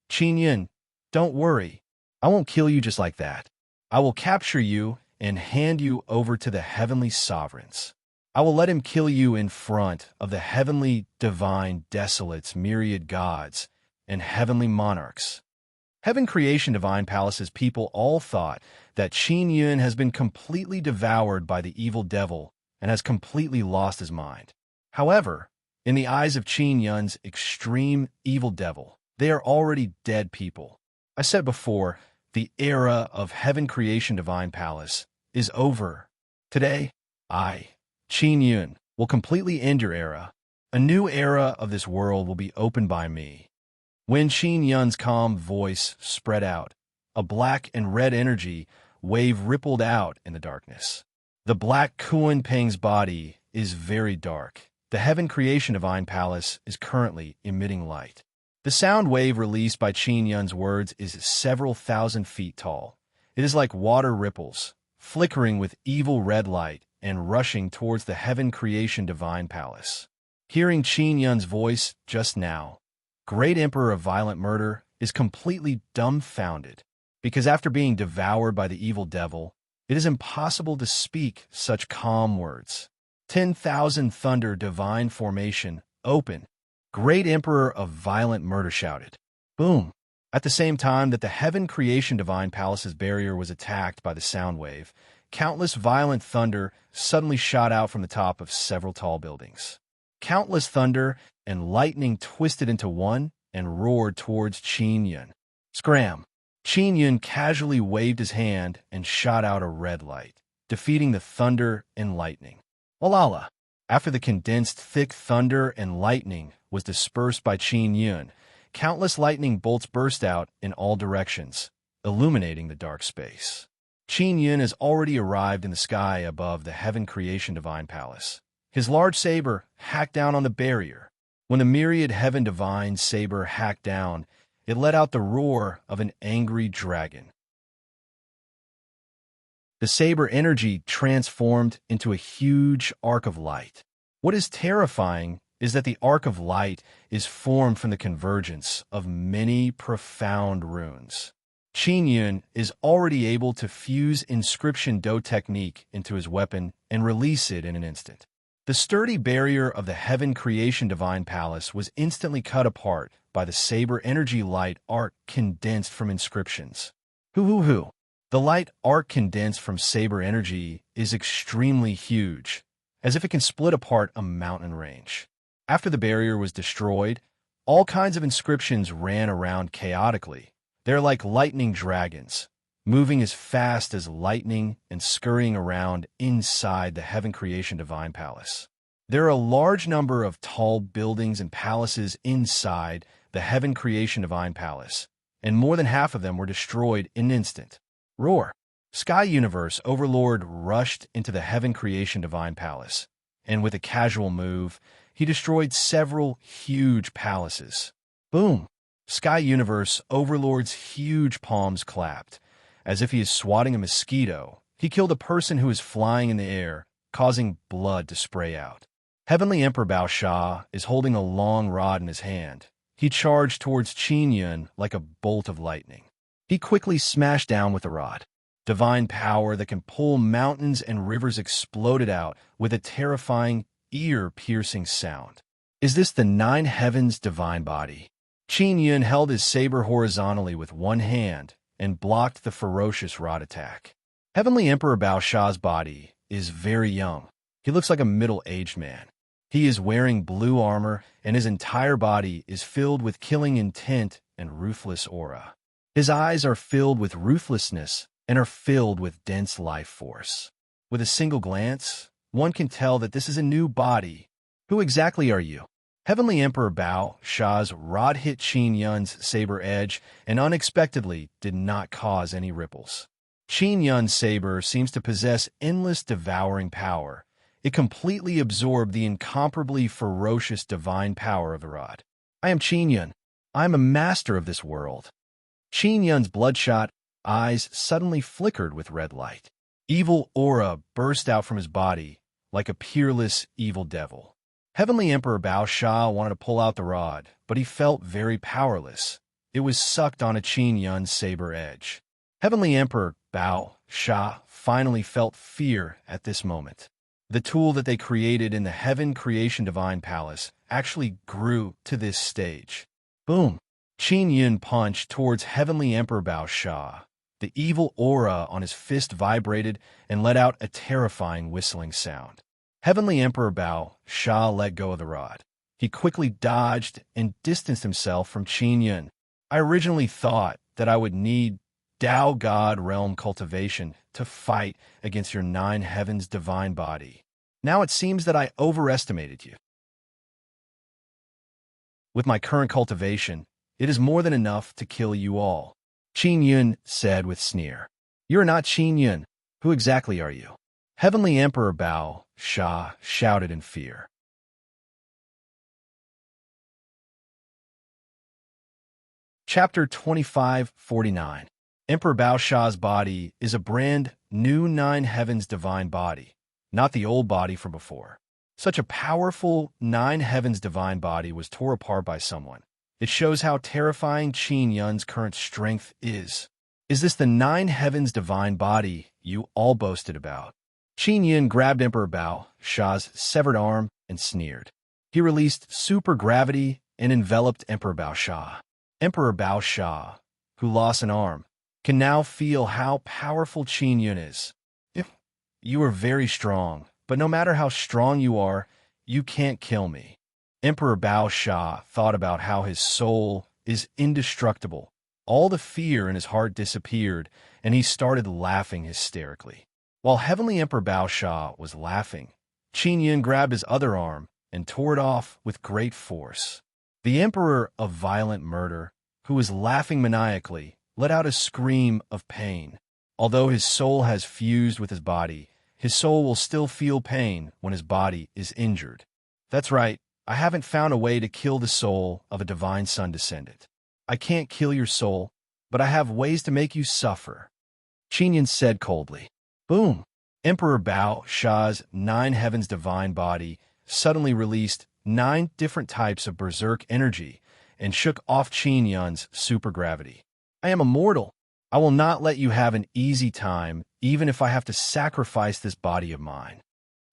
Qin Yun, don't worry. I won't kill you just like that. I will capture you and hand you over to the heavenly sovereigns. I will let him kill you in front of the heavenly divine desolates, myriad gods, and heavenly monarchs. Heaven Creation Divine Palace's people all thought that Qin Yun has been completely devoured by the evil devil and has completely lost his mind. However, in the eyes of Qin Yun's extreme evil devil, they are already dead people. I said before, the era of Heaven Creation Divine Palace is over. Today, Qin Yun, will completely end your era. A new era of this world will be opened by me. When Qin Yun's calm voice spread out, a black and red energy wave rippled out in the darkness. The black Kuan Peng's body is very dark. The Heaven Creation Divine Palace is currently emitting light. The sound wave released by Qin Yun's words is several thousand feet tall. It is like water ripples, flickering with evil red light and rushing towards the Heaven Creation Divine Palace. Hearing Qin Yun's voice just now, Great Emperor of Violent Murder is completely dumbfounded, because after being devoured by the evil devil, it is impossible to speak such calm words. 10,000 thunder divine formation open. Great Emperor of Violent Murder shouted. Boom! At the same time that the Heaven Creation Divine Palace's barrier was attacked by the sound wave, countless violent thunder suddenly shot out from the top of several tall buildings. Countless thunder and lightning twisted into one and roared towards Qin Yun. Scram! Qin Yun casually waved his hand and shot out a red light, defeating the thunder and lightning. Olala! After the condensed thick thunder and lightning was dispersed by Qin Yun, countless lightning bolts burst out in all directions, illuminating the dark space. Qin Yun has already arrived in the sky above the Heaven Creation Divine Palace. His large saber hacked down on the barrier. When the myriad Heaven Divine saber hacked down, it let out the roar of an angry dragon. The saber energy transformed into a huge arc of light. What is terrifying is that the arc of light is formed from the convergence of many profound runes. Qin Yun is already able to fuse inscription do technique into his weapon and release it in an instant. The sturdy barrier of the Heaven Creation Divine Palace was instantly cut apart by the saber energy light arc condensed from inscriptions. Hoo. The light arc condensed from saber energy is extremely huge, as if it can split apart a mountain range. After the barrier was destroyed, all kinds of inscriptions ran around chaotically. They're like lightning dragons, moving as fast as lightning and scurrying around inside the Heaven Creation Divine Palace. There are a large number of tall buildings and palaces inside the Heaven Creation Divine Palace, and more than half of them were destroyed in an instant. Roar! Sky Universe Overlord rushed into the Heaven Creation Divine Palace, and with a casual move, he destroyed several huge palaces. Boom! Sky Universe Overlord's huge palms clapped. As if he is swatting a mosquito, he killed a person who is flying in the air, causing blood to spray out. Heavenly Emperor Bao Sha is holding a long rod in his hand. He charged towards Qin Yun like a bolt of lightning. He quickly smashed down with the rod. Divine power that can pull mountains and rivers exploded out with a terrifying, ear-piercing sound. Is this the Nine Heavens' divine body? Qin Yun held his saber horizontally with one hand and blocked the ferocious rod attack. Heavenly Emperor Bao Sha's body is very young. He looks like a middle-aged man. He is wearing blue armor, and his entire body is filled with killing intent and ruthless aura. His eyes are filled with ruthlessness and are filled with dense life force. With a single glance, one can tell that this is a new body. Who exactly are you? Heavenly Emperor Bao Sha's rod hit Qin Yun's saber edge and unexpectedly did not cause any ripples. Qin Yun's saber seems to possess endless devouring power. It completely absorbed the incomparably ferocious divine power of the rod. I am Qin Yun. I am a master of this world. Qin Yun's bloodshot eyes suddenly flickered with red light. Evil aura burst out from his body like a peerless evil devil. Heavenly Emperor Bao Sha wanted to pull out the rod, but he felt very powerless. It was sucked onto Qin Yun's saber edge. Heavenly Emperor Bao Sha finally felt fear at this moment. The tool that they created in the Heaven Creation Divine Palace actually grew to this stage. Boom! Qin Yun punched towards Heavenly Emperor Bao Sha. The evil aura on his fist vibrated and let out a terrifying whistling sound. Heavenly Emperor Bao Sha let go of the rod. He quickly dodged and distanced himself from Qin Yun. I originally thought that I would need Tao God Realm cultivation to fight against your Nine Heavens divine body. Now it seems that I overestimated you. With my current cultivation, it is more than enough to kill you all, Qin Yun said with sneer. You're not Qin Yun. Who exactly are you? Heavenly Emperor Bao Sha shouted in fear. Chapter 2549. Emperor Bao Sha's body is a brand new Nine Heavens divine body, not the old body from before. Such a powerful Nine Heavens divine body was torn apart by someone. It shows how terrifying Qin Yun's current strength is. Is this the Nine Heavens divine body you all boasted about? Qin Yun grabbed Emperor Bao Sha's severed arm and sneered. He released supergravity and enveloped Emperor Baosha. Emperor Baosha, who lost an arm, can now feel how powerful Qin Yun is. You are very strong, but no matter how strong you are, you can't kill me. Emperor Baosha thought about how his soul is indestructible. All the fear in his heart disappeared, and he started laughing hysterically. While Heavenly Emperor Baosha was laughing, Qin Yun grabbed his other arm and tore it off with great force. The Emperor of Violent Murder, who was laughing maniacally, let out a scream of pain. Although his soul has fused with his body, his soul will still feel pain when his body is injured. That's right, I haven't found a way to kill the soul of a divine sun descendant. I can't kill your soul, but I have ways to make you suffer, Qin Yun said coldly. Boom! Emperor Bao Sha's 9 heavens divine body suddenly released 9 different types of berserk energy and shook off Qin Yun's supergravity. I am immortal. I will not let you have an easy time, even if I have to sacrifice this body of mine.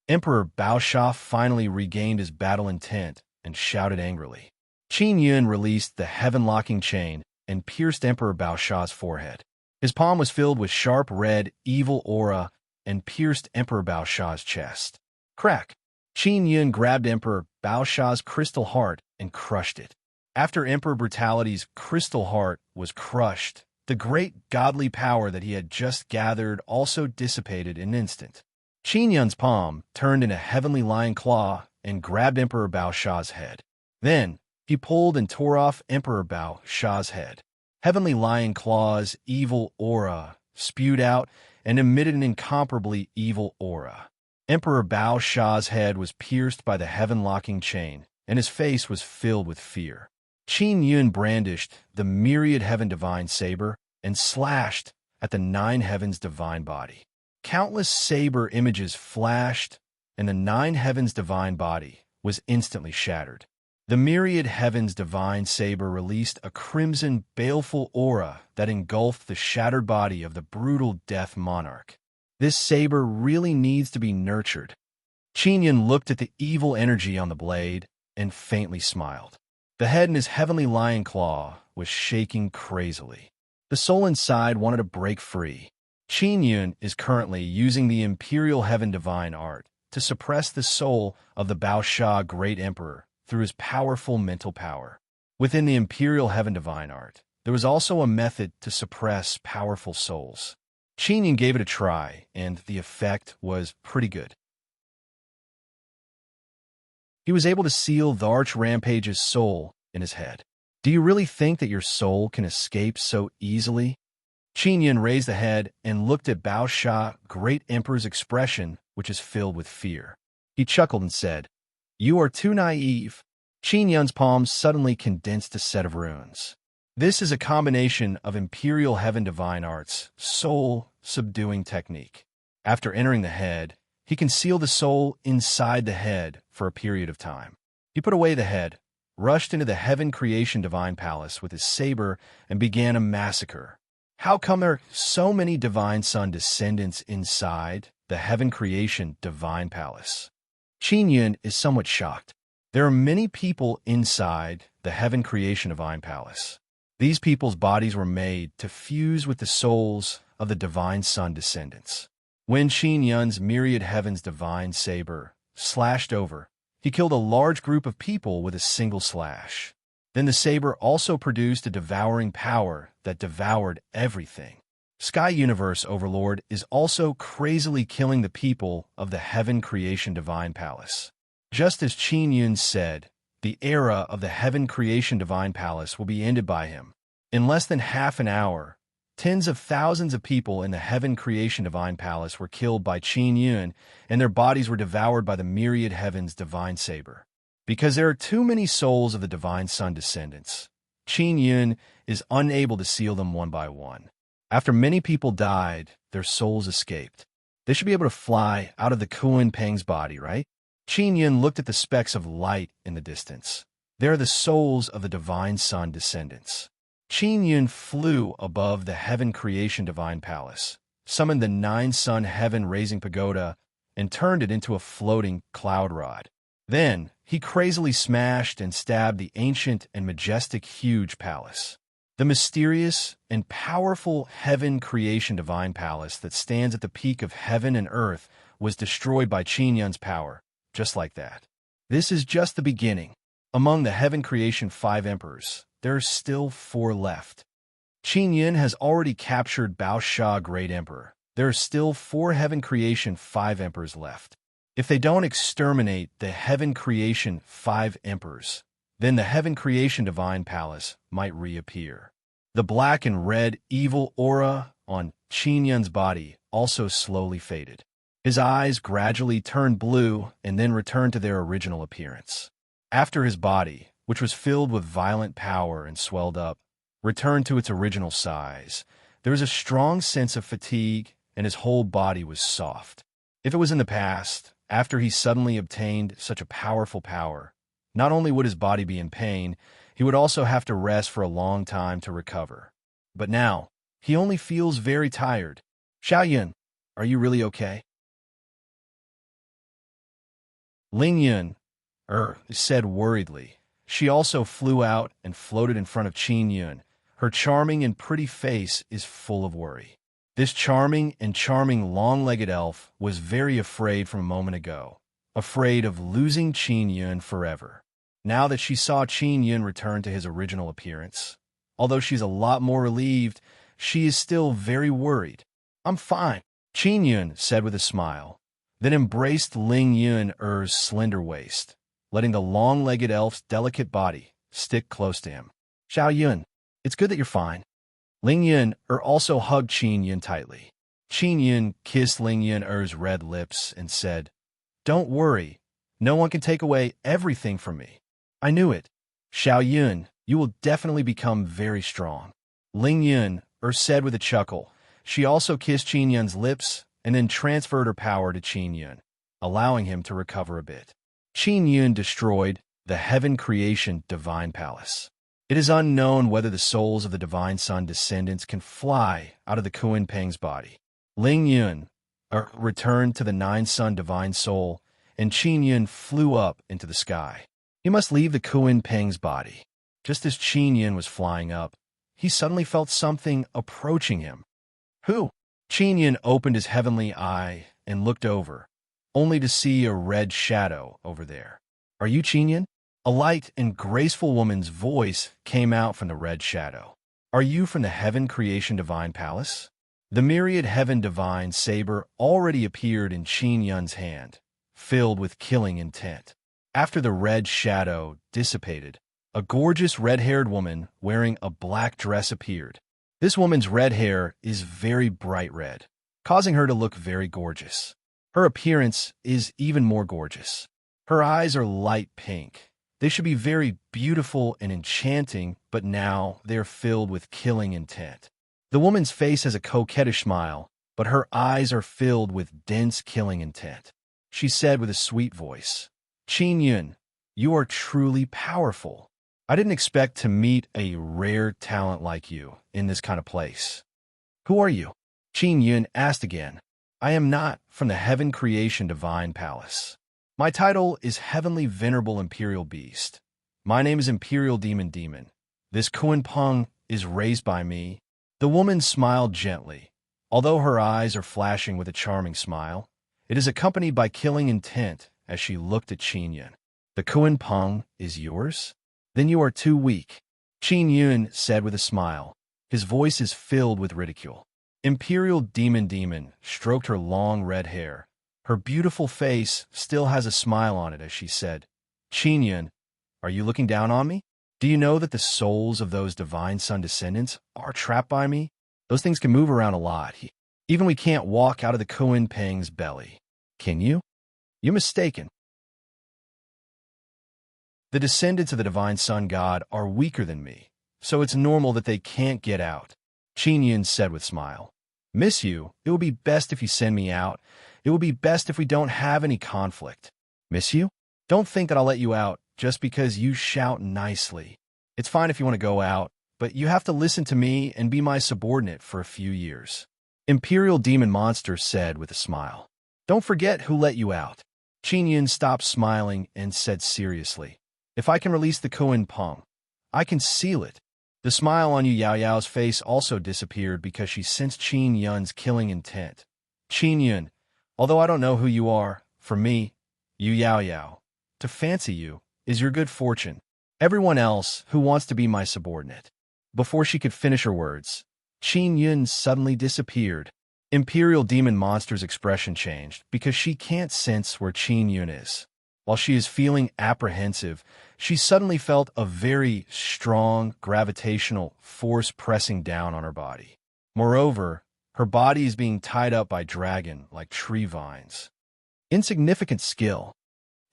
Emperor Baosha finally regained his battle intent and shouted angrily. Qin Yun released the heaven-locking chain and pierced Emperor Baosha's forehead. His palm was filled with sharp red, evil aura and pierced Emperor Baosha's chest. Crack! Qin Yun grabbed Emperor Baosha's crystal heart and crushed it. After Emperor Brutality's crystal heart was crushed, the great godly power that he had just gathered also dissipated in an instant. Qin Yun's palm turned in a heavenly lion claw and grabbed Emperor Baosha's head. Then, he pulled and tore off Emperor Baosha's head. Heavenly lion claw's evil aura spewed out and emitted an incomparably evil aura. Emperor Baosha's head was pierced by the heaven-locking chain, and his face was filled with fear. Qin Yun brandished the myriad heaven divine saber and slashed at the 9 heavens divine body. Countless saber images flashed, and the 9 heavens divine body was instantly shattered. The myriad heavens divine saber released a crimson, baleful aura that engulfed the shattered body of the brutal death monarch. This saber really needs to be nurtured. Qin Yun looked at the evil energy on the blade and faintly smiled. The head in his heavenly lion claw was shaking crazily. The soul inside wanted to break free. Qin Yun is currently using the Imperial Heaven Divine Art to suppress the soul of the Baosha Great Emperor through his powerful mental power. Within the Imperial Heaven Divine Art, there was also a method to suppress powerful souls. Qin Yun gave it a try, and the effect was pretty good. He was able to seal the Arch Rampage's soul in his head. Do you really think that your soul can escape so easily? Qin Yun raised the head and looked at Baosha Great Emperor's expression, which is filled with fear. He chuckled and said, "You are too naive." Qin Yun's palms suddenly condensed a set of runes. This is a combination of Imperial Heaven Divine Art's soul-subduing technique. After entering the head, he can seal the soul inside the head for a period of time. He put away the head, rushed into the Heaven Creation Divine Palace with his saber, and began a massacre. How come there are so many Divine Sun descendants inside the Heaven Creation Divine Palace? Qin Yun is somewhat shocked. There are many people inside the Heaven Creation Divine Palace. These people's bodies were made to fuse with the souls of the Divine Sun descendants. When Qin Yun's myriad heavens divine saber slashed over, he killed a large group of people with a single slash. Then the saber also produced a devouring power that devoured everything. Sky Universe Overlord is also crazily killing the people of the Heaven Creation Divine Palace. Just as Qin Yun said, the era of the Heaven Creation Divine Palace will be ended by him. In less than half an hour, tens of thousands of people in the Heaven Creation Divine Palace were killed by Qin Yun, and their bodies were devoured by the myriad heavens divine saber. Because there are too many souls of the Divine Sun descendants, Qin Yun is unable to seal them one by one. After many people died, their souls escaped. They should be able to fly out of the Kuan Peng's body, right? Qin Yun looked at the specks of light in the distance. They are the souls of the Divine Sun descendants. Qin Yun flew above the Heaven Creation Divine Palace, summoned the 9 Sun Heaven Raising Pagoda, and turned it into a floating cloud rod. Then, he crazily smashed and stabbed the ancient and majestic huge palace. The mysterious and powerful heaven creation divine palace that stands at the peak of heaven and earth was destroyed by Qin Yun's power, just like that. This is just the beginning. Among the heaven creation 5 emperors, there are still 4 left. Qin Yun has already captured Bao Sha Great Emperor. There are still 4 heaven creation 5 emperors left. If they don't exterminate the heaven creation 5 emperors, then the heaven creation divine palace might reappear. The black and red evil aura on Qin Yun's body also slowly faded. His eyes gradually turned blue and then returned to their original appearance. After his body, which was filled with violent power and swelled up, returned to its original size, there was a strong sense of fatigue and his whole body was soft. If it was in the past, after he suddenly obtained such a powerful power, not only would his body be in pain, he would also have to rest for a long time to recover. But now, he only feels very tired. Xiaoyun, are you really okay? Ling Yun, said worriedly. She also flew out and floated in front of Qin Yun. Her charming and pretty face is full of worry. This charming long-legged elf was very afraid from a moment ago, afraid of losing Qin Yun forever. Now that she saw Qin Yun return to his original appearance, although she's a lot more relieved, she is still very worried. I'm fine, Qin Yun said with a smile, then embraced Ling Yun's slender waist, letting the long-legged elf's delicate body stick close to him. Xiaoyun, it's good that you're fine. Ling Yun also hugged Qin Yun tightly. Qin Yun kissed Ling Yun's red lips and said, "Don't worry, no one can take away everything from me. I knew it. Xiaoyun, you will definitely become very strong." Ling Yun said with a chuckle. She also kissed Qin Yun's lips and then transferred her power to Qin Yun, allowing him to recover a bit. Qin Yun destroyed the heaven creation divine palace. It is unknown whether the souls of the divine sun descendants can fly out of the Kunpeng's body. Ling Yun returned to the 9-sun divine soul, and Qin Yun flew up into the sky. He must leave the Kunpeng's body. Just as Qin Yun was flying up, he suddenly felt something approaching him. Who? Qin Yun opened his heavenly eye and looked over, only to see a red shadow over there. Are you Qin Yun? A light and graceful woman's voice came out from the red shadow. Are you from the heaven creation divine palace? The myriad heaven divine saber already appeared in Qin Yun's hand, filled with killing intent. After the red shadow dissipated, a gorgeous red-haired woman wearing a black dress appeared. This woman's red hair is very bright red, causing her to look very gorgeous. Her appearance is even more gorgeous. Her eyes are light pink. They should be very beautiful and enchanting, but now they are filled with killing intent. The woman's face has a coquettish smile, but her eyes are filled with dense killing intent. She said with a sweet voice, "Qin Yun, you are truly powerful. I didn't expect to meet a rare talent like you in this kind of place." "Who are you?" Qin Yun asked again. "I am not from the heaven creation divine palace. My title is Heavenly Venerable Imperial Beast. My name is Imperial Demon. This Kunpeng is raised by me." The woman smiled gently. Although her eyes are flashing with a charming smile, it is accompanied by killing intent as she looked at Qin Yun. "The Kunpeng is yours? Then you are too weak," Qin Yun said with a smile. His voice is filled with ridicule. Imperial Demon stroked her long red hair. Her beautiful face still has a smile on it as she said, "Qin Yun, are you looking down on me? Do you know that the souls of those divine sun descendants are trapped by me? Those things can move around a lot. Even we can't walk out of the Kunpeng's belly. Can you? You're mistaken. The descendants of the divine sun god are weaker than me, so it's normal that they can't get out," Qin Yun said with a smile. "Miss you, it will be best if you send me out. It will be best if we don't have any conflict." "Miss you? Don't think that I'll let you out just because you shout nicely. It's fine if you want to go out, but you have to listen to me and be my subordinate for a few years," Imperial Demon Monster said with a smile. "Don't forget who let you out. Qin Yun stopped smiling and said seriously, "If I can release the Kuan Peng, I can seal it." The smile on Yu Yaoyao's face also disappeared because she sensed Qin Yun's killing intent. "Qin Yun, although I don't know who you are, for me, Yu Yaoyao, to fancy you is your good fortune. Everyone else who wants to be my subordinate." Before she could finish her words, Qin Yun suddenly disappeared. Imperial Demon Monster's expression changed because she can't sense where Qin Yun is. While she is feeling apprehensive, she suddenly felt a very strong gravitational force pressing down on her body. Moreover, her body is being tied up by dragon-like tree vines. Insignificant skill.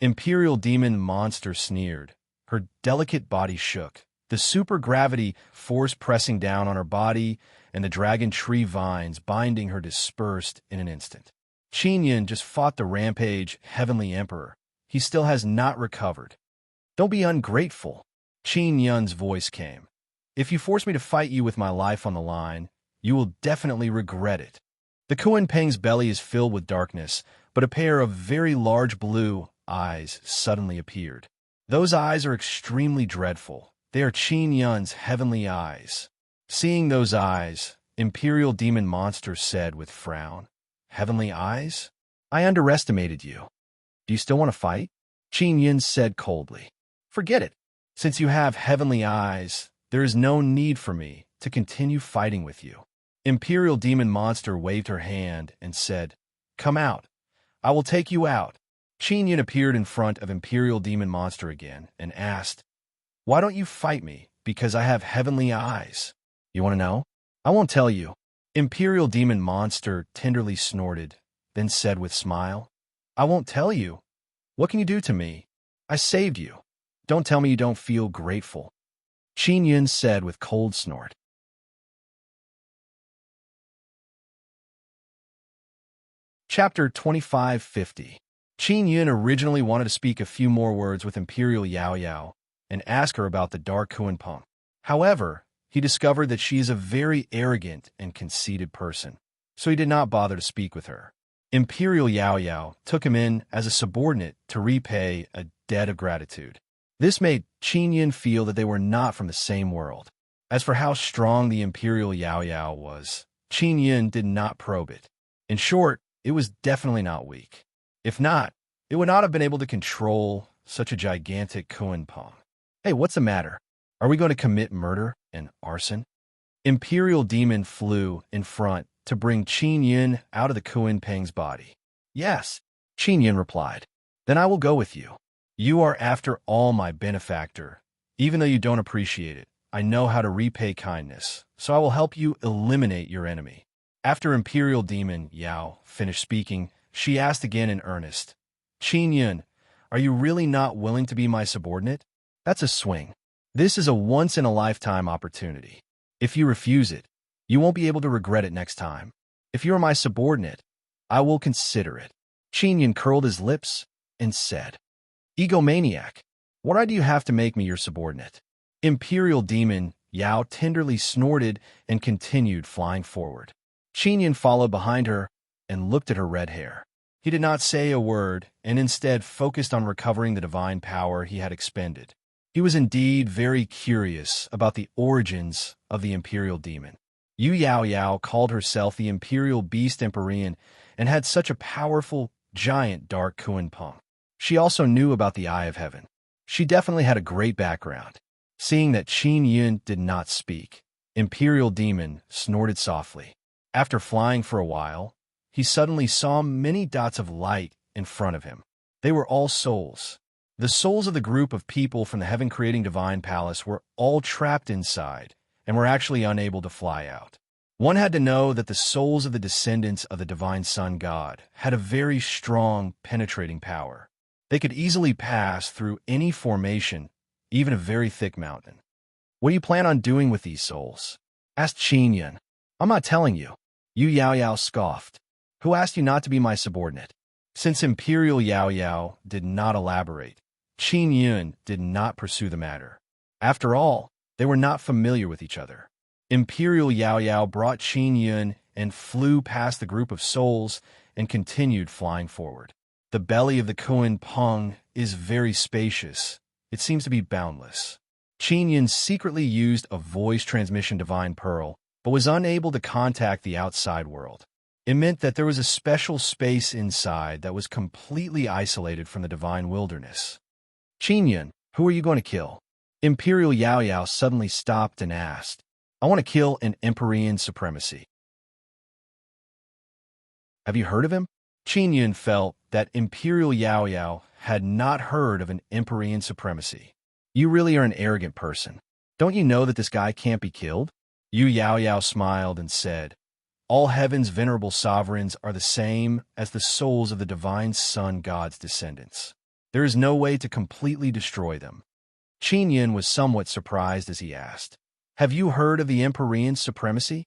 Imperial Demon Monster sneered. Her delicate body shook. The supergravity force pressing down on her body and the dragon tree vines binding her dispersed in an instant. Qin Yun just fought the rampage Heavenly Emperor. He still has not recovered. "Don't be ungrateful." Qin Yun's voice came. "If you force me to fight you with my life on the line, you will definitely regret it." The Kuan Peng's belly is filled with darkness, but a pair of very large blue eyes suddenly appeared. Those eyes are extremely dreadful. They are Qin Yun's heavenly eyes. Seeing those eyes, Imperial Demon Monster said with frown, "Heavenly eyes? I underestimated you. Do you still want to fight?" Qin Yun said coldly, "Forget it. Since you have heavenly eyes, there is no need for me to continue fighting with you." Imperial Demon Monster waved her hand and said, "Come out. I will take you out." Qin Yun appeared in front of Imperial Demon Monster again and asked, "Why don't you fight me? Because I have heavenly eyes. You want to know? I won't tell you." Imperial Demon Monster tenderly snorted, then said with smile, "I won't tell you. What can you do to me? I saved you. Don't tell me you don't feel grateful." Qin Yun said with cold snort. Chapter 2550. Qin Yun originally wanted to speak a few more words with Imperial Yao Yao and ask her about the dark Kuan Peng. However, he discovered that she is a very arrogant and conceited person, so he did not bother to speak with her. Imperial Yao Yao took him in as a subordinate to repay a debt of gratitude. This made Qin Yun feel that they were not from the same world. As for how strong the Imperial Yao Yao was, Qin Yun did not probe it. In short, it was definitely not weak. If not, it would not have been able to control such a gigantic Kuan Peng. "Hey, what's the matter? Are we going to commit murder and arson?" Imperial Demon flew in front to bring Qin Yun out of the Kuan Peng's body. "Yes," Qin Yun replied. "Then I will go with you. You are after all my benefactor. Even though you don't appreciate it, I know how to repay kindness, so I will help you eliminate your enemy." After Imperial Demon Yao finished speaking, she asked again in earnest, "Qin Yun, are you really not willing to be my subordinate? That's a swing. This is a once-in-a-lifetime opportunity. If you refuse it, you won't be able to regret it next time. If you are my subordinate, I will consider it." Qin Yun curled his lips and said, "Egomaniac, what right do you have to make me your subordinate?" Imperial Demon Yao tenderly snorted and continued flying forward. Qin Yun followed behind her and looked at her red hair. He did not say a word and instead focused on recovering the divine power he had expended. He was indeed very curious about the origins of the Imperial Demon. Yu Yao Yao called herself the Imperial Beast Empyrean and had such a powerful, giant dark Kuan Peng. She also knew about the Eye of Heaven. She definitely had a great background. Seeing that Qin Yun did not speak, Imperial Demon snorted softly. After flying for a while, he suddenly saw many dots of light in front of him. They were all souls. The souls of the group of people from the heaven-creating divine palace were all trapped inside and were actually unable to fly out. One had to know that the souls of the descendants of the divine sun god had a very strong, penetrating power. They could easily pass through any formation, even a very thick mountain. "What do you plan on doing with these souls?" asked Qin Yun. "I'm not telling you." Yu Yao Yao scoffed. "Who asked you not to be my subordinate?" Since Imperial Yao Yao did not elaborate, Qin Yun did not pursue the matter. After all, they were not familiar with each other. Imperial Yao Yao brought Qin Yun and flew past the group of souls and continued flying forward. The belly of the Kuan Peng is very spacious. It seems to be boundless. Qin Yun secretly used a voice transmission divine pearl, but was unable to contact the outside world. It meant that there was a special space inside that was completely isolated from the divine wilderness. Qin Yun, who are you going to kill? Imperial Yao Yao suddenly stopped and asked. I want to kill an Empyrean supremacy. Have you heard of him? Qin Yun felt that Imperial Yao Yao had not heard of an Empyrean supremacy. You really are an arrogant person. Don't you know that this guy can't be killed? Yu Yao Yao smiled and said, all heaven's venerable sovereigns are the same as the souls of the divine sun god's descendants. There is no way to completely destroy them. Qin Yun was somewhat surprised as he asked, have you heard of the Empyrean supremacy?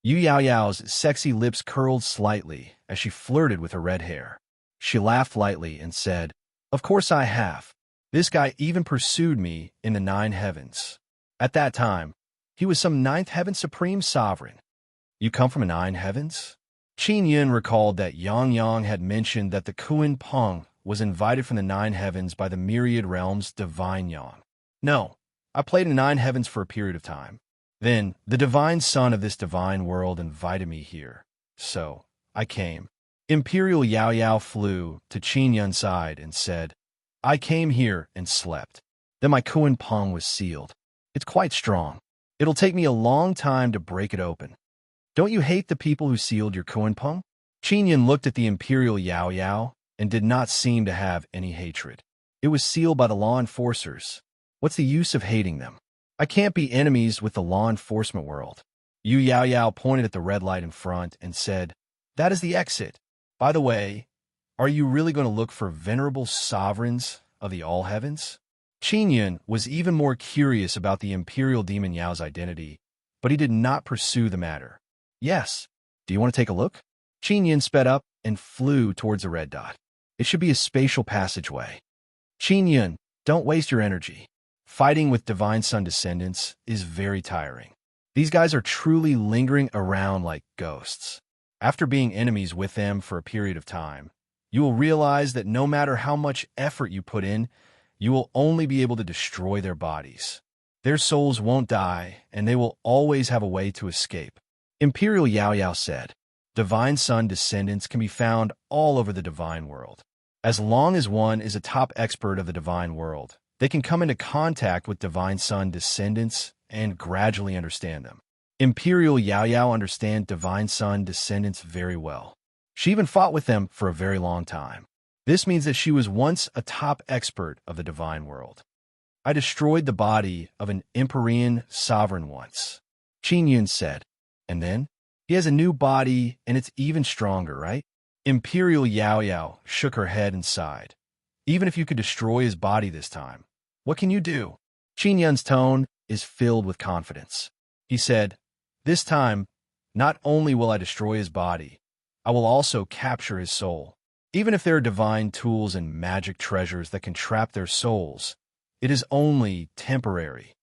Yu Yao Yao's sexy lips curled slightly as she flirted with her red hair. She laughed lightly and said, of course I have. This guy even pursued me in the 9 heavens. At that time, he was some 9th heaven supreme sovereign. You come from 9 heavens? Qin Yun recalled that Yang Yang had mentioned that the Kuan Peng was invited from the 9 heavens by the myriad realms divine Yang. No, I played in 9 heavens for a period of time. Then, the divine son of this divine world invited me here. So, I came. Imperial Yao Yao flew to Qin Yun's side and said, I came here and slept. Then my Kuan Peng was sealed. It's quite strong. It'll take me a long time to break it open. Don't you hate the people who sealed your Kuan Peng? Qin Yun looked at the Imperial Yao Yao and did not seem to have any hatred. It was sealed by the law enforcers. What's the use of hating them? I can't be enemies with the law enforcement world. Yu Yao Yao pointed at the red light in front and said, that is the exit. By the way, are you really going to look for venerable sovereigns of the all heavens? Qin Yun was even more curious about the Imperial Demon Yao's identity, but he did not pursue the matter. Yes. Do you want to take a look? Qin Yun sped up and flew towards the red dot. It should be a spatial passageway. Qin Yun, don't waste your energy. Fighting with Divine Sun descendants is very tiring. These guys are truly lingering around like ghosts. After being enemies with them for a period of time, you will realize that no matter how much effort you put in, you will only be able to destroy their bodies. Their souls won't die, and they will always have a way to escape. Imperial Yao Yao said, Divine Sun descendants can be found all over the divine world. As long as one is a top expert of the divine world, they can come into contact with Divine Sun descendants and gradually understand them. Imperial Yao Yao understands Divine Sun descendants very well. She even fought with them for a very long time. This means that she was once a top expert of the divine world. I destroyed the body of an Empyrean sovereign once. Qin Yun said, and then? He has a new body and it's even stronger, right? Imperial Yao Yao shook her head and sighed. Even if you could destroy his body this time, what can you do? Qin Yun's tone is filled with confidence. He said, this time, not only will I destroy his body, I will also capture his soul. Even if there are divine tools and magic treasures that can trap their souls, it is only temporary.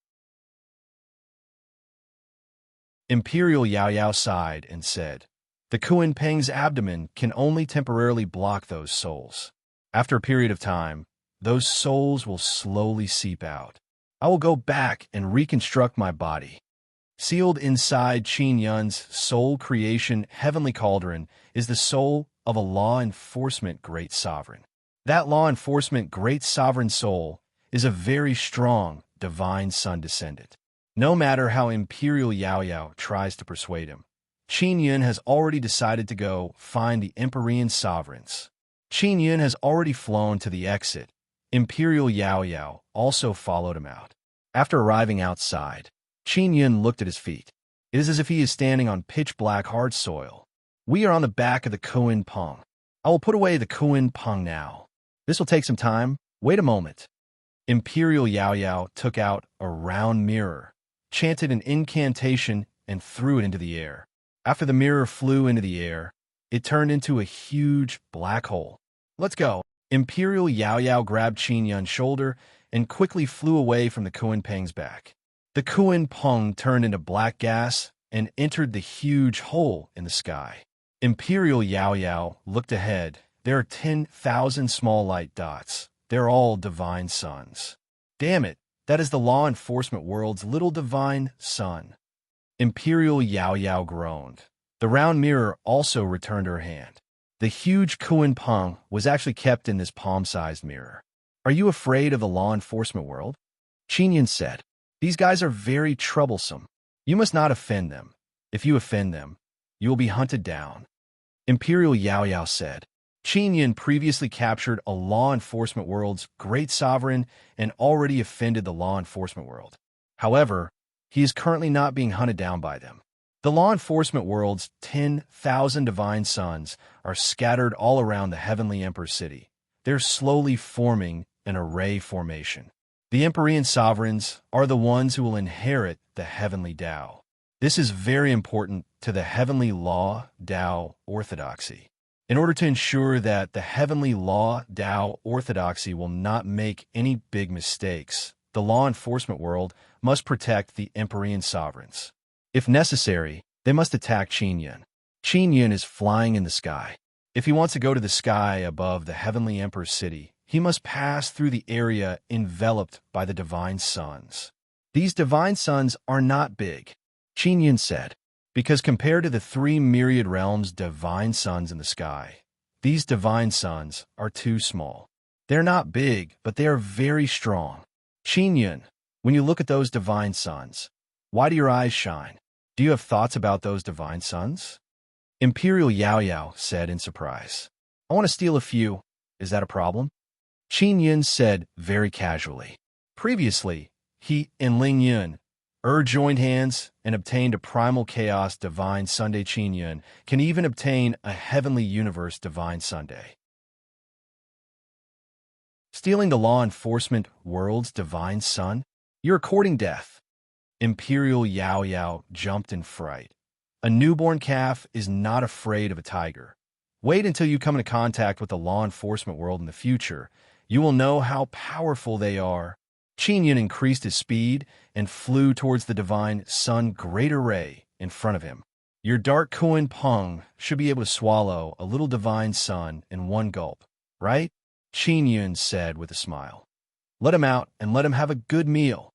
Imperial Yao Yao sighed and said, the Kuan Peng's abdomen can only temporarily block those souls. After a period of time, those souls will slowly seep out. I will go back and reconstruct my body. Sealed inside Qin Yun's soul creation heavenly cauldron is the soul of a law enforcement great sovereign. That law enforcement great sovereign soul is a very strong divine sun descendant. No matter how Imperial Yao Yao tries to persuade him, Qin Yun has already decided to go find the Empyrean sovereigns. Qin Yun has already flown to the exit. Imperial Yao Yao also followed him out. After arriving outside, Qin Yun looked at his feet. It is as if he is standing on pitch-black hard soil. We are on the back of the Kuan Peng. I will put away the Kuan Peng now. This will take some time. Wait a moment. Imperial Yao Yao took out a round mirror, chanted an incantation, and threw it into the air. After the mirror flew into the air, it turned into a huge black hole. Let's go. Imperial Yao Yao grabbed Qin Yun's shoulder and quickly flew away from the Kuan Peng's back. The Kuan Peng turned into black gas and entered the huge hole in the sky. Imperial Yao Yao looked ahead, There are 10,000 small light dots. They're all divine suns. Damn it, that is the law enforcement world's little divine sun. Imperial Yao Yao groaned. The round mirror also returned her hand. The huge Kuan Peng was actually kept in this palm-sized mirror. Are you afraid of the law enforcement world? Qinyan said. These guys are very troublesome. You must not offend them. If you offend them, you will be hunted down. Imperial Yao Yao said. Qinyan previously captured a law enforcement world's great sovereign and already offended the law enforcement world. However, he is currently not being hunted down by them. The law enforcement world's 10,000 divine suns are scattered all around the heavenly Emperor city. They're slowly forming an array formation. The Empyrean sovereigns are the ones who will inherit the heavenly Tao. This is very important to the heavenly law Tao orthodoxy. In order to ensure that the heavenly law Tao orthodoxy will not make any big mistakes, the law enforcement world must protect the Empyrean sovereigns. If necessary, they must attack Qinyan. Qinyan is flying in the sky. If he wants to go to the sky above the heavenly Emperor's city, he must pass through the area enveloped by the divine suns. These divine suns are not big, Qinyan said, because compared to the 3 myriad realms divine suns in the sky, these divine suns are too small. They're not big, but they are very strong. Qinyan, when you look at those divine suns, why do your eyes shine? Do you have thoughts about those divine suns? Imperial Yao Yao said in surprise. I want to steal a few. Is that a problem? Qinyan said very casually. Previously, he and Ling Yun joined hands and obtained a primal chaos divine Sunday. Qinyan can even obtain a heavenly universe divine Sunday. Stealing the law enforcement world's divine sun? You're courting death. Imperial Yao Yao jumped in fright. A newborn calf is not afraid of a tiger. Wait until you come into contact with the law enforcement world in the future. You will know how powerful they are. Qinyan increased his speed and flew towards the divine sun great array in front of him. Your dark Kuan Peng should be able to swallow a little divine sun in one gulp, right? Qinyan said with a smile. Let him out and let him have a good meal.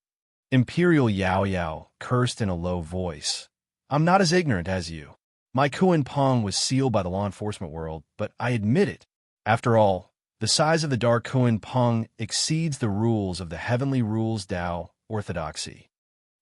Imperial Yao Yao cursed in a low voice. I'm not as ignorant as you. My Kuan Peng was sealed by the law enforcement world, but I admit it. After all, the size of the dark Kuan Peng exceeds the rules of the heavenly rules Tao orthodoxy.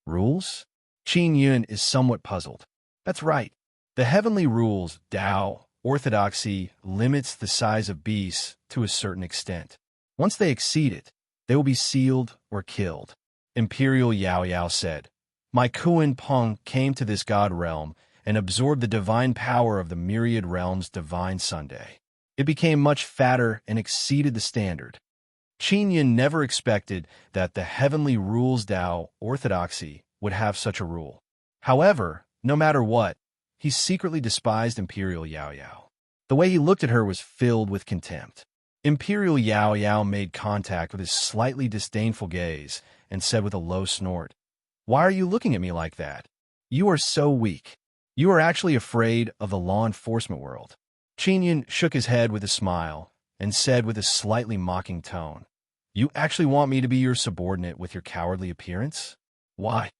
Rules? Qinyan is somewhat puzzled. That's right. The heavenly rules Tao orthodoxy limits the size of beasts to a certain extent. Once they exceed it, they will be sealed or killed. Imperial Yao Yao said, My Kuan Peng came to this god realm and absorbed the divine power of the myriad realms divine Sunday. It became much fatter and exceeded the standard. Qinyan never expected that the heavenly rules Tao orthodoxy would have such a rule. However, no matter what, he secretly despised Imperial Yao Yao. The way he looked at her was filled with contempt. Imperial Yao Yao made contact with his slightly disdainful gaze and said with a low snort, Why are you looking at me like that? You are so weak. You are actually afraid of the law enforcement world. Qinyan shook his head with a smile and said with a slightly mocking tone, You actually want me to be your subordinate with your cowardly appearance? Why?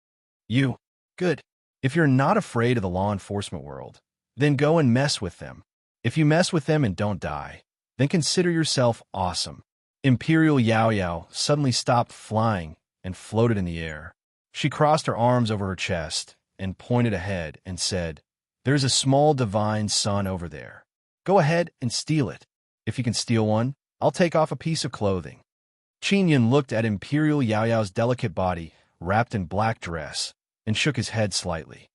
You. Good. If you're not afraid of the law enforcement world, then go and mess with them. If you mess with them and don't die, then consider yourself awesome. Imperial Yao Yao suddenly stopped flying and floated in the air. She crossed her arms over her chest and pointed ahead and said, There's a small divine sun over there. Go ahead and steal it. If you can steal one, I'll take off a piece of clothing. Qinyan looked at Imperial Yao Yao's delicate body wrapped in black dress and shook his head slightly.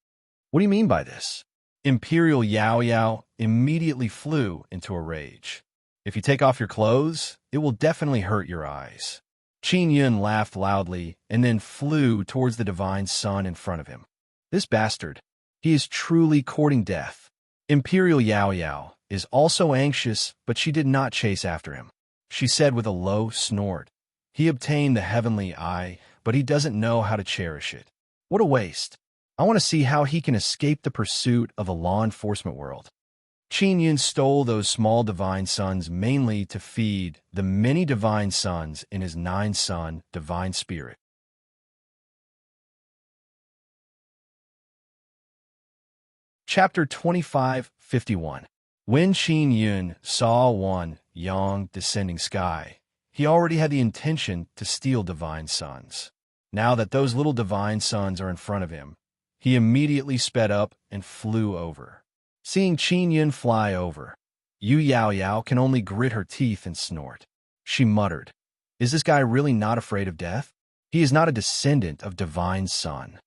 What do you mean by this? Imperial Yao Yao immediately flew into a rage. If you take off your clothes, it will definitely hurt your eyes. Qinyan laughed loudly and then flew towards the divine sun in front of him. This bastard, he is truly courting death. Imperial Yao Yao is also anxious, but she did not chase after him. She said with a low snort, He obtained the heavenly eye, but he doesn't know how to cherish it. What a waste. I want to see how he can escape the pursuit of the law enforcement world. Qin Yun stole those small divine suns mainly to feed the many divine suns in his 9-son divine spirit. Chapter 25:51. When Qin Yun saw one yang descending sky, he already had the intention to steal divine suns. Now that those little divine suns are in front of him, he immediately sped up and flew over. Seeing Qin Yun fly over, Yu Yao Yao can only grit her teeth and snort. She muttered, "Is this guy really not afraid of death? He is not a descendant of divine sun."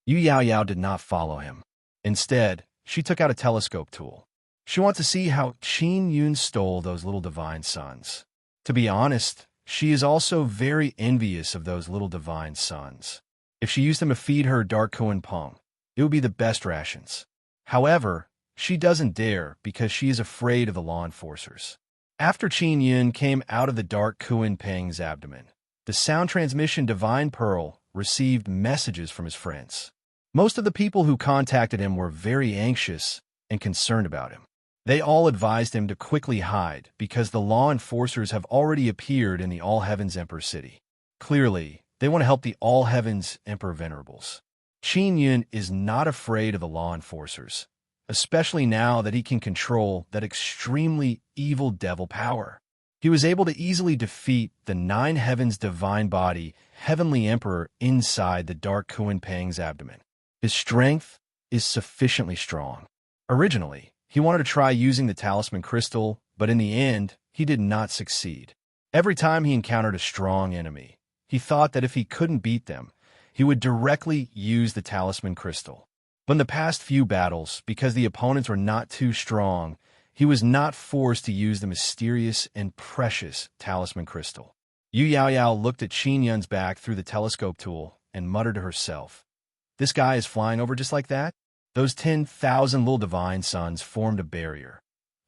Yu Yao Yao did not follow him. Instead, she took out a telescope tool. She wanted to see how Qin Yun stole those little divine suns. To be honest, she is also very envious of those little divine suns. If she used them to feed her dark Kuan Peng, it would be the best rations. However, she doesn't dare because she is afraid of the law enforcers. After Qin Yun came out of the dark Kuan Peng's abdomen, the sound transmission Divine Pearl received messages from his friends. Most of the people who contacted him were very anxious and concerned about him. They all advised him to quickly hide because the law enforcers have already appeared in the All Heavens Emperor city. Clearly, they want to help the All Heavens Emperor Venerables. Qin Yun is not afraid of the law enforcers, especially now that he can control that extremely evil devil power. He was able to easily defeat the 9 Heavens Divine Body Heavenly Emperor inside the dark Kuan Peng's abdomen. His strength is sufficiently strong. Originally, he wanted to try using the talisman crystal, but in the end, he did not succeed. Every time he encountered a strong enemy, he thought that if he couldn't beat them, he would directly use the talisman crystal. But in the past few battles, because the opponents were not too strong, he was not forced to use the mysterious and precious talisman crystal. Yu Yao Yao looked at Qin Yun's back through the telescope tool and muttered to herself, "This guy is flying over just like that?" Those 10,000 little divine suns formed a barrier.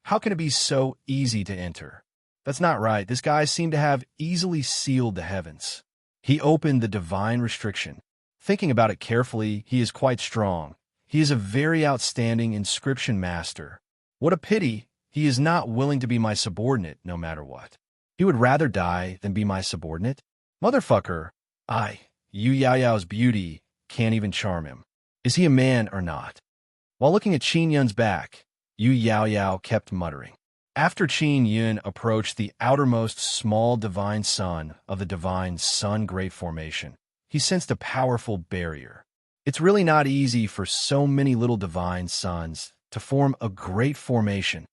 How can it be so easy to enter? That's not right. This guy seemed to have easily sealed the heavens. He opened the divine restriction. Thinking about it carefully, he is quite strong. He is a very outstanding inscription master. What a pity he is not willing to be my subordinate no matter what. He would rather die than be my subordinate. Motherfucker, Yu Yao Yao's beauty can't even charm him. Is he a man or not? While looking at Qin Yun's back, Yu Yao Yao kept muttering. After Qin Yun approached the outermost small divine sun of the divine sun great formation, he sensed a powerful barrier. It's really not easy for so many little divine suns to form a great formation.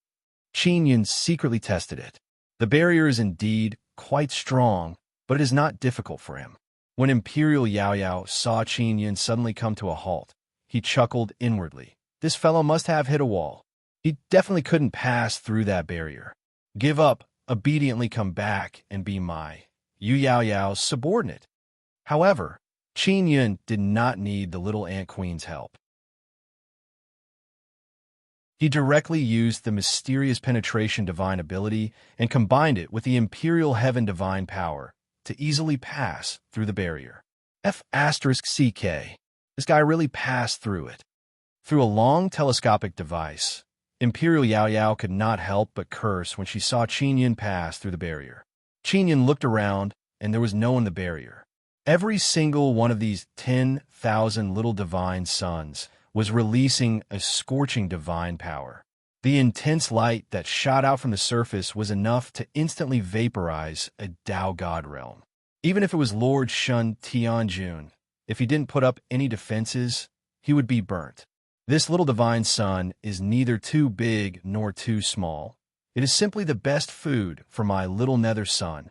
Qin Yun secretly tested it. The barrier is indeed quite strong, but it is not difficult for him. When Imperial Yao Yao saw Qin Yun suddenly come to a halt, he chuckled inwardly. This fellow must have hit a wall. He definitely couldn't pass through that barrier. Give up, obediently come back, and be my Yu Yao Yao's subordinate. However, Qin Yun did not need the little ant queen's help. He directly used the mysterious penetration divine ability and combined it with the imperial heaven divine power to easily pass through the barrier. F***CK. This guy really passed through it. Through a long telescopic device, Imperial Yao Yao could not help but curse when she saw Qin Yun pass through the barrier. Qin Yun looked around, and there was no one in the barrier. Every single one of these 10,000 little divine suns was releasing a scorching divine power. The intense light that shot out from the surface was enough to instantly vaporize a Tao God realm. Even if it was Lord Shun Tianjun, if he didn't put up any defenses, he would be burnt. This little divine sun is neither too big nor too small. It is simply the best food for my little nether sun.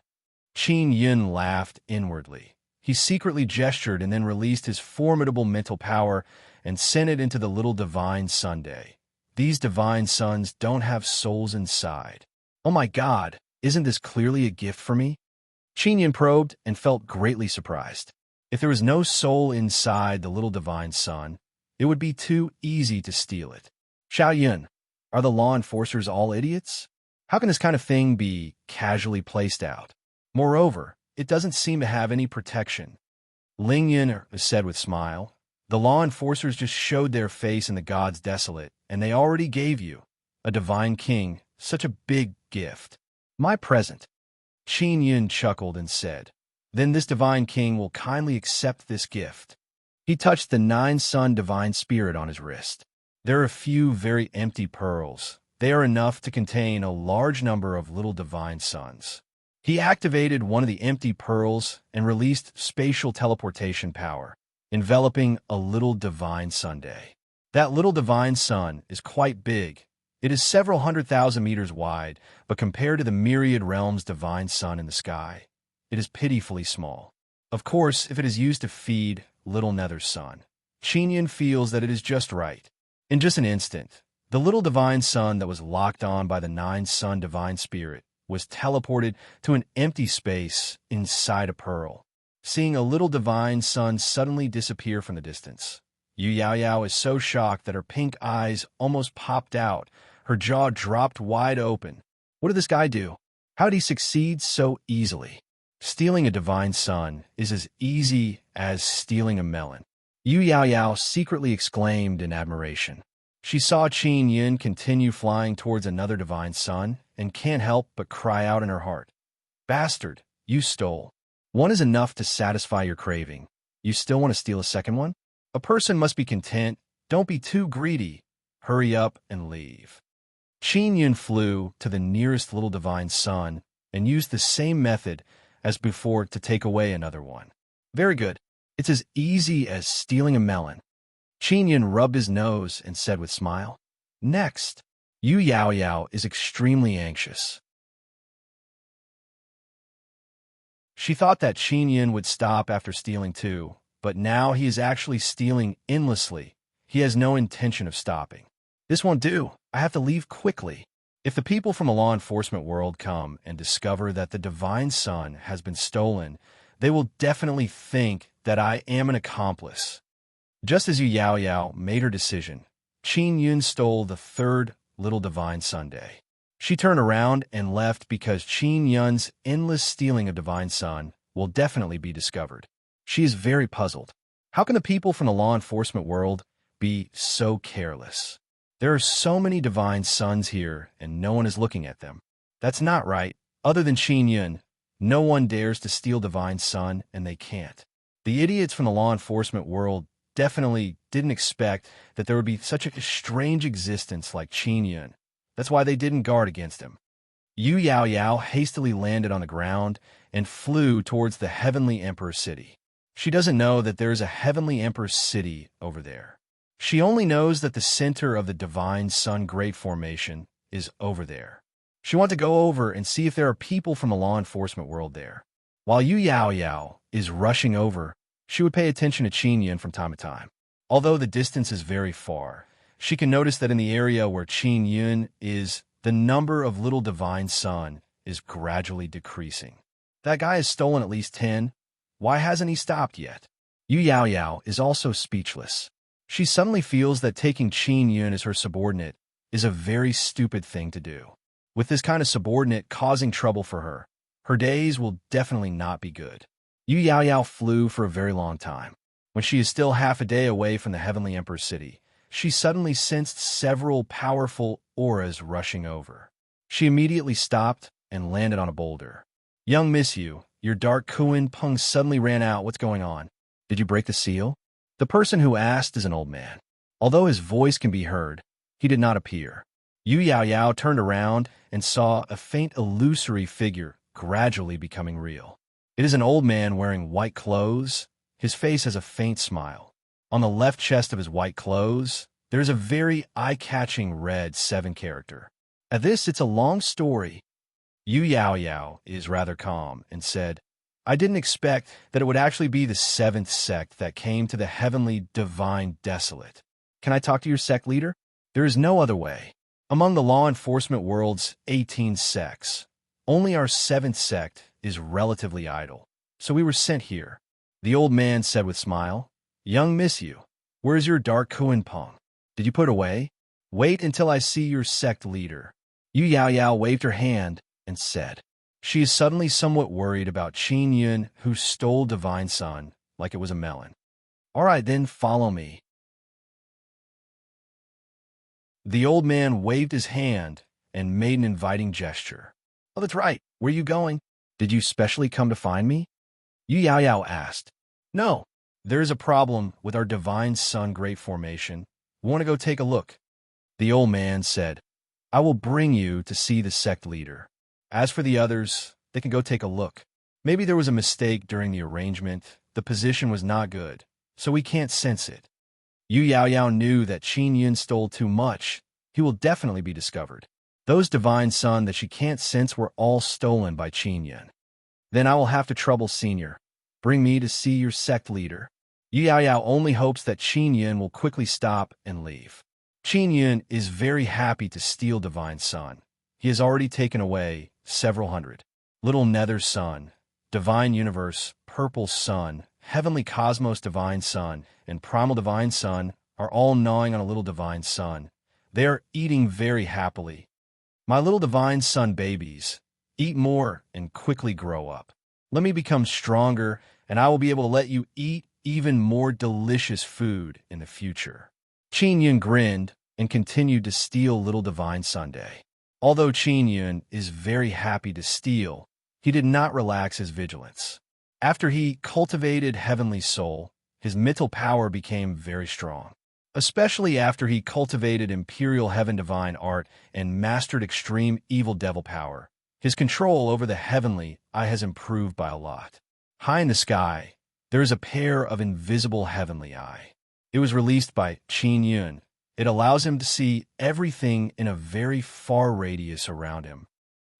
Qin Yun laughed inwardly. He secretly gestured and then released his formidable mental power and sent it into the little divine Sunday. These divine suns don't have souls inside. Oh my God, isn't this clearly a gift for me? Qin Yun probed and felt greatly surprised. If there was no soul inside the little divine sun, it would be too easy to steal it. Xiao Yun, are the law enforcers all idiots? How can this kind of thing be casually placed out? Moreover, it doesn't seem to have any protection. Ling Yun said with smile, the law enforcers just showed their face in the gods desolate, and they already gave you A divine king, such a big gift. My present. Qin Yun chuckled and said, Then this divine king will kindly accept this gift. He touched the nine-sun divine spirit on his wrist. There are a few very empty pearls. They are enough to contain a large number of little divine suns. He activated one of the empty pearls and released spatial teleportation power, enveloping a little divine Sunday. That little divine sun is quite big. It is several 100,000 meters wide, but compared to the myriad realms' divine sun in the sky, it is pitifully small. Of course, if it is used to feed little Nether's sun, Qin Yun feels that it is just right. In just an instant, the little divine sun that was locked on by the nine-sun divine spirit was teleported to an empty space inside a pearl. Seeing a little divine sun suddenly disappear from the distance, Yu Yaoyao is so shocked that her pink eyes almost popped out. Her jaw dropped wide open. What did this guy do? How did he succeed so easily? Stealing a divine sun is as easy as stealing a melon. Yu Yaoyao secretly exclaimed in admiration. She saw Qin Yun continue flying towards another divine sun and can't help but cry out in her heart. Bastard, you stole. One is enough to satisfy your craving. You still want to steal a second one? A person must be content. Don't be too greedy. Hurry up and leave. Qin Yun flew to the nearest little divine sun and used the same method as before to take away another one. Very good. It's as easy as stealing a melon. Qin Yun rubbed his nose and said with smile, Next. Yu Yaoyao is extremely anxious. She thought that Qin Yun would stop after stealing too, but now he is actually stealing endlessly. He has no intention of stopping. This won't do. I have to leave quickly. If the people from a law enforcement world come and discover that the divine sun has been stolen, they will definitely think that I am an accomplice. Just as Yu Yaoyao made her decision, Qin Yun stole the third little divine Sunday. She turned around and left because Qin Yun's endless stealing of divine sun will definitely be discovered. She is very puzzled. How can the people from the law enforcement world be so careless? There are so many divine suns here, and no one is looking at them. That's not right. Other than Qin Yun, no one dares to steal divine sun, and they can't. The idiots from the law enforcement world definitely didn't expect that there would be such a strange existence like Qin Yun. That's why they didn't guard against him. Yu Yaoyao hastily landed on the ground and flew towards the Heavenly Emperor City. She doesn't know that there is a Heavenly Emperor City over there. She only knows that the center of the Divine Sun Great Formation is over there. She wants to go over and see if there are people from the law enforcement world there. While Yu Yaoyao is rushing over, she would pay attention to Qin Yun from time to time. Although the distance is very far, she can notice that in the area where Qin Yun is, the number of little divine sun is gradually decreasing. That guy has stolen at least 10. Why hasn't he stopped yet? Yu Yaoyao is also speechless. She suddenly feels that taking Qin Yun as her subordinate is a very stupid thing to do. With this kind of subordinate causing trouble for her, her days will definitely not be good. Yu Yaoyao flew for a very long time. When she is still half a day away from the Heavenly Emperor City, she suddenly sensed several powerful auras rushing over. She immediately stopped and landed on a boulder. Young Miss Yu, your dark Kuan Peng suddenly ran out. What's going on? Did you break the seal? The person who asked is an old man. Although his voice can be heard, he did not appear. Yu Yaoyao turned around and saw a faint illusory figure gradually becoming real. It is an old man wearing white clothes. His face has a faint smile. On the left chest of his white clothes, there is a very eye-catching red 7 character. At this, it's a long story. Yu Yaoyao is rather calm and said, I didn't expect that it would actually be the 7th sect that came to the heavenly divine desolate. Can I talk to your sect leader? There is no other way. Among the law enforcement world's 18 sects, only our 7th sect is relatively idle. So we were sent here. The old man said with smile, Young Miss Yu, where is your dark Kuan Peng? Did you put away? Wait until I see your sect leader. Yu Yaoyao waved her hand and said, She is suddenly somewhat worried about Qin Yun, who stole divine sun like it was a melon. All right, then follow me. The old man waved his hand and made an inviting gesture. Oh, that's right. Where are you going? Did you specially come to find me? Yu Yao Yao asked. No, there is a problem with our divine sun great formation. We want to go take a look. The old man said, I will bring you to see the sect leader. As for the others, they can go take a look. Maybe there was a mistake during the arrangement. The position was not good, so we can't sense it. Yu Yao Yao knew that Qin Yun stole too much. He will definitely be discovered. Those divine sun that she can't sense were all stolen by Qin Yun. Then I will have to trouble Senior. Bring me to see your sect leader. Yu Yao Yao only hopes that Qin Yun will quickly stop and leave. Qin Yun is very happy to steal divine sun. He has already taken away several hundred. Little nether sun, divine universe, purple sun, heavenly cosmos divine sun, and primal divine sun are all gnawing on a little divine sun. They are eating very happily. My little divine sun babies, eat more and quickly grow up. Let me become stronger, and I will be able to let you eat even more delicious food in the future. Qin Yun grinned and continued to steal little divine Sunday. Although Qin Yun is very happy to steal, he did not relax his vigilance. After he cultivated heavenly soul, his mental power became very strong. Especially after he cultivated imperial heaven divine art and mastered extreme evil devil power, his control over the heavenly eye has improved by a lot. High in the sky, there is a pair of invisible heavenly eye. It was released by Qin Yun. It allows him to see everything in a very far radius around him.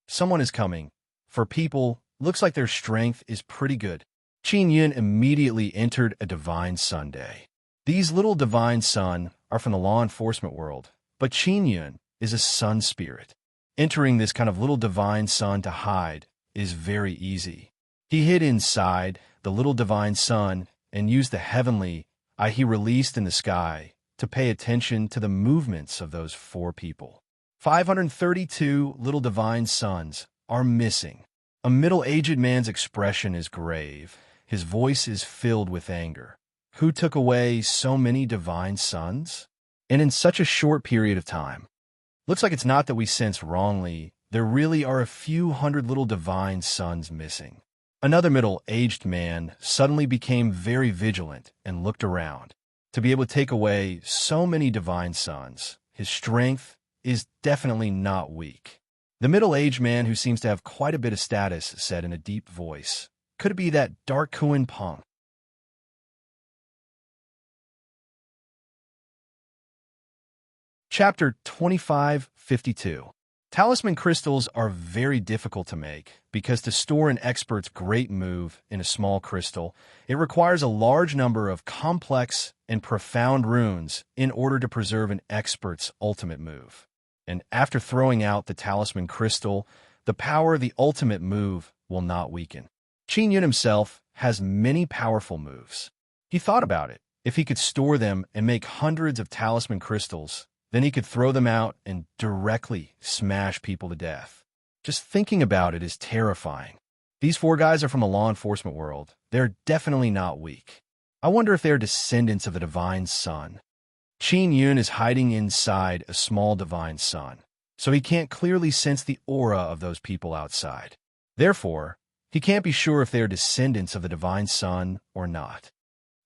Someone is coming. For people, looks like their strength is pretty good. Qin Yun immediately entered a divine Sunday. These little divine sun are from the law enforcement world, but Qin Yun is a sun spirit. Entering this kind of little divine sun to hide is very easy. He hid inside the little divine sun and used the heavenly eye he released in the sky to pay attention to the movements of those four people. 532 little divine suns are missing. A middle-aged man's expression is grave. His voice is filled with anger. Who took away so many divine suns? And in such a short period of time. Looks like it's not that we sense wrongly. There really are a few hundred little divine suns missing. Another middle-aged man suddenly became very vigilant and looked around. To be able to take away so many divine suns, his strength is definitely not weak. The middle-aged man, who seems to have quite a bit of status, said in a deep voice, "Could it be that dark Kuan Peng?" Chapter 2552. Talisman crystals are very difficult to make because to store an expert's great move in a small crystal, it requires a large number of complex and profound runes in order to preserve an expert's ultimate move. And after throwing out the talisman crystal, the power of the ultimate move will not weaken. Qin Yun himself has many powerful moves. He thought about it. If he could store them and make hundreds of talisman crystals, then he could throw them out and directly smash people to death. Just thinking about it is terrifying. These four guys are from the law enforcement world. They're definitely not weak. I wonder if they're descendants of the divine sun. Qin Yun is hiding inside a small divine sun, so he can't clearly sense the aura of those people outside. Therefore, he can't be sure if they are descendants of the divine sun or not.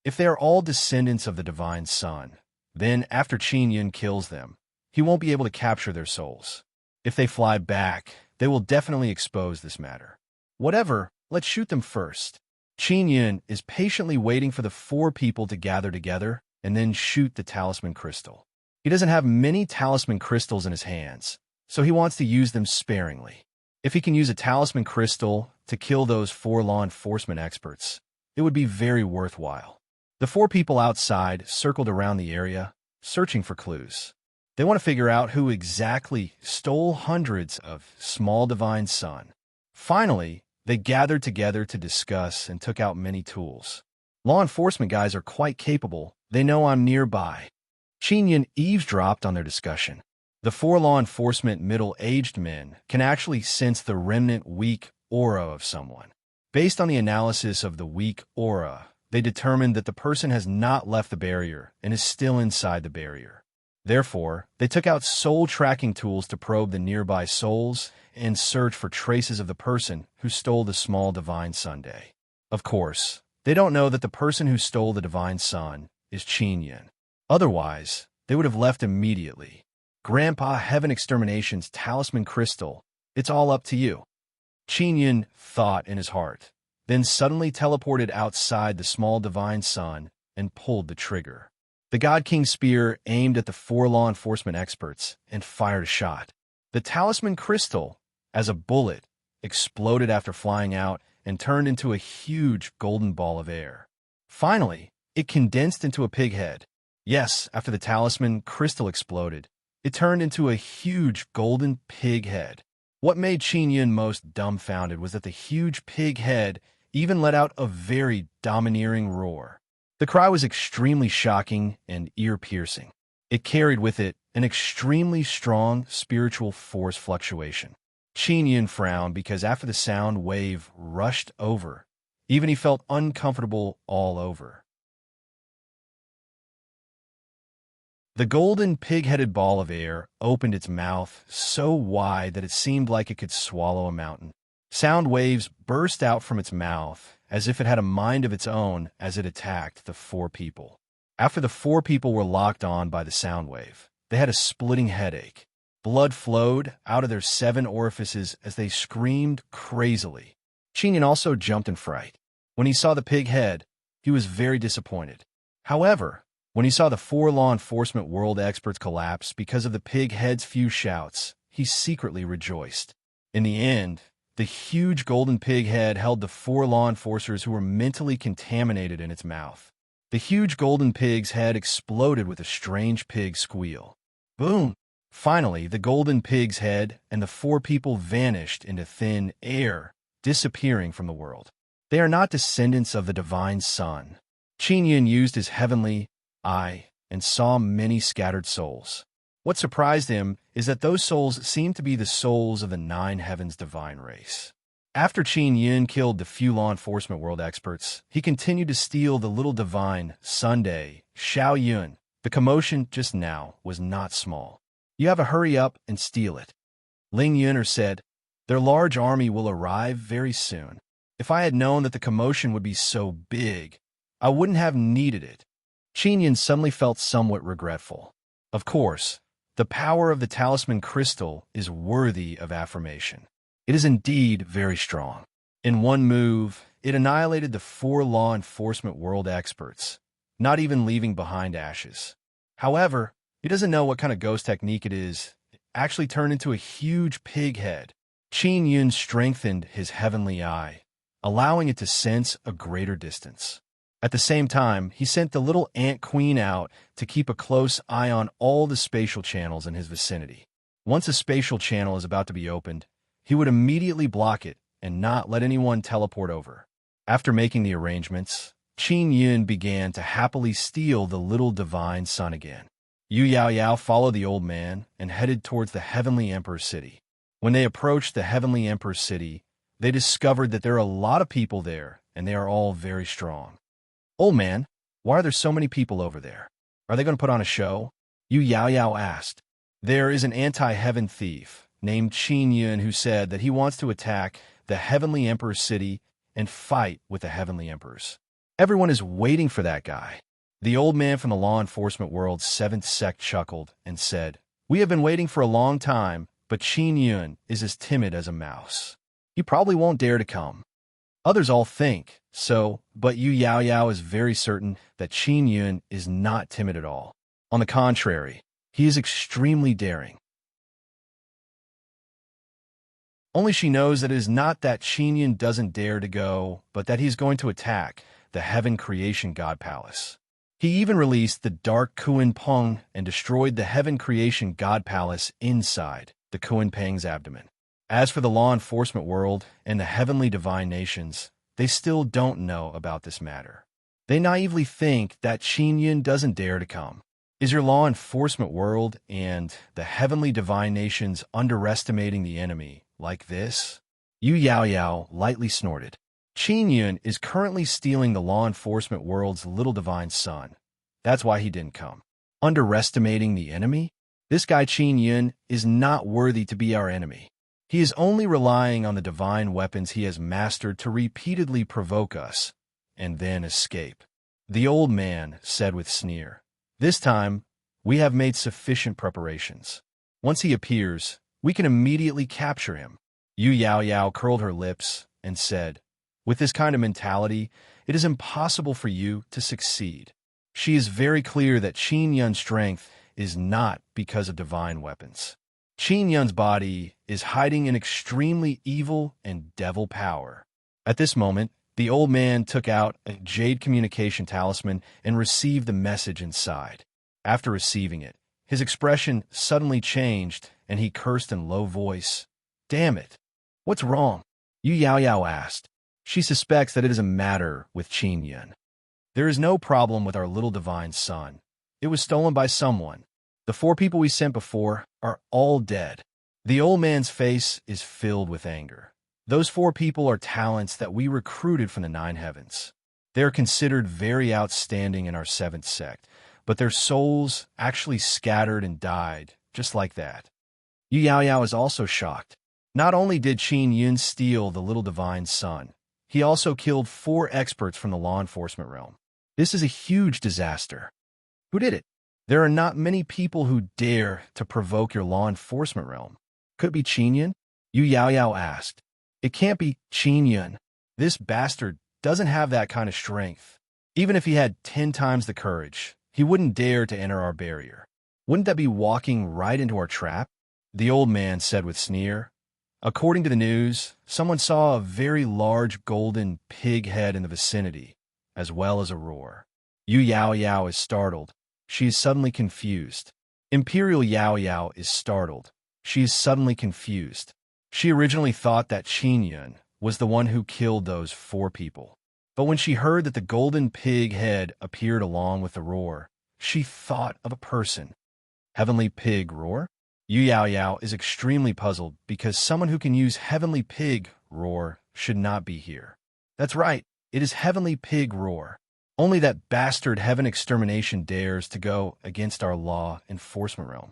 If they are all descendants of the divine sun, then after Qin Yun kills them, he won't be able to capture their souls. If they fly back, they will definitely expose this matter. Whatever, let's shoot them first. Qin Yun is patiently waiting for the four people to gather together and then shoot the talisman crystal. He doesn't have many talisman crystals in his hands, so he wants to use them sparingly. If he can use a talisman crystal to kill those four law enforcement experts, it would be very worthwhile. The four people outside circled around the area, searching for clues. They want to figure out who exactly stole hundreds of small divine sun. Finally, they gathered together to discuss and took out many tools. Law enforcement guys are quite capable. They know I'm nearby. Qin Yun eavesdropped on their discussion. The four law enforcement middle-aged men can actually sense the remnant weak aura of someone. Based on the analysis of the weak aura, they determined that the person has not left the barrier and is still inside the barrier. Therefore, they took out soul tracking tools to probe the nearby souls and search for traces of the person who stole the small divine Sunday. Of course, they don't know that the person who stole the divine sun is Qin Yin. Otherwise, they would have left immediately. Grandpa Heaven Extermination's talisman crystal, it's all up to you. Qin Yin thought in his heart, then suddenly teleported outside the small divine sun and pulled the trigger. The God King's spear aimed at the 4 law enforcement experts and fired a shot. The talisman crystal, as a bullet, exploded after flying out and turned into a huge golden ball of air. Finally, it condensed into a pig head. Yes, after the talisman crystal exploded, it turned into a huge golden pig head. What made Qin Yin most dumbfounded was that the huge pig head even let out a very domineering roar. The cry was extremely shocking and ear-piercing. It carried with it an extremely strong spiritual force fluctuation. Qin Yin frowned because after the sound wave rushed over, even he felt uncomfortable all over. The golden pig-headed ball of air opened its mouth so wide that it seemed like it could swallow a mountain. Sound waves burst out from its mouth as if it had a mind of its own as it attacked the 4 people. After the 4 people were locked on by the sound wave, they had a splitting headache. Blood flowed out of their 7 orifices as they screamed crazily. Qin Yin also jumped in fright. When he saw the pig head, he was very disappointed. However, when he saw the 4 law enforcement world experts collapse because of the pig head's few shouts, he secretly rejoiced. In the end, the huge golden pig head held the 4 law enforcers who were mentally contaminated in its mouth. The huge golden pig's head exploded with a strange pig squeal. Boom! Finally, the golden pig's head and the 4 people vanished into thin air, disappearing from the world. They are not descendants of the divine sun. Qin Yin used his heavenly eye and saw many scattered souls. What surprised him is that those souls seemed to be the souls of the 9 heavens divine race. After Qin Yin killed the few law enforcement world experts, he continued to steal the little divine Sunday, Xiao Yun. The commotion just now was not small. You have to hurry up and steal it. Ling Yuner said, their large army will arrive very soon. If I had known that the commotion would be so big, I wouldn't have needed it. Qin Yin suddenly felt somewhat regretful. Of course, the power of the talisman crystal is worthy of affirmation. It is indeed very strong. In one move, it annihilated the 4 law enforcement world experts, not even leaving behind ashes. However, he doesn't know what kind of ghost technique it is. It actually turned into a huge pig head. Qin Yin strengthened his heavenly eye, allowing it to sense a greater distance. At the same time, he sent the little ant queen out to keep a close eye on all the spatial channels in his vicinity. Once a spatial channel is about to be opened, he would immediately block it and not let anyone teleport over. After making the arrangements, Qin Yin began to happily steal the little divine sun again. Yu Yao Yao followed the old man and headed towards the Heavenly Emperor's city. When they approached the Heavenly Emperor's city, they discovered that there are a lot of people there, and they are all very strong. Old man, why are there so many people over there? Are they going to put on a show? Yu Yao Yao asked. There is an anti-heaven thief named Qin Yin who said that he wants to attack the Heavenly Emperor's city and fight with the Heavenly Emperors. Everyone is waiting for that guy. The old man from the law enforcement world's 7th sect chuckled and said, we have been waiting for a long time, but Qin Yin is as timid as a mouse. He probably won't dare to come. Others all think so, but Yu Yao Yao is very certain that Qin Yin is not timid at all. On the contrary, he is extremely daring. Only she knows that it is not that Qin Yin doesn't dare to go, but that he's going to attack the Heaven Creation God Palace. He even released the Dark Kuan Peng and destroyed the Heaven Creation God Palace inside the Kuan Peng's abdomen. As for the law enforcement world and the heavenly divine nations, they still don't know about this matter. They naively think that Qin Yin doesn't dare to come. Is your law enforcement world and the heavenly divine nations underestimating the enemy like this? Yu Yao Yao lightly snorted. Qin Yin is currently stealing the law enforcement world's little divine sun. That's why he didn't come. Underestimating the enemy? This guy Qin Yun is not worthy to be our enemy. He is only relying on the divine weapons he has mastered to repeatedly provoke us, and then escape. The old man said with sneer, "This time, we have made sufficient preparations. Once he appears, we can immediately capture him." Yu Yao Yao curled her lips and said, "With this kind of mentality, it is impossible for you to succeed." She is very clear that Qin Yun's strength is not because of divine weapons. Qin Yun's body is hiding an extremely evil and devil power. At this moment, the old man took out a jade communication talisman and received the message inside. After receiving it, his expression suddenly changed and he cursed in low voice. "Damn it! What's wrong?" Yu Yao Yao asked. She suspects that it is a matter with Qin Yun. "There is no problem with our little divine son. It was stolen by someone. The 4 people we sent before are all dead." The old man's face is filled with anger. Those 4 people are talents that we recruited from the 9 heavens. They are considered very outstanding in our 7th sect, but their souls actually scattered and died, just like that. Yu Yao Yao is also shocked. Not only did Qin Yun steal the little divine son, he also killed 4 experts from the law enforcement realm. This is a huge disaster. Who did it? There are not many people who dare to provoke your law enforcement realm. Could it be Qin Yun? Yu Yao Yao asked. It can't be Qin Yun. This bastard doesn't have that kind of strength. Even if he had 10 times the courage, he wouldn't dare to enter our barrier. Wouldn't that be walking right into our trap? The old man said with sneer. According to the news, someone saw a very large golden pig head in the vicinity, as well as a roar. Yu Yao Yao is startled. She is suddenly confused. Imperial Yao Yao is startled. She is suddenly confused. She originally thought that Qin Yun was the one who killed those 4 people. But when she heard that the golden pig head appeared along with the roar, she thought of a person. Heavenly Pig Roar? Yu Yao Yao is extremely puzzled because someone who can use Heavenly Pig Roar should not be here. That's right, it is Heavenly Pig Roar. Only that bastard Heaven Extermination dares to go against our law enforcement realm.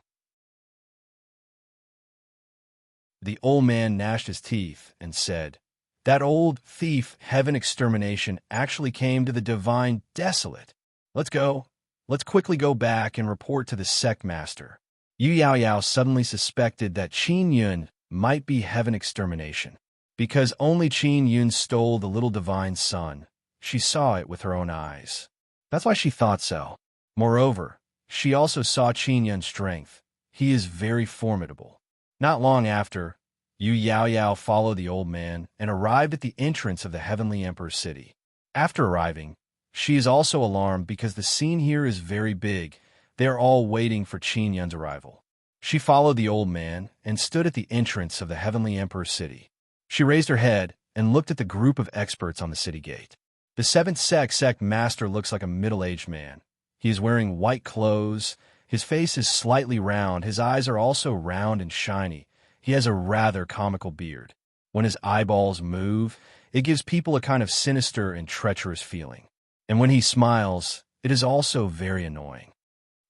The old man gnashed his teeth and said, "That old thief Heaven Extermination actually came to the Divine Desolate. Let's go. Let's quickly go back and report to the sect master." Yu Yao Yao suddenly suspected that Qin Yun might be Heaven Extermination. Because only Qin Yun stole the little divine son, she saw it with her own eyes. That's why she thought so. Moreover, she also saw Qin Yun's strength. He is very formidable. Not long after, Yu Yao Yao followed the old man and arrived at the entrance of the Heavenly Emperor's city. After arriving, she is also alarmed because the scene here is very big. They are all waiting for Qin Yun's arrival. She followed the old man and stood at the entrance of the Heavenly Emperor's city. She raised her head and looked at the group of experts on the city gate. The 7th sect master looks like a middle-aged man. He is wearing white clothes. His face is slightly round. His eyes are also round and shiny. He has a rather comical beard. When his eyeballs move, it gives people a kind of sinister and treacherous feeling. And when he smiles, it is also very annoying.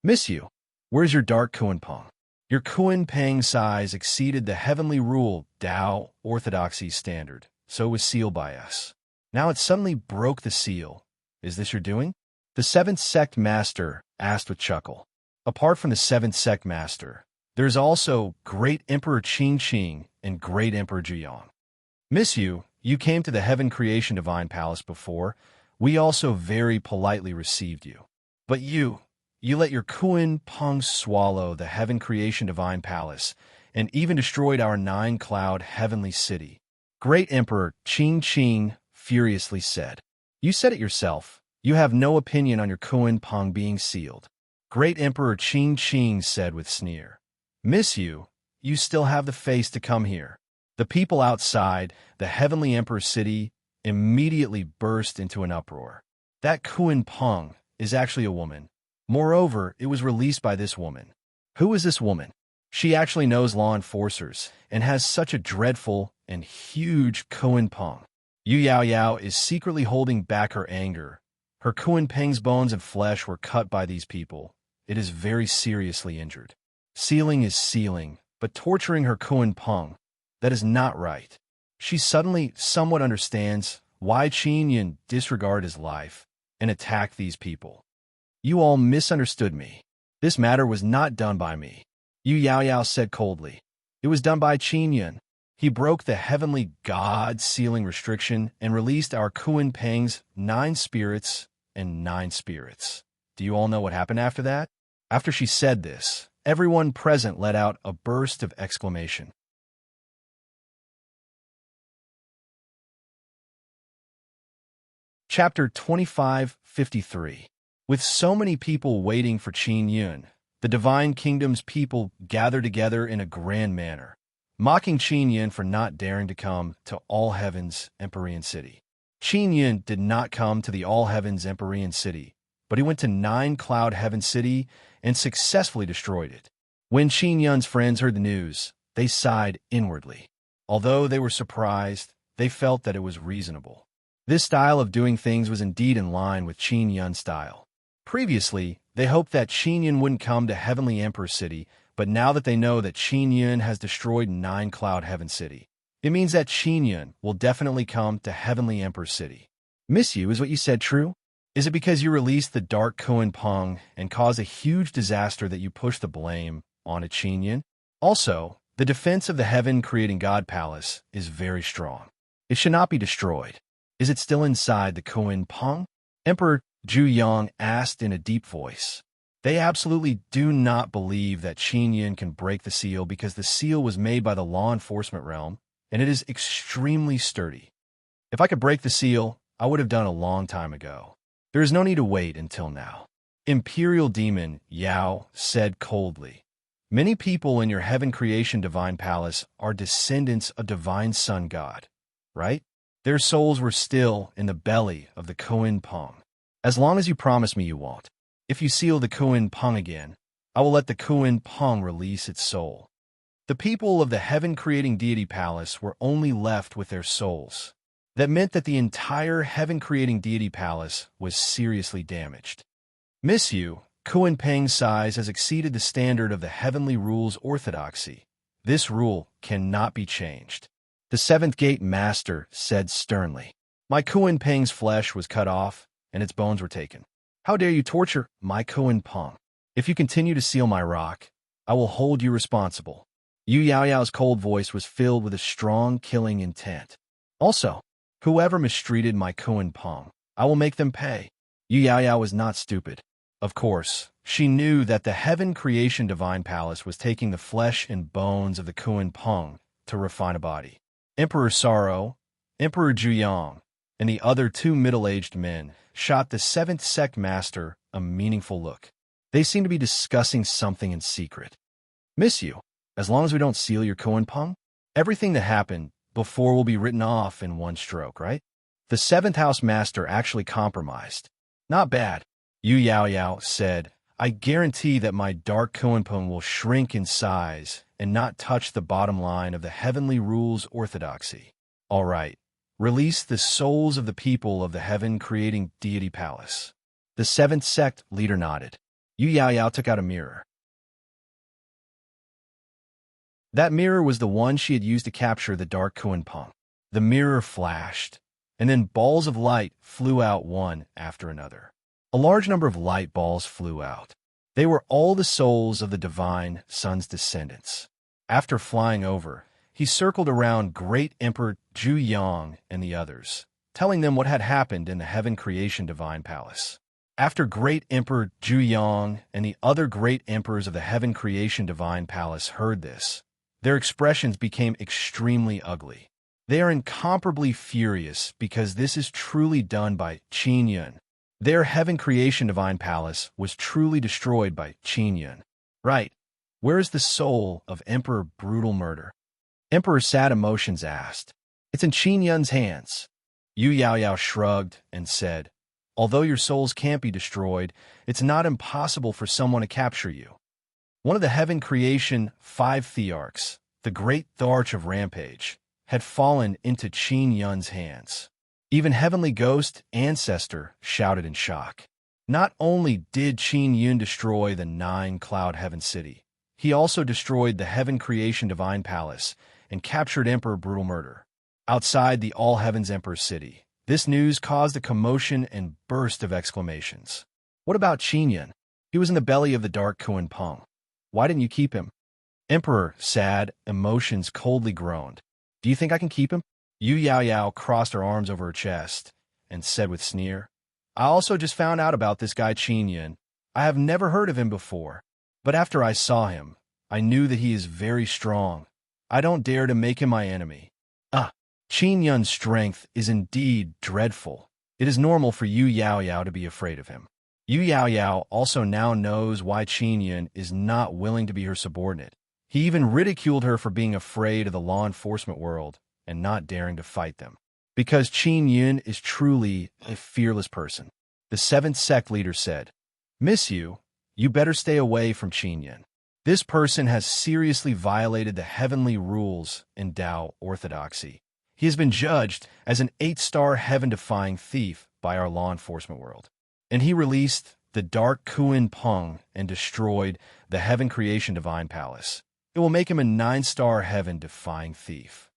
"Miss you. Where's your dark Kuan Peng? Your Kuan Peng size exceeded the heavenly rule Tao orthodoxy standard, so it was sealed by us. Now it suddenly broke the seal. Is this your doing?" The 7th sect master asked with chuckle. Apart from the 7th sect master, there is also Great Emperor Qing Qing and Great Emperor Zhiyong. "Miss you, you came to the Heaven Creation Divine Palace before. We also very politely received you. But you let your Kuan Peng swallow the Heaven Creation Divine Palace and even destroyed our 9-cloud heavenly city." Great Emperor Qing Qing furiously said. "You said it yourself. You have no opinion on your Kuan Peng being sealed." Great Emperor Qing Qing said with sneer. "Miss you, you still have the face to come here." The people outside the Heavenly Emperor's city immediately burst into an uproar. That Kuan Peng is actually a woman. Moreover, it was released by this woman. Who is this woman? She actually knows law enforcers and has such a dreadful and huge Kuan Peng. Yu Yao Yao is secretly holding back her anger. Her Kuan Peng's bones and flesh were cut by these people, it is very seriously injured. Sealing is sealing, but torturing her Kuan Peng, that is not right. She suddenly somewhat understands why Qin Yun disregarded his life and attacked these people. You all misunderstood me. This matter was not done by me, Yu Yaoyao said coldly. It was done by Qin Yun. He broke the heavenly god sealing restriction and released our Kuan Peng's 9 spirits and 9 spirits. Do you all know what happened after that? After she said this, everyone present let out a burst of exclamation. Chapter 25:53. With so many people waiting for Qin Yun, the Divine Kingdom's people gathered together in a grand manner, mocking Qin Yun for not daring to come to All Heaven's Empyrean City. Qin Yun did not come to the All Heaven's Empyrean City, but he went to 9 Cloud Heaven City and successfully destroyed it. When Qin Yun's friends heard the news, they sighed inwardly. Although they were surprised, they felt that it was reasonable. This style of doing things was indeed in line with Qin Yun's style. Previously, they hoped that Qin Yun wouldn't come to Heavenly Emperor City, but now that they know that Qin Yun has destroyed 9 Cloud Heaven City, it means that Qin Yun will definitely come to Heavenly Emperor City. Miss you, is what you said true? Is it because you released the Dark Kuan Peng and caused a huge disaster that you pushed the blame on Qin Yun? Also, the defense of the Heaven-creating God Palace is very strong. It should not be destroyed. Is it still inside the Kuan Peng? Emperor Zhu Yang asked in a deep voice. They absolutely do not believe that Qin Yun can break the seal because the seal was made by the law enforcement realm, and it is extremely sturdy. If I could break the seal, I would have done a long time ago. There is no need to wait until now. Imperial Demon Yao said coldly. Many people in your Heaven Creation Divine Palace are descendants of Divine Sun God, right? Their souls were still in the belly of the Kuan Peng. As long as you promise me you won't. If you seal the Kuan Peng again, I will let the Kuan Peng release its soul. The people of the Heaven-creating Deity Palace were only left with their souls. That meant that the entire Heaven-creating Deity Palace was seriously damaged. Miss you, Kuan Peng's size has exceeded the standard of the Heavenly Rule's orthodoxy. This rule cannot be changed. The 7th Gate Master said sternly. My Kuan Peng's flesh was cut off, and its bones were taken. How dare you torture my Kuan Peng? If you continue to seal my rock, I will hold you responsible. Yu Yaoyao's cold voice was filled with a strong killing intent. Also, whoever mistreated my Kuan Peng, I will make them pay. Yu Yaoyao was not stupid. Of course, she knew that the Heaven Creation Divine Palace was taking the flesh and bones of the Kuan Peng to refine a body. Emperor Sorrow, Emperor Zhuyang, and the other 2 middle-aged men shot the 7th Sect Master a meaningful look. They seemed to be discussing something in secret. Miss you, as long as we don't seal your Kuan Peng, everything that happened before will be written off in one stroke, right? The 7th House Master actually compromised. Not bad, Yu Yaoyao said. I guarantee that my dark Kuan Peng will shrink in size and not touch the bottom line of the Heavenly Rule's orthodoxy. All right, release the souls of the people of the Heaven-creating Deity Palace. The 7th Sect leader nodded. Yu Yaoyao took out a mirror. That mirror was the one she had used to capture the dark Kuan Peng. The mirror flashed, and then balls of light flew out one after another. A large number of light balls flew out. They were all the souls of the Divine Sun's descendants. After flying over, he circled around Great Emperor Zhu Yang and the others, telling them what had happened in the Heaven Creation Divine Palace. After Great Emperor Zhu Yang and the other great emperors of the Heaven Creation Divine Palace heard this, their expressions became extremely ugly. They are incomparably furious because this is truly done by Qin Yun. Their Heaven Creation Divine Palace was truly destroyed by Qin Yun. Right. Where is the soul of Emperor Brutal Murder? Emperor Sad Emotions asked. It's in Qin Yun's hands. Yu Yaoyao shrugged and said, although your souls can't be destroyed, it's not impossible for someone to capture you. One of the Heaven Creation 5 Thearchs, the Great Tharch of Rampage, had fallen into Qin Yun's hands. Even Heavenly Ghost Ancestor shouted in shock. Not only did Qin Yun destroy the nine-cloud heaven city, he also destroyed the heaven creation divine palace and captured Emperor Brutal Murder. Outside the All Heavens Emperor's city, this news caused a commotion and burst of exclamations. What about Qin Yun? He was in the belly of the dark Kuan Peng. Why didn't you keep him? Emperor, sad, emotions coldly groaned. Do you think I can keep him? Yu Yao Yao crossed her arms over her chest and said with sneer, I also just found out about this guy Qin Yun. I have never heard of him before, but after I saw him, I knew that he is very strong. I don't dare to make him my enemy. Qin Yun's strength is indeed dreadful. It is normal for Yu Yao Yao to be afraid of him. Yu Yao Yao also now knows why Qin Yun is not willing to be her subordinate. He even ridiculed her for being afraid of the law enforcement world and not daring to fight them. Because Qin Yun is truly a fearless person. The seventh sect leader said, Miss Yu, you better stay away from Qin Yun. This person has seriously violated the heavenly rules in Tao orthodoxy. He has been judged as an 8-star heaven-defying thief by our law enforcement world. And he released the dark Kuan Peng and destroyed the heaven creation divine palace. It will make him a 9-star heaven-defying thief.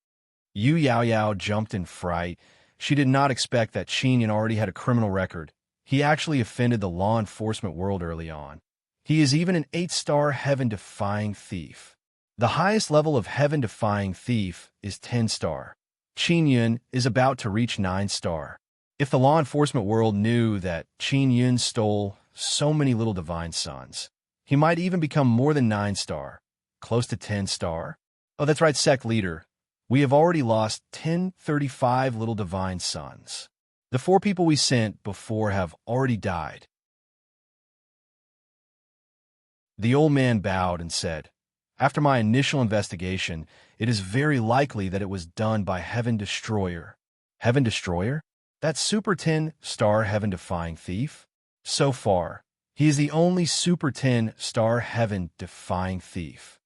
Yu Yao Yao jumped in fright. She did not expect that Qin Yun already had a criminal record. He actually offended the law enforcement world early on. He is even an 8-star heaven-defying thief. The highest level of heaven-defying thief is 10-star. Qin Yun is about to reach 9-star. If the law enforcement world knew that Qin Yun stole so many little divine sons, he might even become more than 9-star, close to 10-star. Oh, that's right, sect leader. We have already lost 1035 little divine sons. The 4 people we sent before have already died. The old man bowed and said, After my initial investigation, it is very likely that it was done by Heaven Destroyer. Heaven Destroyer? That super 10-star heaven-defying thief? So far, he is the only super 10-star heaven-defying thief.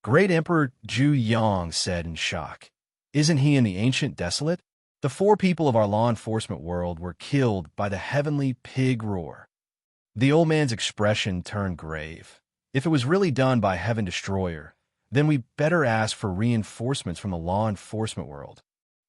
Great Emperor Zhu Yang said in shock, Isn't he in the ancient desolate? The 4 people of our law enforcement world were killed by the heavenly pig roar. The old man's expression turned grave. If it was really done by Heaven Destroyer, then we better ask for reinforcements from the law enforcement world.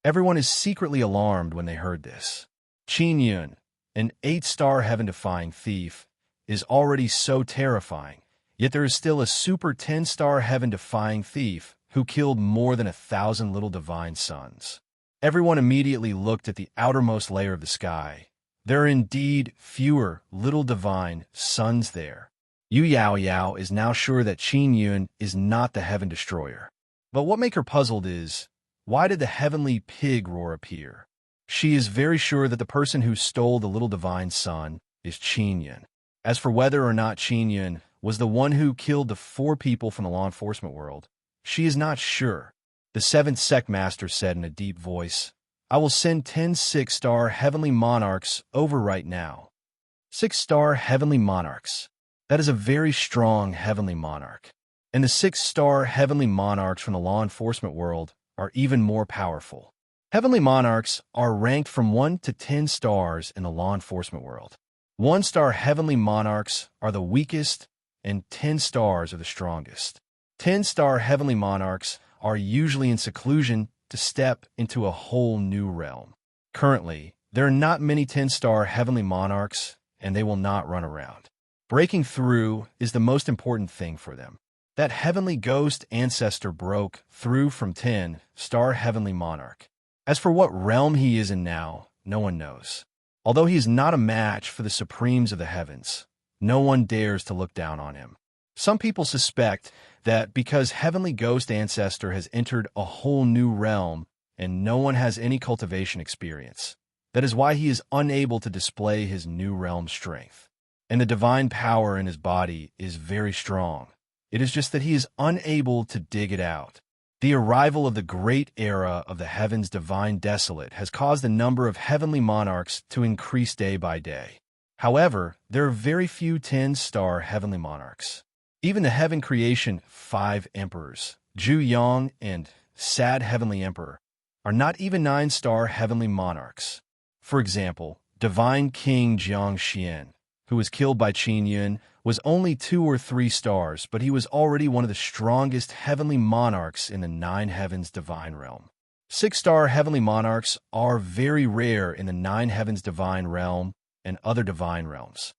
Everyone is secretly alarmed when they heard this. Qin Yun, an 8-star heaven-defying thief, is already so terrifying. Yet there is still a super 10-star heaven-defying thief who killed more than 1,000 little divine sons. Everyone immediately looked at the outermost layer of the sky. There are indeed fewer little divine sons there. Yu Yao Yao is now sure that Qin Yun is not the heaven destroyer. But what makes her puzzled is, why did the heavenly pig roar appear? She is very sure that the person who stole the little divine son is Qin Yun. As for whether or not Qin Yun was the one who killed the 4 people from the law enforcement world, she is not sure. The 7th sect master said in a deep voice, I will send 10 6-star heavenly monarchs over right now. 6-star heavenly monarchs. That is a very strong heavenly monarch. And the 6-star heavenly monarchs from the law enforcement world are even more powerful. Heavenly monarchs are ranked from 1 to 10 stars in the law enforcement world. 1-star heavenly monarchs are the weakest, and 10 stars are the strongest. 10-star heavenly monarchs are usually in seclusion to step into a whole new realm. Currently, there are not many 10-star heavenly monarchs, and they will not run around. Breaking through is the most important thing for them. That heavenly ghost ancestor broke through from 10-star heavenly monarch. As for what realm he is in now, no one knows. Although he is not a match for the supremes of the heavens, no one dares to look down on him. Some people suspect that because Heavenly Ghost Ancestor has entered a whole new realm and no one has any cultivation experience, that is why he is unable to display his new realm strength. And the divine power in his body is very strong. It is just that he is unable to dig it out. The arrival of the great era of the heavens divine desolate has caused the number of heavenly monarchs to increase day by day. However, there are very few 10-star heavenly monarchs. Even the heaven creation 5 emperors, Zhu Yang and Sad Heavenly Emperor, are not even 9-star heavenly monarchs. For example, Divine King Jiang Xian, who was killed by Qin Yun, was only 2 or 3 stars, but he was already one of the strongest heavenly monarchs in the 9 heavens divine realm. 6-star heavenly monarchs are very rare in the 9 heavens divine realm and other divine realms.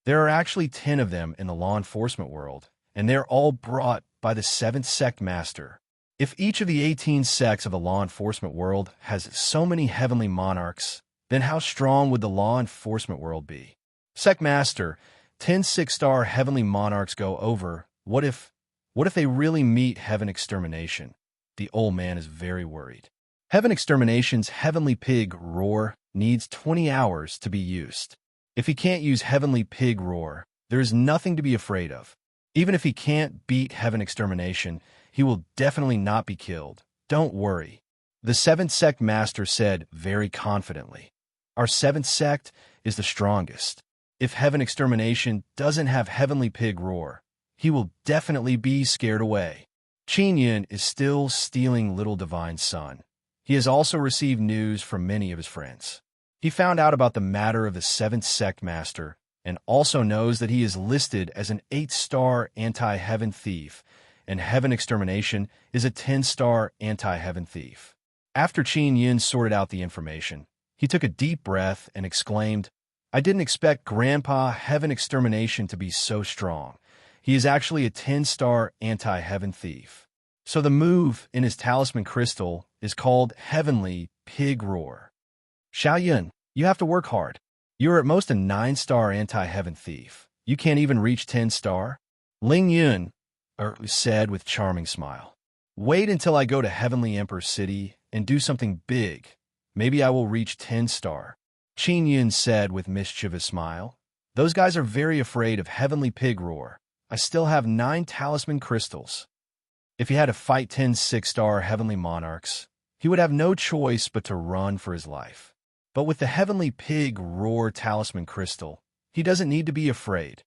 There are actually 10 of them in the law enforcement world, and they're all brought by the 7th sect master. If each of the 18 sects of the law enforcement world has so many heavenly monarchs, then how strong would the law enforcement world be? Sect master, 10 6-star heavenly monarchs go over. What if they really meet heaven extermination? The old man is very worried. Heaven extermination's heavenly pig roar needs 20 hours to be used. If he can't use heavenly pig roar, there is nothing to be afraid of. Even if he can't beat heaven extermination, he will definitely not be killed. Don't worry. The 7th sect master said very confidently. Our 7th sect is the strongest. If heaven extermination doesn't have heavenly pig roar, he will definitely be scared away. Qin Yun is still stealing little divine son. He has also received news from many of his friends. He found out about the matter of the 7th sect master and also knows that he is listed as an 8-star anti-heaven thief, and heaven extermination is a 10-star anti-heaven thief. After Qin Yun sorted out the information, he took a deep breath and exclaimed, I didn't expect Grandpa Heaven Extermination to be so strong. He is actually a 10-star anti-heaven thief. So the move in his talisman crystal is called Heavenly Pig Roar. Xiao Yun, you have to work hard. You're at most a 9-star anti-heaven thief. You can't even reach 10-star? Ling Yun said with charming smile. Wait until I go to Heavenly Emperor City and do something big. Maybe I will reach 10-star. Qin Yun said with mischievous smile. Those guys are very afraid of Heavenly Pig Roar. I still have 9 talisman crystals. If he had to fight 10 6-star heavenly monarchs, he would have no choice but to run for his life. But with the Heavenly Pig Roar talisman crystal, he doesn't need to be afraid.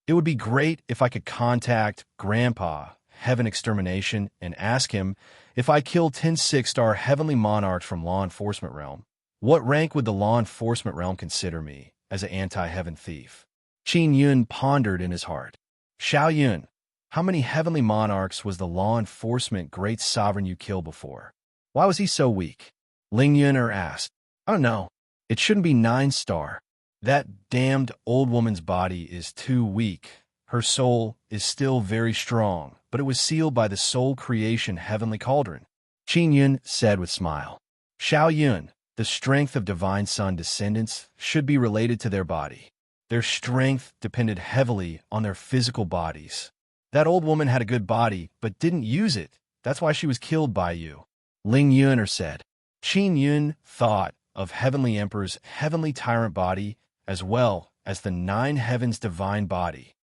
It would be great if I could contact Grandpa Heaven Extermination and ask him if I kill 10 6-star heavenly monarchs from law enforcement realm. What rank would the law enforcement realm consider me as an anti-heaven thief? Qin Yun pondered in his heart. Xiao Yun, how many heavenly monarchs was the law enforcement great sovereign you killed before? Why was he so weak? Ling Yun asked. I don't know. It shouldn't be 9-star. That damned old woman's body is too weak. Her soul is still very strong, but it was sealed by the soul creation heavenly cauldron. Qin Yun said with smile. Xiao Yun, the strength of divine son descendants should be related to their body. Their strength depended heavily on their physical bodies. That old woman had a good body, but didn't use it. That's why she was killed by you. Ling Yun said. Qin Yun thought of Heavenly Emperor's heavenly tyrant body as well as the 9 heavens divine body.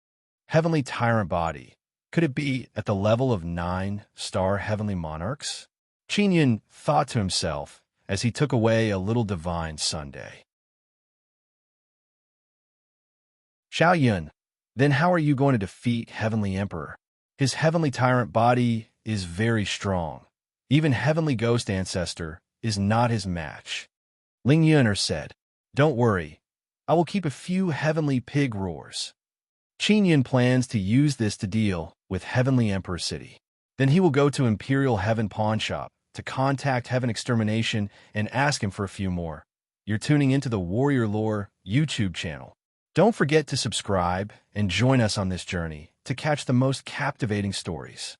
Heavenly tyrant body. Could it be at the level of 9-star heavenly monarchs? Qin Yun thought to himself as he took away a little divine Sunday. Xiao Yun, then how are you going to defeat Heavenly Emperor? His heavenly tyrant body is very strong. Even Heavenly Ghost Ancestor is not his match. Ling Yun said, Don't worry, I will keep a few heavenly pig roars. Qin Yun plans to use this to deal with Heavenly Emperor City. Then he will go to Imperial Heaven Pawn Shop to contact Heaven Extermination and ask him for a few more. You're tuning into the Warrior Lore YouTube channel. Don't forget to subscribe and join us on this journey to catch the most captivating stories.